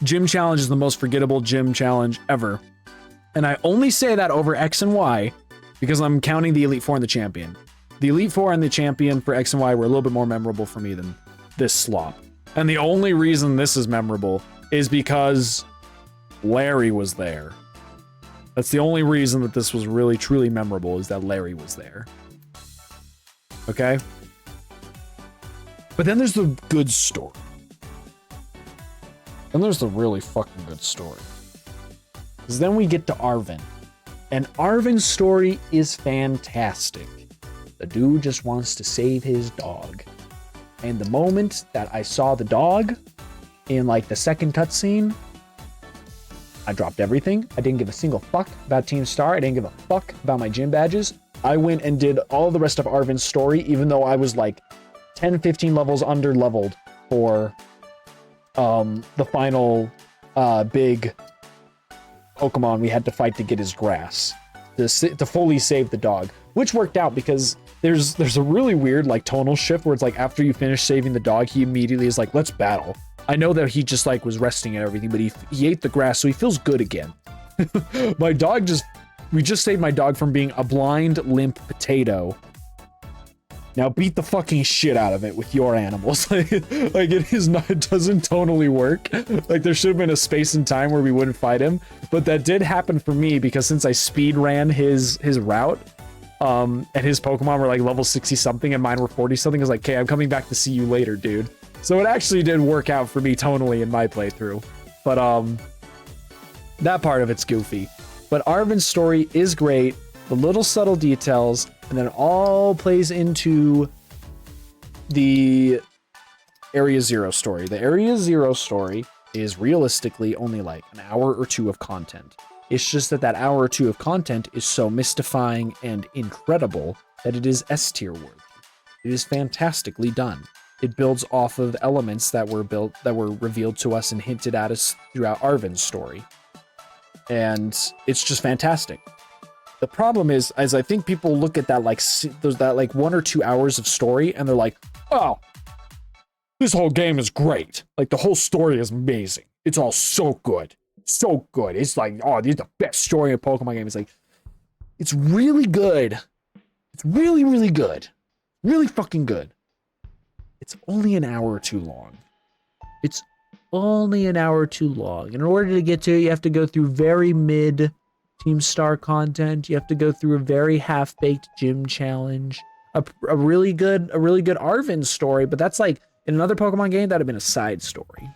Gym Challenge is the most forgettable gym challenge ever. And I only say that over X and Y because I'm counting the Elite Four and the Champion. The Elite Four and the Champion for X and Y were a little bit more memorable for me than this slop. And the only reason this is memorable is because Larry was there. That's the only reason that this was really, truly memorable is that Larry was there. Okay? But then there's the good story. And there's the really fucking good story. Because then we get to Arven. And Arven's story is fantastic. The dude just wants to save his dog. And the moment that I saw the dog in like the second cutscene, I dropped everything. I didn't give a single fuck about Team Star. I didn't give a fuck about my gym badges. I went and did all the rest of Arven's story, even though I was like 10, 15 levels under leveled for the final big Pokemon we had to fight to get his grass to fully save the dog, which worked out because there's a really weird like tonal shift where it's like after you finish saving the dog, he immediately is like, let's battle. I know that he just like was resting and everything, but he ate the grass, so he feels good again. We just saved my dog from being a blind, limp potato. Now beat the fucking shit out of it with your animals. Like it is not, it doesn't totally work. Like there should have been a space and time where we wouldn't fight him, but that did happen for me because since I speed ran his route, and his Pokemon were like level 60 something and mine were 40 something, I was like, okay, I'm coming back to see you later, dude. So it actually did work out for me tonally in my playthrough, but that part of it's goofy. But Arven's story is great. The little subtle details, and then it all plays into the Area Zero story. The Area Zero story is realistically only like an hour or two of content. It's just that hour or two of content is so mystifying and incredible that it is S tier worthy. It is fantastically done. It builds off of elements that were revealed to us and hinted at us throughout Arven's story. And it's just fantastic. The problem is I think people look at that like that like 1 or 2 hours of story and they're like, oh, this whole game is great. Like the whole story is amazing. It's all so good. So good. It's like, oh, this is the best story in a Pokemon game. It's like, it's really good. It's really, really good. Really fucking good. It's only an hour or two long. It's only an hour or two long. In order to get to it, you have to go through very mid Team Star content. You have to go through a very half-baked gym challenge. A really good Arven story, but that's like in another Pokemon game that'd have been a side story.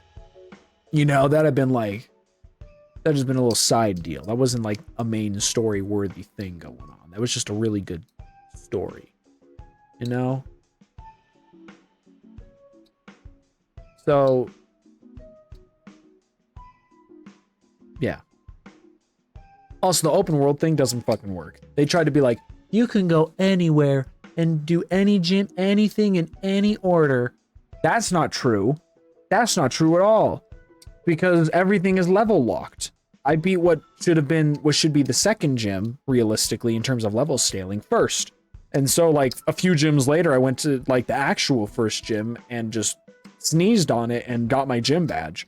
You know, that'd have been like that has been a little side deal. That wasn't like a main story worthy thing going on. That was just a really good story. You know? So yeah. Also, the open world thing doesn't fucking work. They tried to be like, you can go anywhere and do any gym, anything in any order. That's not true. That's not true at all. Because everything is level locked. I beat what should be the second gym, realistically, in terms of level scaling first. And so like a few gyms later, I went to like the actual first gym and just sneezed on it and got my gym badge.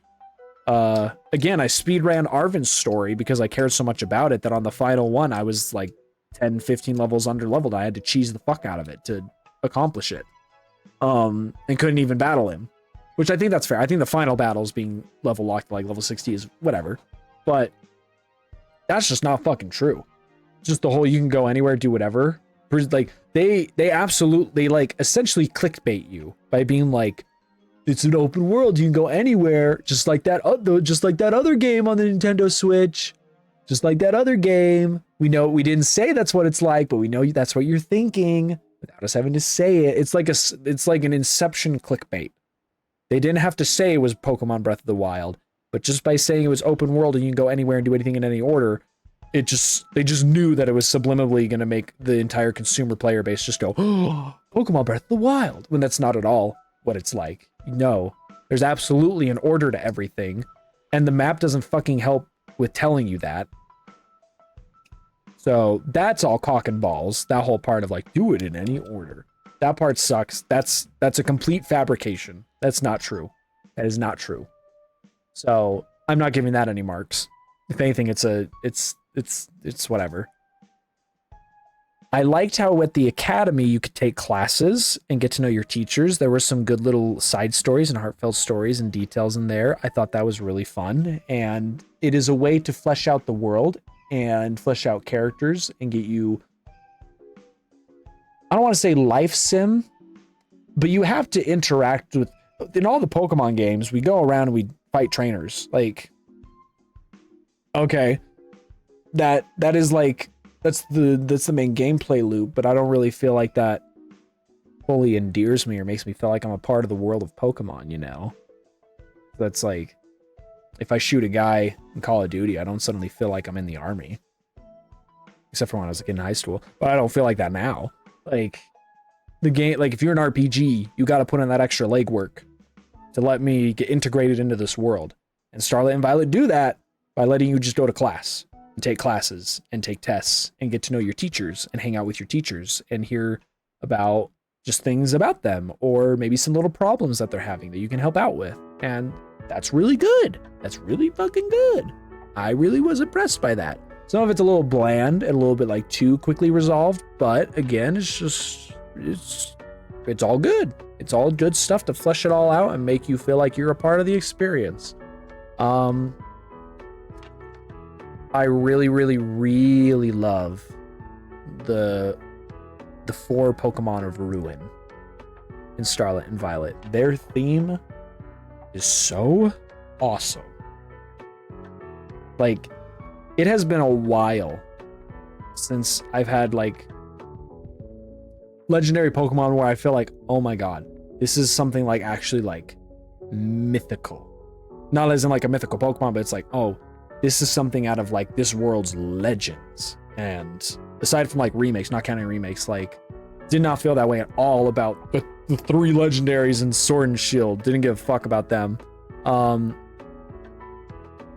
Again, I speed ran Arvin's story because I cared so much about it that on the final one, I was like 10, 15 levels under leveled. I had to cheese the fuck out of it to accomplish it. And couldn't even battle him, which I think that's fair. I think the final battles being level locked, like level 60 is whatever, but that's just not fucking true. Just the whole, you can go anywhere, do whatever. Like they absolutely like essentially clickbait you by being like, it's an open world. You can go anywhere, just like that other game on the Nintendo Switch, just like that other game. We know we didn't say that's what it's like, but we know that's what you're thinking without us having to say it. It's like an Inception clickbait. They didn't have to say it was Pokemon Breath of the Wild, but just by saying it was open world and you can go anywhere and do anything in any order, they just knew that it was subliminally going to make the entire consumer player base just go, oh, Pokemon Breath of the Wild, when that's not at all what it's like. No, there's absolutely an order to everything, and the map doesn't fucking help with telling you that. So that's all cock and balls. That whole part of like, do it in any order. That part sucks. That's a complete fabrication. That's not true. That is not true. So I'm not giving that any marks. If anything, it's whatever. I liked how at the academy you could take classes and get to know your teachers. There were some good little side stories and heartfelt stories and details in there. I thought that was really fun, and it is a way to flesh out the world and flesh out characters and get you, I don't want to say life sim, but you have to interact with, in all the Pokemon games, we go around and we fight trainers. Like, okay, that is like, that's the main gameplay loop, but I don't really feel like that fully endears me or makes me feel like I'm a part of the world of Pokemon, you know? That's like, if I shoot a guy in Call of Duty, I don't suddenly feel like I'm in the army. Except for when I was a kid in high school. But I don't feel like that now. Like, the game, like if you're an RPG, you gotta put in that extra legwork to let me get integrated into this world. And Scarlet and Violet do that by letting you just go to class and take classes and take tests and get to know your teachers and hang out with your teachers and hear about just things about them, or maybe some little problems that they're having that you can help out with. And that's really good. That's really fucking good. I really was impressed by that. Some of it's a little bland and a little bit like too quickly resolved, but again, it's all good. It's all good stuff to flesh it all out and make you feel like you're a part of the experience. I really, really, really love the 4 Pokemon of Ruin in Scarlet and Violet. Their theme is so awesome. Like, it has been a while since I've had like legendary Pokemon where I feel like, oh my god, this is something like actually like mythical. Not as in like a mythical Pokemon, but it's like, oh, this is something out of like this world's legends. And aside from like remakes, not counting remakes, like did not feel that way at all about the 3 legendaries in Sword and Shield. Didn't give a fuck about them.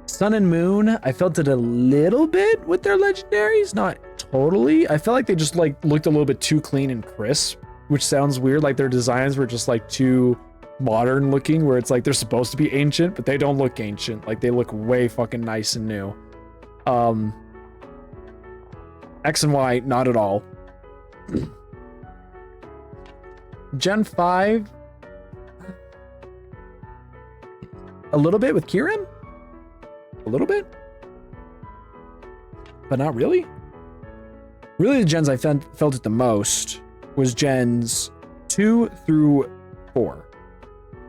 Sun and Moon, I felt it a little bit with their legendaries, not totally. I felt like they just like looked a little bit too clean and crisp, which sounds weird. Like their designs were just like too modern looking, where it's like they're supposed to be ancient, but they don't look ancient. Like they look way fucking nice and new. X and Y, not at all. Gen 5, a little bit with Kieran. A little bit, but not really. Really, the gens I felt it the most was gens 2 through 4.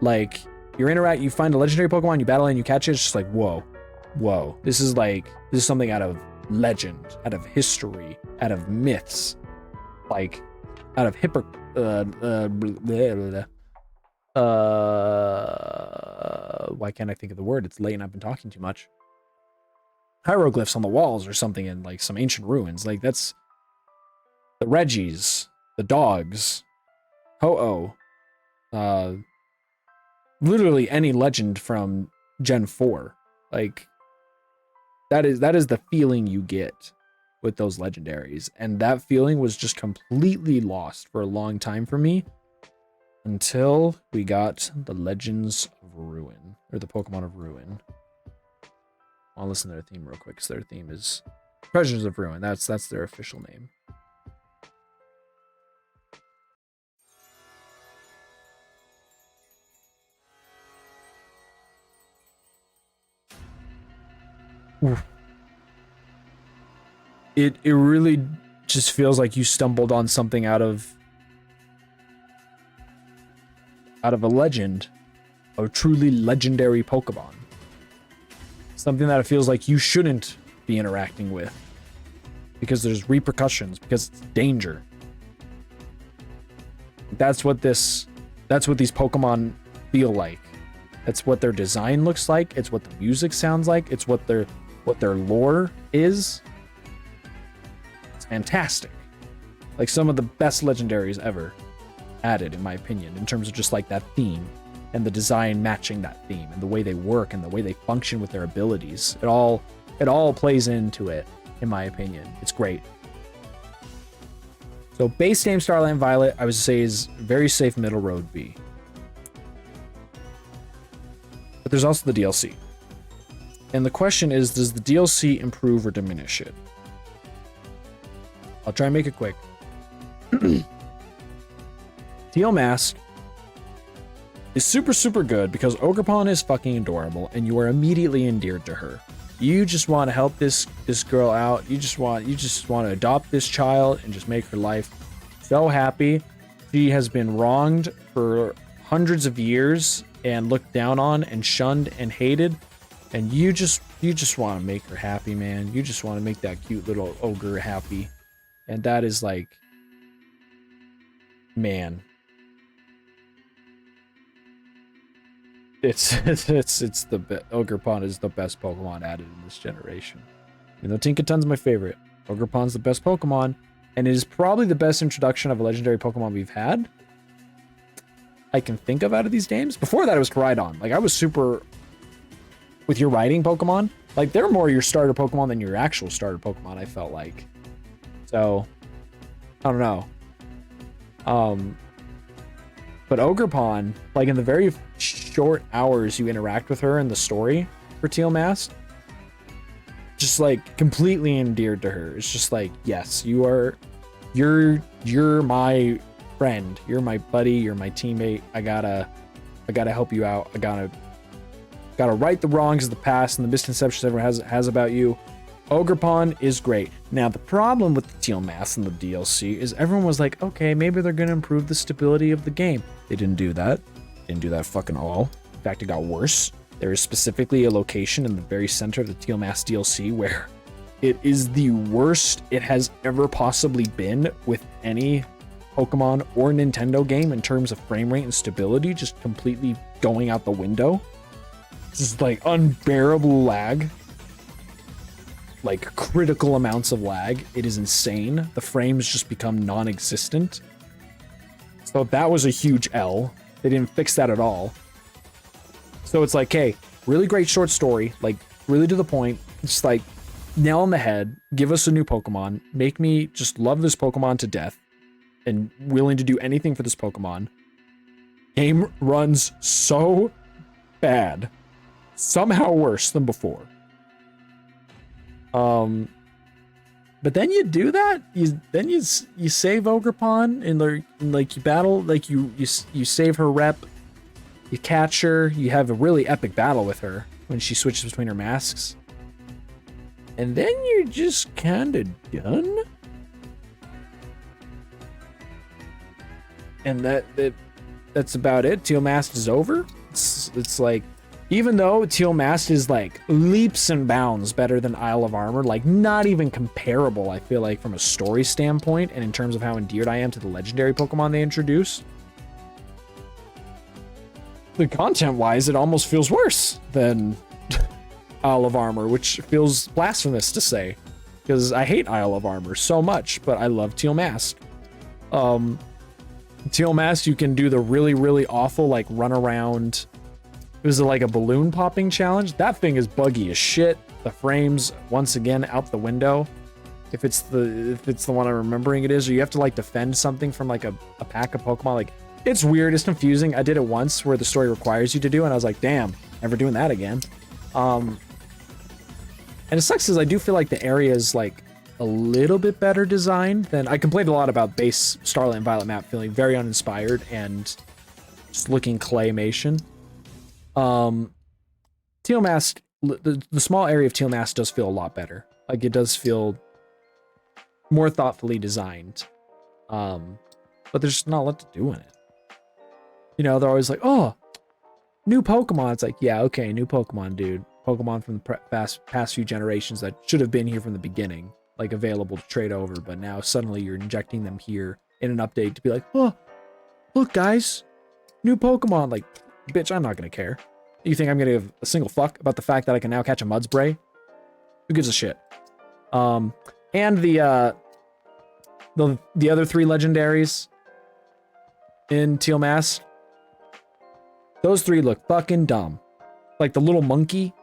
Like, you find a legendary Pokemon, you battle it, and you catch it. It's just like, whoa. This is something out of legend, out of history, out of myths, like out of why can't I think of the word? It's late and I've been talking too much. Hieroglyphs on the walls or something in like some ancient ruins. Like that's the Reggies, the dogs, Ho-Oh, literally any legend from Gen 4. Like that is the feeling you get with those legendaries. And that feeling was just completely lost for a long time for me until we got the Legends of Ruin, or the Pokemon of Ruin. I'll listen to their theme real quick, because their theme is Treasures of Ruin. That's their official name. Oof. It really just feels like you stumbled on something out of a legend, a truly legendary Pokemon. Something that it feels like you shouldn't be interacting with because there's repercussions, because it's danger. That's what these Pokemon feel like. That's what their design looks like. It's what the music sounds like. It's what their lore is. It's fantastic. Like some of the best legendaries ever added, in my opinion, in terms of just like that theme and the design matching that theme and the way they work and the way they function with their abilities. It all plays into it, in my opinion. It's great. So base name Starlight and Violet, I would say, is very safe middle road B. But there's also the DLC. And the question is, does the DLC improve or diminish it? I'll try and make it quick. Teal Mask is super, super good because Ogerpon is fucking adorable and you are immediately endeared to her. You just want to help this girl out. You just want to adopt this child and just make her life so happy. She has been wronged for hundreds of years and looked down on and shunned and hated, and you just want to make her happy, man. You just want to make that cute little ogre happy. And that is like, man, it's the Ogerpon is the best Pokemon added in this generation. You know, Tinkaton's my favorite. Ogerpon's the best Pokemon, and it is probably the best introduction of a legendary Pokemon we've had I can think of out of these games. Before that, it was Koraidon. Like, I was super with your riding Pokemon. Like, they're more your starter Pokemon than your actual starter Pokemon, I felt like. So, I don't know. But Ogerpon, like, in the very short hours you interact with her in the story for Teal Mask, just like completely endeared to her. It's just like, yes, you're my friend, you're my buddy, you're my teammate. I gotta help you out. I gotta right the wrongs of the past and the misconceptions everyone has about you. Ogerpon is great. Now, the problem with the Teal Mask and the DLC is everyone was like, okay, maybe they're gonna improve the stability of the game. They didn't do that. Didn't do that fucking all. In fact, it got worse. There is specifically a location in the very center of the Teal Mask DLC where it is the worst it has ever possibly been with any Pokemon or Nintendo game in terms of frame rate and stability, just completely going out the window. Just like unbearable lag. Like critical amounts of lag. It is insane. The frames just become non-existent. So that was a huge L. They didn't fix that at all. So it's like, hey, really great short story, like really to the point. It's like nail on the head. Give us a new Pokemon. Make me just love this Pokemon to death and willing to do anything for this Pokemon. Game runs so bad. Somehow worse than before. But then you do that. You save Ogerpon and like you battle, like you save her rep. You catch her. You have a really epic battle with her when she switches between her masks. And then you're just kind of done. And that's about it. Teal Mask is over. It's like, even though Teal Mask is like leaps and bounds better than Isle of Armor, like not even comparable, I feel like, from a story standpoint and in terms of how endeared I am to the legendary Pokemon they introduced. The content-wise, it almost feels worse than Isle of Armor, which feels blasphemous to say, because I hate Isle of Armor so much, but I love Teal Mask. Teal Mask, you can do the really, really awful, like, run around. It was like a balloon popping challenge. That thing is buggy as shit. The frames, once again, out the window. if it's the one I'm remembering it is, or you have to like defend something from like a pack of Pokemon. Like, it's weird, it's confusing. I did it once where the story requires you to do, and I was like, damn, never doing that again. And it sucks because I do feel like the area is like a little bit better designed than I complained a lot about base Starlight and Violet map feeling very uninspired and just looking claymation. Teal Mask, the small area of Teal Mask does feel a lot better. Like, it does feel more thoughtfully designed. But there's not a lot to do in it. You know, they're always like, oh, new Pokemon. It's like, yeah, okay, new Pokemon, dude. Pokemon from the past few generations that should have been here from the beginning, like available to trade over, but now suddenly you're injecting them here in an update to be like, oh, look, guys, new Pokemon. Like, bitch, I'm not gonna care. You think I'm gonna give a single fuck about the fact that I can now catch a Mudspray? Who gives a shit? And the other 3 legendaries in Teal Mask, those 3 look fucking dumb. Like the little monkey.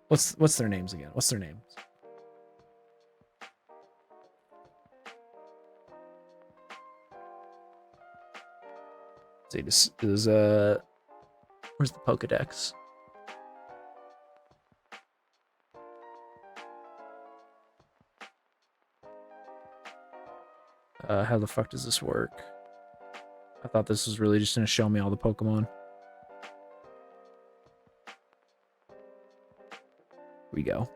What's their names again? What's their names? Let's see, this is where's the Pokedex? How the fuck does this work? I thought this was really just gonna show me all the Pokemon. Here we go.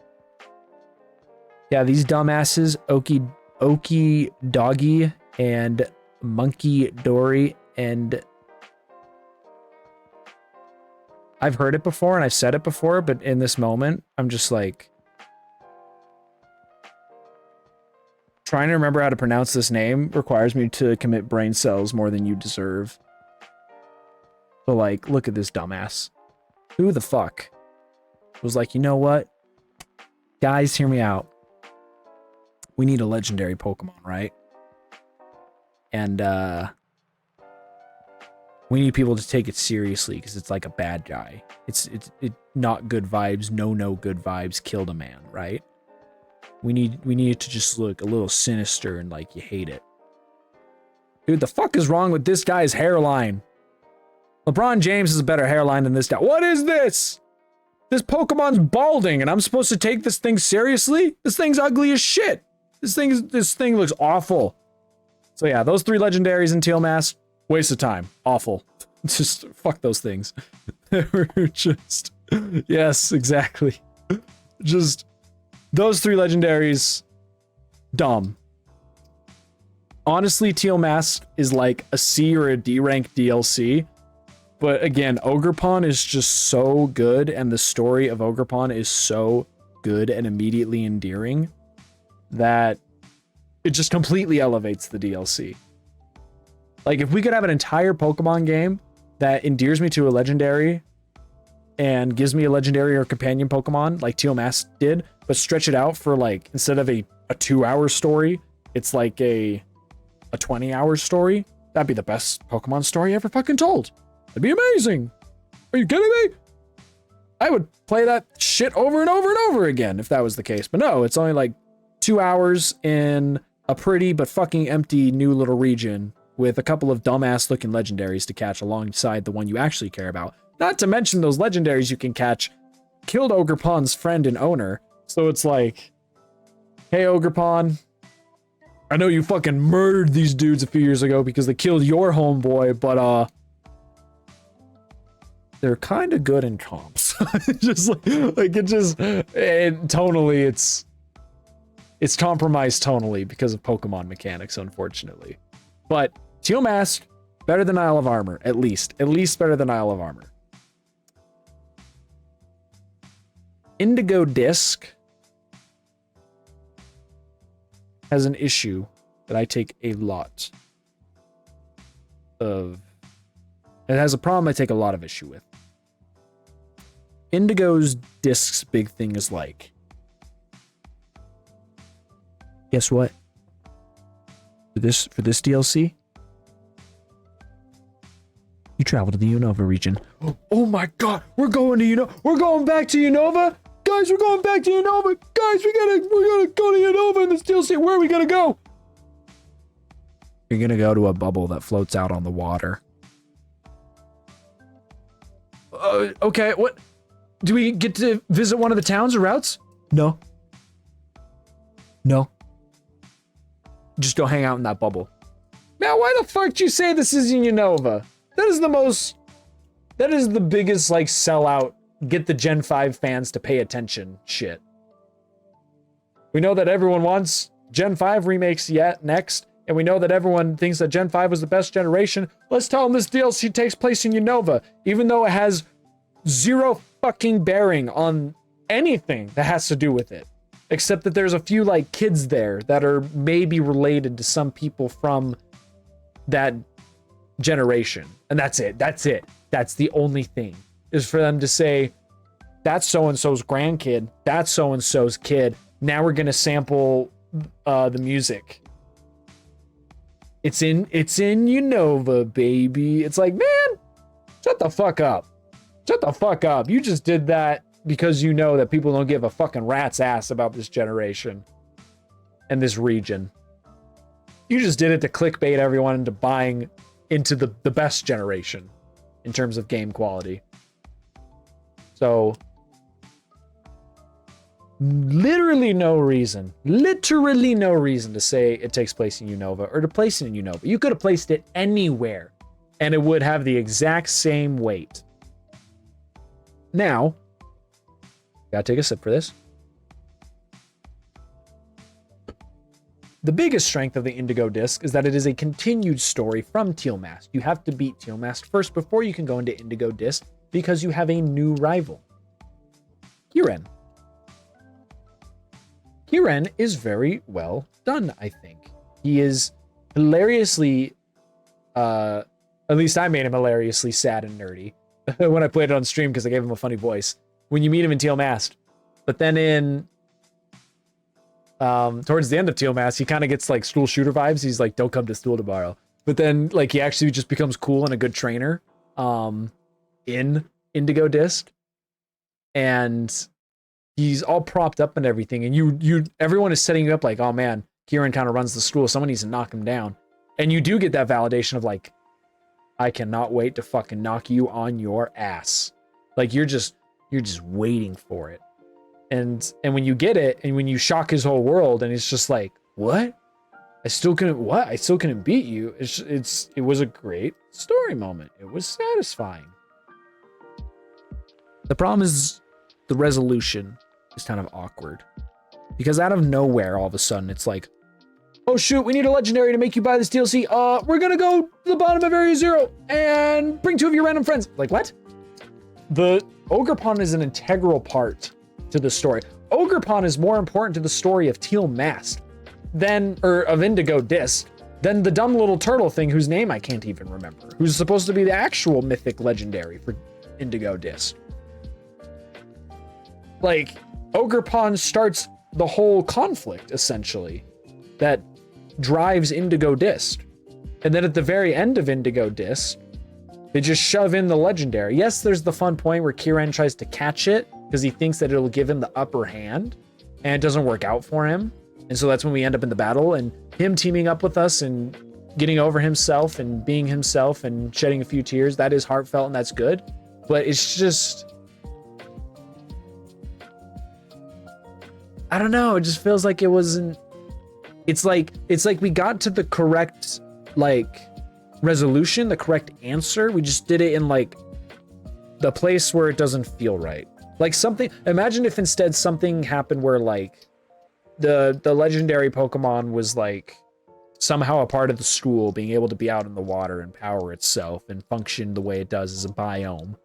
Yeah, these dumbasses, Oki Doggy and Monkey Dory, and I've heard it before and I've said it before, but in this moment, I'm just like trying to remember how to pronounce this name requires me to commit brain cells more than you deserve. But like, look at this dumbass. Who the fuck was like, you know what? Guys, hear me out. We need a legendary Pokemon, right? And we need people to take it seriously because it's like a bad guy. It's not good vibes, no good vibes, killed a man, right? We need it to just look a little sinister and like you hate it. Dude, the fuck is wrong with this guy's hairline? LeBron James has a better hairline than this guy. What is this? This Pokemon's balding and I'm supposed to take this thing seriously? This thing's ugly as shit. This thing looks awful. So yeah, those 3 legendaries in Teal Mask, waste of time. Awful. Just fuck those things. They were just, yes, exactly. Just those 3 legendaries, dumb. Honestly, Teal Mask is like a C or a D rank DLC. But again, Ogerpon is just so good, and the story of Ogerpon is so good and immediately endearing that it just completely elevates the DLC. Like, if we could have an entire Pokemon game that endears me to a legendary and gives me a legendary or companion Pokemon like Teal Mask did, but stretch it out for like, instead of a 2-hour story, it's like a 20-hour story, that'd be the best Pokemon story ever fucking told. That'd be amazing. Are you kidding me? I would play that shit over and over and over again if that was the case. But no, it's only like 2 hours in a pretty but fucking empty new little region with a couple of dumbass looking legendaries to catch alongside the one you actually care about. Not to mention those legendaries you can catch killed Ogerpon's friend and owner. So it's like, hey Ogerpon, I know you fucking murdered these dudes a few years ago because they killed your homeboy, but they're kind of good in comps. Just tonally it's compromised tonally because of Pokemon mechanics, unfortunately. But Teal Mask, better than Isle of Armor, at least better than Isle of Armor. Indigo Disc has an issue that I take a lot of. It has a problem I take a lot of issue with. Indigo's Disc's big thing is like, guess what? For this DLC, you travel to the Unova region. Oh my god, we're going to Unova. We're going back to Unova. Go guys, we're going back to Unova. Guys, we're gonna go to Unova in this DLC. Where are we gonna go? You're gonna go to a bubble that floats out on the water. Okay, what? Do we get to visit one of the towns or routes? No. No. Just go hang out in that bubble. Now, why the fuck did you say this is in Unova? That is the biggest, like, sellout, get the Gen 5 fans to pay attention shit. We know that everyone wants Gen 5 remakes next, and we know that everyone thinks that Gen 5 was the best generation. Let's tell them this DLC takes place in Unova, even though it has zero fucking bearing on anything that has to do with it. Except that there's a few, like, kids there that are maybe related to some people from that generation. And that's it. That's it. That's the only thing. Is for them to say, that's so-and-so's grandkid. That's so-and-so's kid. Now we're going to sample the music. It's in Unova, baby. It's like, man, shut the fuck up. Shut the fuck up. You just did that because you know that people don't give a fucking rat's ass about this generation and this region. You just did it to clickbait everyone into buying into the best generation in terms of game quality. So, literally no reason to say it takes place in Unova or to place it in Unova. You could have placed it anywhere and it would have the exact same weight. Now, gotta take a sip for this. The biggest strength of the Indigo Disc is that it is a continued story from Teal Mast. You have to beat Teal Mast first before you can go into Indigo Disc because you have a new rival. Kiren. Kiren is very well done, I think. He is hilariously, at least I made him hilariously sad and nerdy when I played it on stream because I gave him a funny voice when you meet him in Teal Mast. But then in towards the end of Teal Mast, he kind of gets like school shooter vibes. He's like, don't come to school tomorrow. But then like he actually just becomes cool and a good trainer in Indigo Disc. And he's all propped up and everything. And everyone is setting you up like, oh man, Kiren kind of runs the school. Someone needs to knock him down. And you do get that validation of like, I cannot wait to fucking knock you on your ass. Like you're just waiting for it. And when you get it and when you shock his whole world and it's just like, what? I still couldn't beat you. It was a great story moment. It was satisfying. The problem is the resolution is kind of awkward because out of nowhere, all of a sudden it's like, oh shoot, we need a legendary to make you buy this DLC. We're gonna go to the bottom of Area 0 and bring 2 of your random friends. Like what? The Ogre Pond is an integral part to the story. Ogre Pond is more important to the story of Teal Mast of Indigo Disc than the dumb little turtle thing whose name I can't even remember, who's supposed to be the actual mythic legendary for Indigo Disc. Like, Ogre Pond starts the whole conflict, essentially, that drives Indigo Disc. And then at the very end of Indigo Disc, they just shove in the legendary. Yes, there's the fun point where Kiren tries to catch it because he thinks that it'll give him the upper hand, and it doesn't work out for him. And so that's when we end up in the battle, and him teaming up with us and getting over himself and being himself and shedding a few tears. That is heartfelt and that's good. But it's just, I don't know. It just feels like it wasn't. It's like we got to the correct like resolution, the correct answer. We just did it in like the place where it doesn't feel right. Like something. Imagine if instead something happened where like the legendary Pokemon was like somehow a part of the school, being able to be out in the water and power itself and function the way it does as a biome.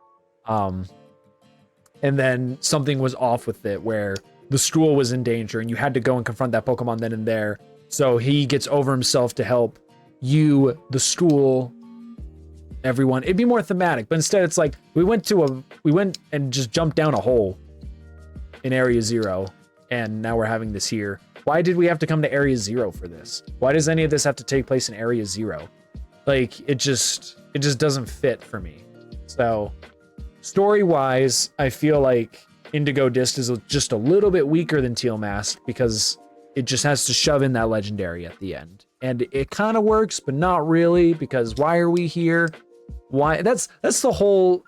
And then something was off with it where the school was in danger and you had to go and confront that Pokemon then and there. So he gets over himself to help you, the school, everyone. It'd be more thematic, but instead it's like we went and just jumped down a hole in Area 0 and now we're having this here. Why did we have to come to Area 0 for this? Why does any of this have to take place in Area 0? Like it just doesn't fit for me. So story-wise, I feel like Indigo Disc is just a little bit weaker than Teal Mask because it just has to shove in that legendary at the end. And it kind of works, but not really, because why are we here? Why? That's the whole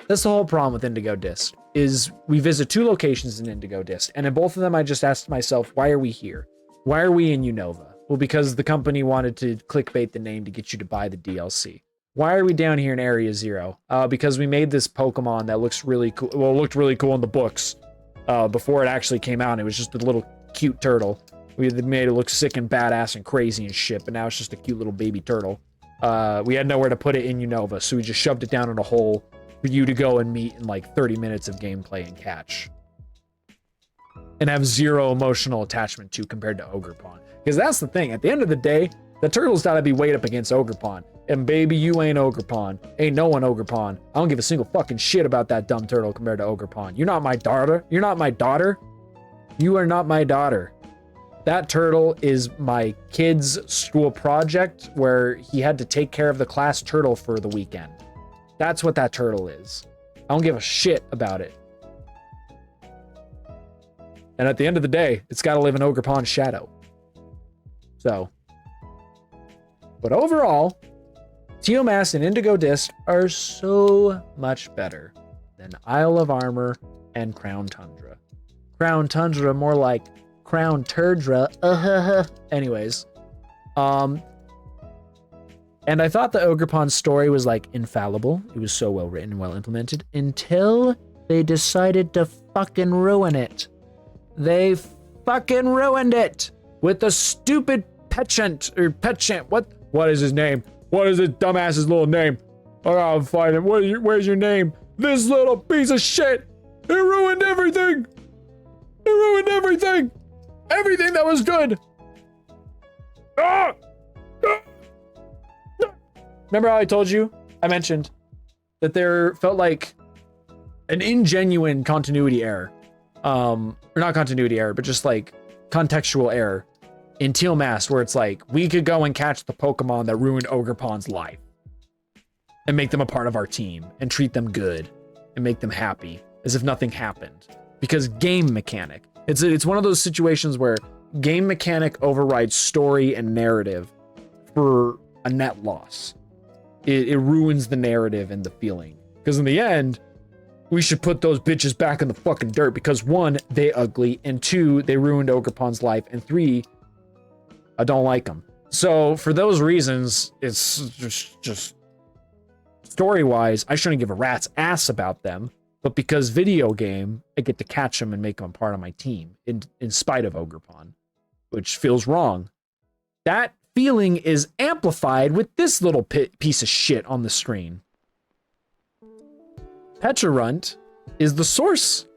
problem with Indigo Disc, is we visit 2 locations in Indigo Disc, and in both of them I just asked myself, why are we here? Why are we in Unova? Well, because the company wanted to clickbait the name to get you to buy the DLC. Why are we down here in Area 0? Because we made this Pokemon that looks really cool. Well, it looked really cool in the books before it actually came out. It was just a little cute turtle. We made it look sick and badass and crazy and shit, but now it's just a cute little baby turtle. We had nowhere to put it in Unova, so we just shoved it down in a hole for you to go and meet in like 30 minutes of gameplay and catch. And have 0 emotional attachment to compared to Ogerpon. Because that's the thing, at the end of the day, the turtle's gotta be weighed up against Ogerpon. And baby, you ain't Ogerpon. Ain't no one Ogerpon. I don't give a single fucking shit about that dumb turtle compared to Ogerpon. You're not my daughter. You're not my daughter. You are not my daughter. That turtle is my kid's school project where he had to take care of the class turtle for the weekend. That's what that turtle is. I don't give a shit about it. And at the end of the day, it's got to live in Ogerpon's shadow. So. But overall, Teal Mask and Indigo Disc are so much better than Isle of Armor and Crown Tundra. Crown Tundra, more like Crown Turdra. Anyways. And I thought the Ogerpon story was like infallible. It was so well written and well implemented until they decided to fucking ruin it. They fucking ruined it with the stupid Petchant. What is his name? What is this dumbass's little name? I gotta find him. Where's your name? This little piece of shit. It ruined everything. It ruined everything. Everything that was good. Ah! Remember how I mentioned that there felt like an ingenuine continuity error. Or not continuity error, but just like contextual error in Teal Mask, where it's like, we could go and catch the Pokemon that ruined Ogerpon's life and make them a part of our team and treat them good and make them happy as if nothing happened. Because game mechanic. It's one of those situations where game mechanic overrides story and narrative for a net loss. It ruins the narrative and the feeling. Because in the end, we should put those bitches back in the fucking dirt because 1, they ugly, and 2, they ruined Ogerpon's life, and 3, I don't like them. So for those reasons, it's just story-wise, I shouldn't give a rat's ass about them, but because video game, I get to catch them and make them a part of my team in spite of Ogerpon, which feels wrong. That feeling is amplified with this little piece of shit on the screen. Pecharunt is the source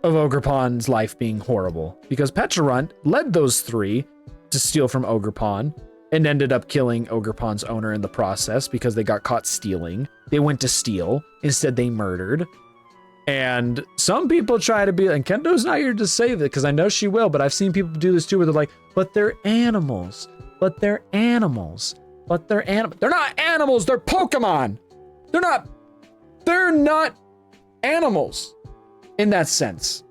of Ogerpon's life being horrible, because Pecharunt led those 3 to steal from Ogerpon and ended up killing Ogerpon's owner in the process because they got caught stealing. They went to steal. Instead, they murdered. And some people try to be, and Kendo's not here to say that because I know she will, but I've seen people do this too where they're like, but they're animals. But they're animals. But they're animals. They're not animals. They're Pokemon. They're not animals in that sense.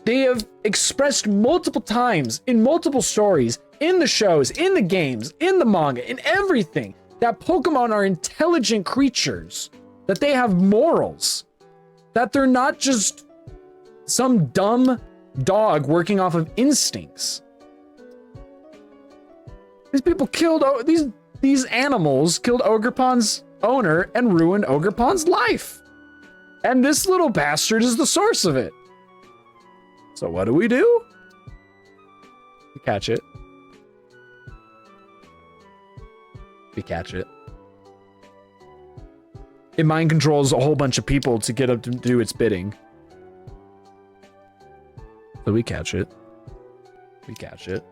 They have expressed multiple times in multiple stories, in the shows, in the games, in the manga, in everything, that Pokemon are intelligent creatures, that they have morals, that they're not just some dumb dog working off of instincts. These people killed, these animals killed Ogerpon's owner and ruined Ogerpon's life. And this little bastard is the source of it. So what do? We catch it. We catch it. It mind controls a whole bunch of people to get up to do its bidding. So we catch it. We catch it.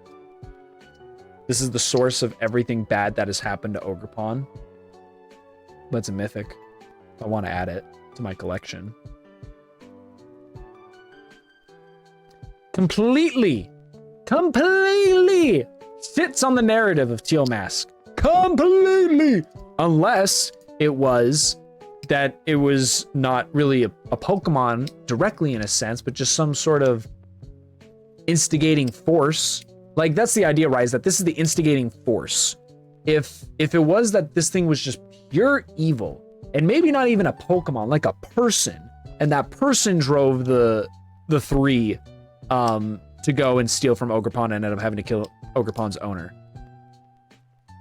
This is the source of everything bad that has happened to Ogerpon. But it's a mythic. I want to add it to my collection. Completely sits on the narrative of Teal Mask. Completely! Unless it was that it was not really a Pokemon directly in a sense, but just some sort of instigating force. Like, that's the idea, right? Is that this is the instigating force. If it was that this thing was just pure evil, and maybe not even a Pokemon, like a person, and that person drove the three to go and steal from Ogerpon and ended up having to kill Ogerpon's owner.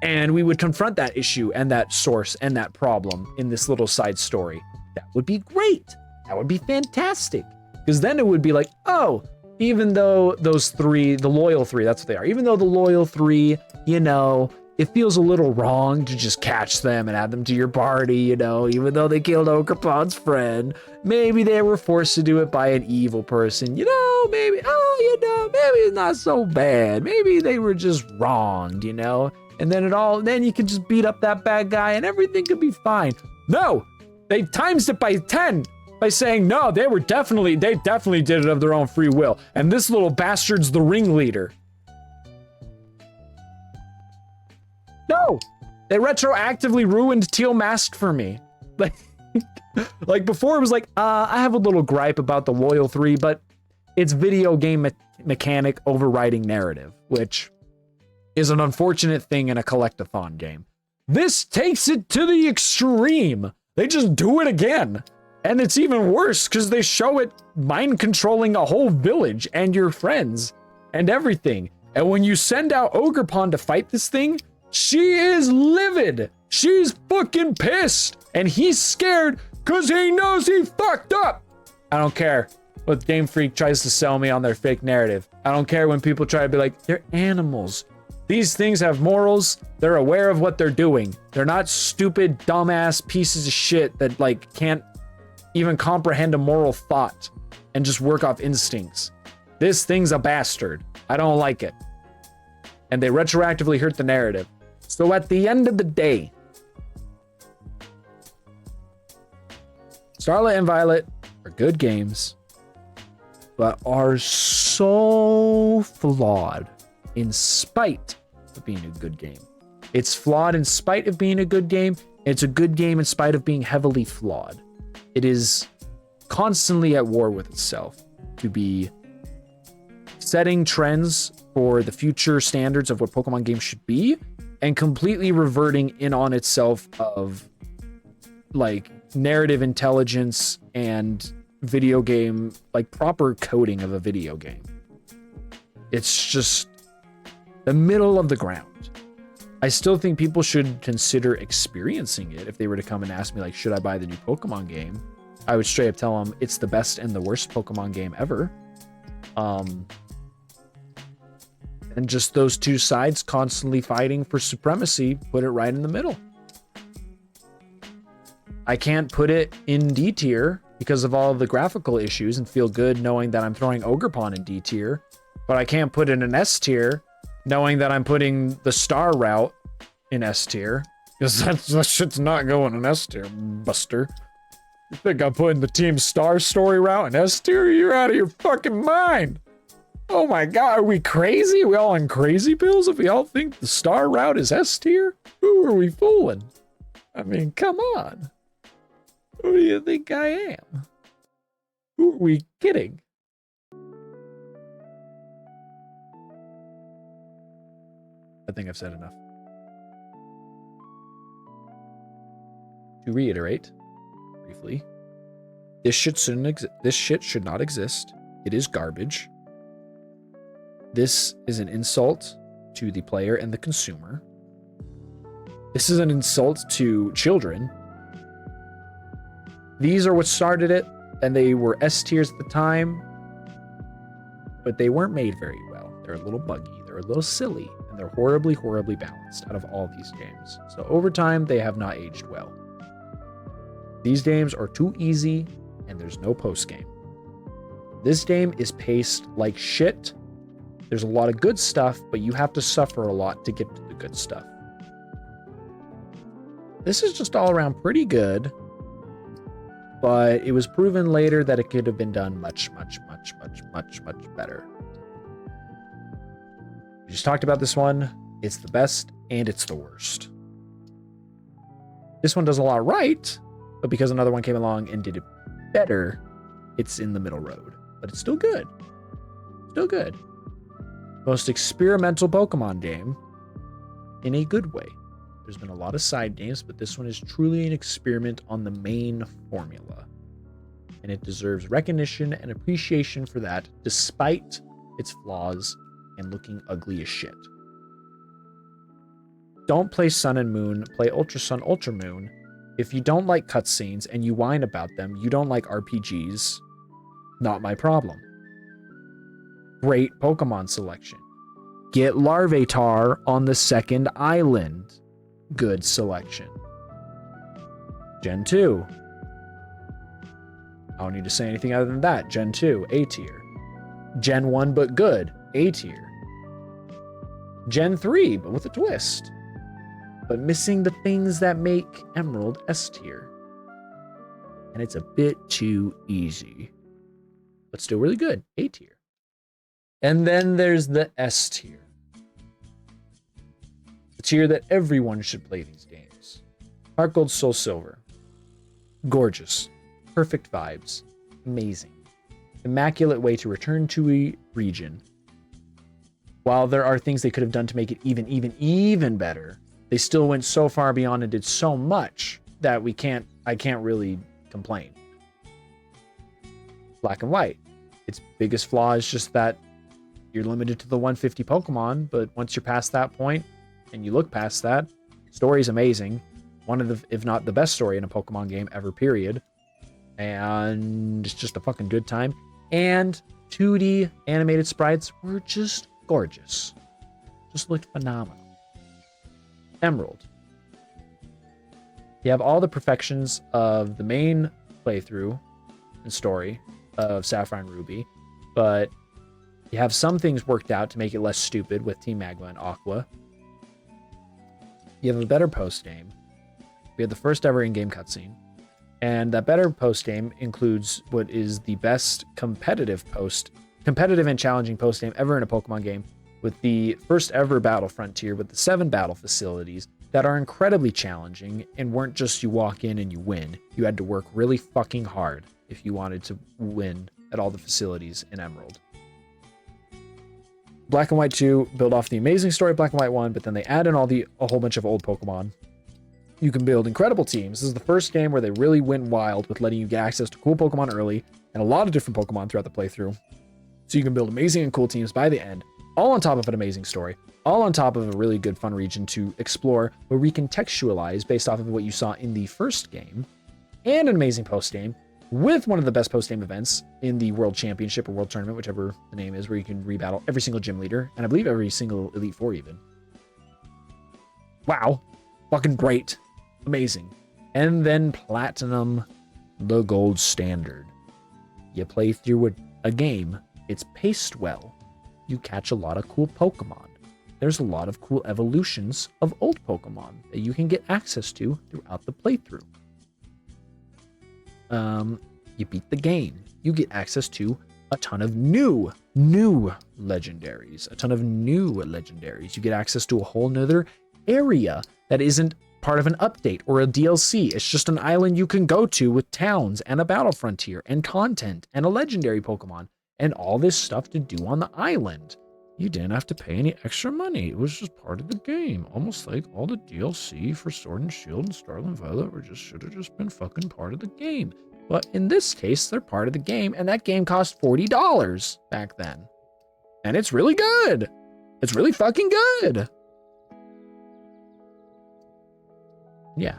And we would confront that issue and that source and that problem in this little side story. That would be great. That would be fantastic. Because then it would be like, oh, even though those three, the loyal three, that's what they are. Even though the loyal three, you know, it feels a little wrong to just catch them and add them to your party, you know, even though they killed Ogerpon's friend. Maybe they were forced to do it by an evil person, you know, maybe, maybe it's not so bad. Maybe they were just wronged, you know? And then you can just beat up that bad guy and everything could be fine. No, they times it by 10 by saying, no, they definitely did it of their own free will. And this little bastard's the ringleader. No, they retroactively ruined Teal Mask for me. Like before it was like, I have a little gripe about the loyal three, but it's video game mechanic overriding narrative, which is an unfortunate thing in a collectathon game. This takes it to the extreme. They just do it again. And it's even worse because they show it mind controlling a whole village and your friends and everything. And when you send out Ogerpon to fight this thing, she is livid. She's fucking pissed. And he's scared because he knows he fucked up. I don't care what Game Freak tries to sell me on their fake narrative. I don't care when people try to be like, they're animals. These things have morals. They're aware of what they're doing. They're not stupid, dumbass pieces of shit that like can't even comprehend a moral thought and just work off instincts. This thing's a bastard. I don't like it. And they retroactively hurt the narrative. So at the end of the day, Scarlet and Violet are good games, but are so flawed in spite of being a good game. It's flawed in spite of being a good game. It's a good game in spite of being heavily flawed. It is constantly at war with itself to be setting trends for the future standards of what Pokemon games should be and completely reverting in on itself of like narrative intelligence and video game, like proper coding of a video game. It's just the middle of the ground. I still think people should consider experiencing it. If they were to come and ask me, like, should I buy the new Pokemon game? I would straight up tell them it's the best and the worst Pokemon game ever. And just those two sides constantly fighting for supremacy, put it right in the middle. I can't put it in D tier because of all of the graphical issues and feel good knowing that I'm throwing Ogerpon in D tier, but I can't put it in S tier knowing that I'm putting the star route in S tier, because that shit's not going in S tier, Buster. You think I'm putting the Team Star story route in S tier? You're out of your fucking mind. Oh my god, are we crazy? Are we all on crazy pills if we all think the star route is S tier? Who are we fooling? I mean, come on. Who do you think I am? Who are we kidding? I think I've said enough. To reiterate, briefly, this shit should not exist. It is garbage. This is an insult to the player and the consumer. This is an insult to children. These are what started it, and they were S tiers at the time, but they weren't made very well. They're a little buggy, they're a little silly, and they're horribly, horribly balanced out of all these games. So over time, they have not aged well. These games are too easy, and there's no post-game. This game is paced like shit. There's a lot of good stuff, but you have to suffer a lot to get to the good stuff. This is just all around pretty good, but it was proven later that it could have been done much, much, much, much, much, much better. We just talked about this one. It's the best and it's the worst. This one does a lot right, But because another one came along and did it better, it's in the middle road. But it's still good. Still good. Most experimental Pokemon game in a good way. There's been a lot of side games, but this one is truly an experiment on the main formula. And it deserves recognition and appreciation for that, despite its flaws and looking ugly as shit. Don't play Sun and Moon, play Ultra Sun, Ultra Moon. If you don't like cutscenes and you whine about them, you don't like RPGs, not my problem. Great Pokemon selection. Get Larvitar on the second island. Good selection. Gen 2. I don't need to say anything other than that. Gen 2, A tier. Gen 1, but good, A tier. Gen 3, but with a twist. But missing the things that make Emerald S tier. And it's a bit too easy. But still really good, A tier. And then there's the S tier. The tier that everyone should play these games. Heart Gold, Soul Silver. Gorgeous. Perfect vibes. Amazing. Immaculate way to return to a region. While there are things they could have done to make it even better, they still went so far beyond and did so much that I can't really complain. Black and White. Its biggest flaw is just that you're limited to the 150 Pokemon, but once you're past that point and you look past that, story's amazing. One of the, if not the best story in a Pokemon game ever, period. And it's just a fucking good time. And 2D animated sprites were just gorgeous. Just looked phenomenal. Emerald. You have all the perfections of the main playthrough and story of Sapphire and Ruby, but you have some things worked out to make it less stupid with Team Magma and Aqua. You have a better post-game. We had the first ever in-game cutscene. And that better post-game includes what is the best competitive and challenging post-game ever in a Pokemon game, with the first ever battle frontier with the 7 battle facilities that are incredibly challenging and weren't just you walk in and you win. You had to work really fucking hard if you wanted to win at all the facilities in Emerald. Black and White 2 build off the amazing story of Black and White 1, but then they add in a whole bunch of old Pokemon. You can build incredible teams. This is the first game where they really went wild with letting you get access to cool Pokemon early and a lot of different Pokemon throughout the playthrough. So you can build amazing and cool teams by the end, all on top of an amazing story, all on top of a really good fun region to explore or recontextualize based off of what you saw in the first game, and an amazing post-game with one of the best post-game events in the World Championship or World Tournament, whichever the name is, where you can rebattle every single gym leader, and I believe every single Elite Four even. Wow. Fucking great. Amazing. And then Platinum, the gold standard. You play through a game, it's paced well. You catch a lot of cool Pokemon. There's a lot of cool evolutions of old Pokemon that you can get access to throughout the playthrough. You beat the game. You get access to a ton of new legendaries. You get access to a whole nother area that isn't part of an update or a DLC. It's just an island you can go to with towns and a battle frontier and content and a legendary Pokemon and all this stuff to do on the island. You didn't have to pay any extra money. It was just part of the game. Almost like all the DLC for Sword and Shield and Scarlet and Violet should have just been fucking part of the game. But in this case, they're part of the game, and that game cost $40 back then. And it's really good. It's really fucking good. Yeah.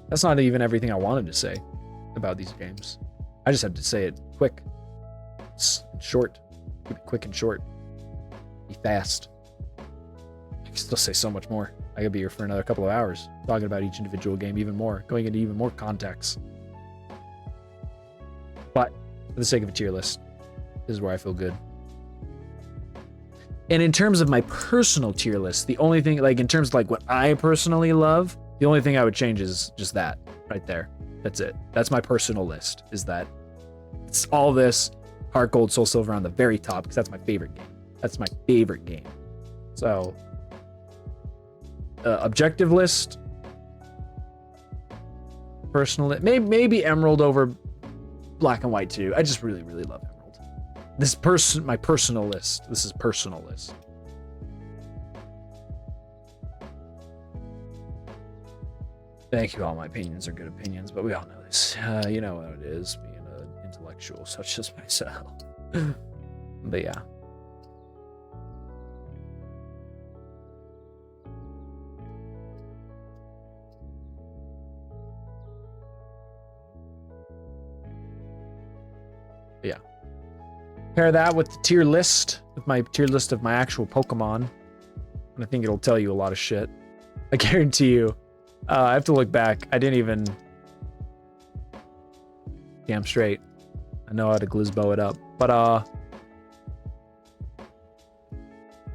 That's not even everything I wanted to say about these games. I just had to say it quick. It's short. Keep it quick and short. Be fast. I can still say so much more. I could be here for another couple of hours talking about each individual game even more, going into even more context. But for the sake of a tier list, this is where I feel good. And in terms of my personal tier list, the only thing, like in terms of like what I personally love, the only thing I would change is just that right there. That's it. That's my personal list, is that it's all this Heart Gold, Soul Silver on the very top because that's my favorite game. That's my favorite game. So, objective list, personal, maybe Emerald over Black and White too. I just really, really love Emerald. My personal list. This is personal list. Thank you. All my opinions are good opinions, but we all know this. You know what it is, being an intellectual such as myself. But yeah. Yeah. Pair that with the tier list, with my tier list of my actual Pokemon, and I think it'll tell you a lot of shit. I guarantee you. I have to look back. I didn't even... Damn straight. I know how to Glizbo it up. But, I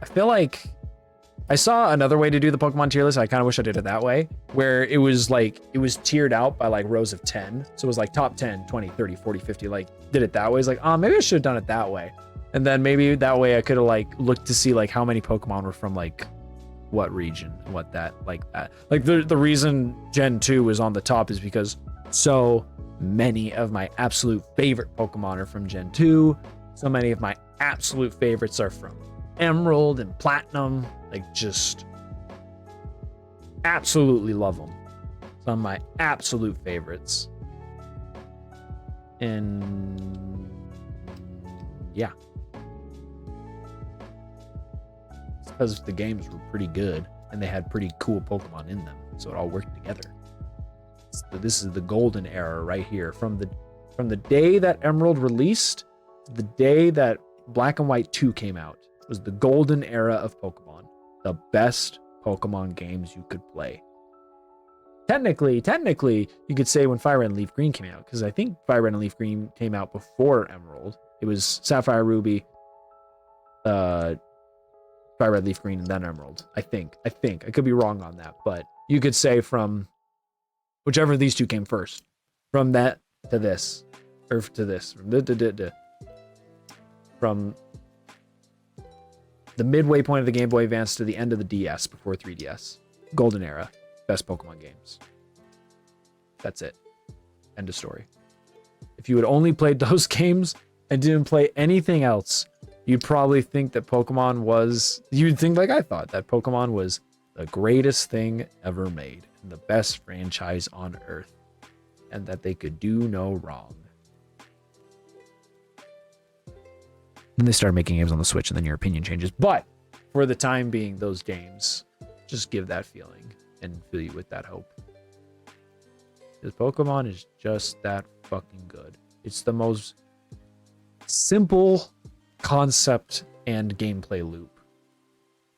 feel like... I saw another way to do the Pokemon tier list. I kind of wish I did it that way. Where it was like... It was tiered out by like rows of 10. So it was like top 10, 20, 30, 40, 50. Like, did it that way. It's like, oh, maybe I should have done it that way. And then maybe that way I could have like looked to see like how many Pokemon were from like... what region, what that, like that. Like the reason Gen 2 is on the top is because so many of my absolute favorite Pokemon are from Gen 2. So many of my absolute favorites are from Emerald and Platinum. Like just absolutely love them. Some of my absolute favorites. And yeah. Because the games were pretty good and they had pretty cool Pokemon in them, so it all worked together. So this is the golden era right here. From the day that Emerald released to the day that Black and White 2 came out was the golden era of Pokemon. The best Pokemon games you could play. Technically, you could say when Fire Red and Leaf Green came out, because I think Fire Red and Leaf Green came out before Emerald. It was Sapphire, Ruby, Fire Red, Leaf Green, and then Emerald. I think. I could be wrong on that, but you could say from whichever of these two came first. From that to this. Or to this. From the midway point of the Game Boy Advance to the end of the DS before 3DS. Golden era. Best Pokemon games. That's it. End of story. If you had only played those games and didn't play anything else, you'd probably think that Pokemon was... You'd think like I thought, that Pokemon was the greatest thing ever made. And the best franchise on Earth. And that they could do no wrong. Then they started making games on the Switch, and then your opinion changes. But, for the time being, those games just give that feeling. And fill you with that hope. Because Pokemon is just that fucking good. It's the most simple concept and gameplay loop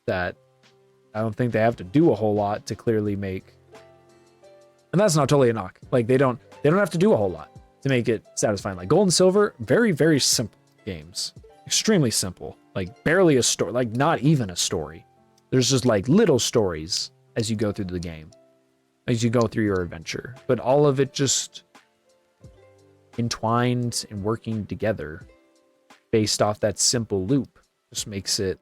that I don't think they have to do a whole lot to clearly make. And that's not totally a knock. Like they don't have to do a whole lot to make it satisfying. Like Gold and Silver, very, very simple games. Extremely simple. Like barely a story, like not even a story. There's just like little stories as you go through the game, as you go through your adventure. But all of it just entwined and working together based off that simple loop just makes it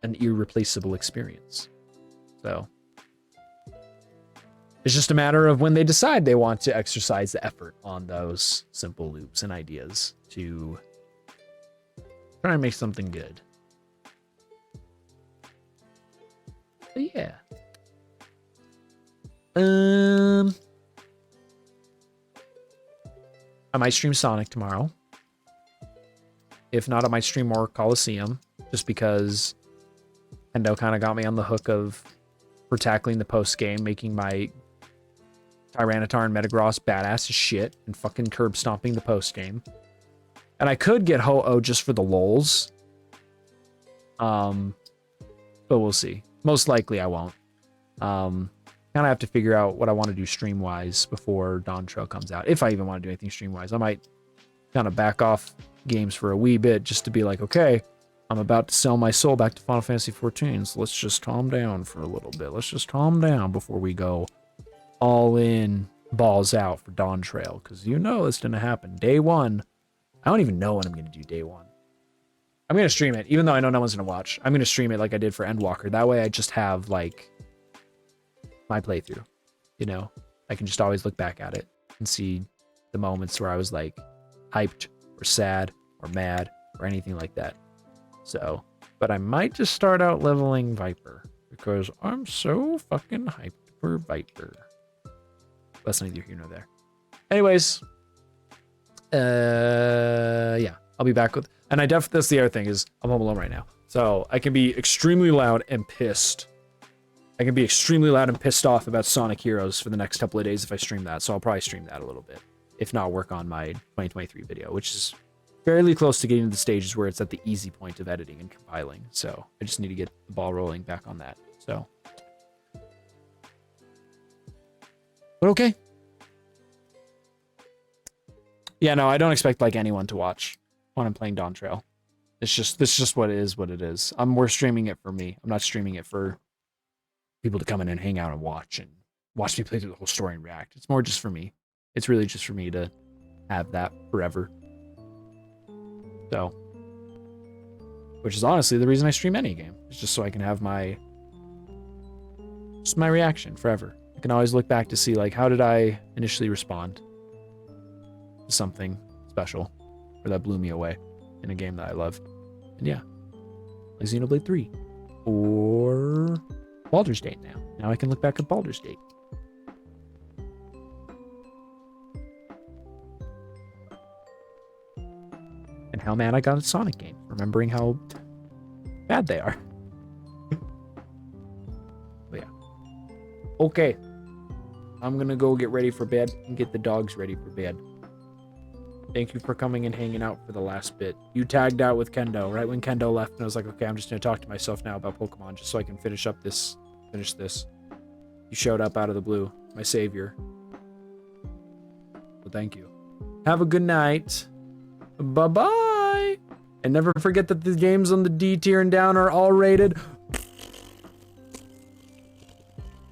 an irreplaceable experience. So it's just a matter of when they decide they want to exercise the effort on those simple loops and ideas to try and make something good. But yeah. I might stream Sonic tomorrow. If not, I might stream more Coliseum, just because Nintendo kind of got me on the hook for tackling the post game, making my Tyranitar and Metagross badass as shit, and fucking curb stomping the post game. And I could get Ho-Oh just for the lols. But we'll see. Most likely I won't. Kind of have to figure out what I want to do stream-wise before Dawn Trail comes out. If I even want to do anything stream-wise. I might kind of back off games for a wee bit just to be like, okay, I'm about to sell my soul back to Final Fantasy XIV, so let's just calm down for a little bit. Let's just calm down before we go all in, balls out for Dawn Trail, because you know it's going to happen. Day one, I don't even know when I'm going to do day 1. I'm going to stream it, even though I know no one's going to watch. I'm going to stream it like I did for Endwalker. That way I just have, like, my playthrough. You know? I can just always look back at it and see the moments where I was, like, hyped or sad or mad or anything like that. So, but I might just start out leveling Viper because I'm so fucking hyped for Viper. That's neither here nor there. Anyways, yeah, I'll be back with, and that's the other thing is I'm home alone right now. So I can be extremely loud and pissed. I can be extremely loud and pissed off about Sonic Heroes for the next couple of days if I stream that. So I'll probably stream that a little bit. If not, work on my 2023 video, which is fairly close to getting to the stages where it's at the easy point of editing and compiling. So I just need to get the ball rolling back on that. So, but okay. Yeah, no, I don't expect like anyone to watch when I'm playing Dawn Trail. This is just what it is. We're streaming it for me. I'm not streaming it for people to come in and hang out and watch me play through the whole story and react. It's more just for me. It's really just for me to have that forever. So, which is honestly the reason I stream any game. It's just so I can have my reaction forever. I can always look back to see like how did I initially respond to something special or that blew me away in a game that I loved. And yeah, like Xenoblade 3 or Baldur's Gate now. Now I can look back at Baldur's Gate. And how mad I got at Sonic game, remembering how bad they are. But yeah. Okay. I'm gonna go get ready for bed and get the dogs ready for bed. Thank you for coming and hanging out for the last bit. You tagged out with Kendo, right when Kendo left, and I was like, okay, I'm just gonna talk to myself now about Pokemon just so I can finish this. You showed up out of the blue, my savior. So thank you. Have a good night. Bye-bye. And never forget that the games on the D tier and down are all rated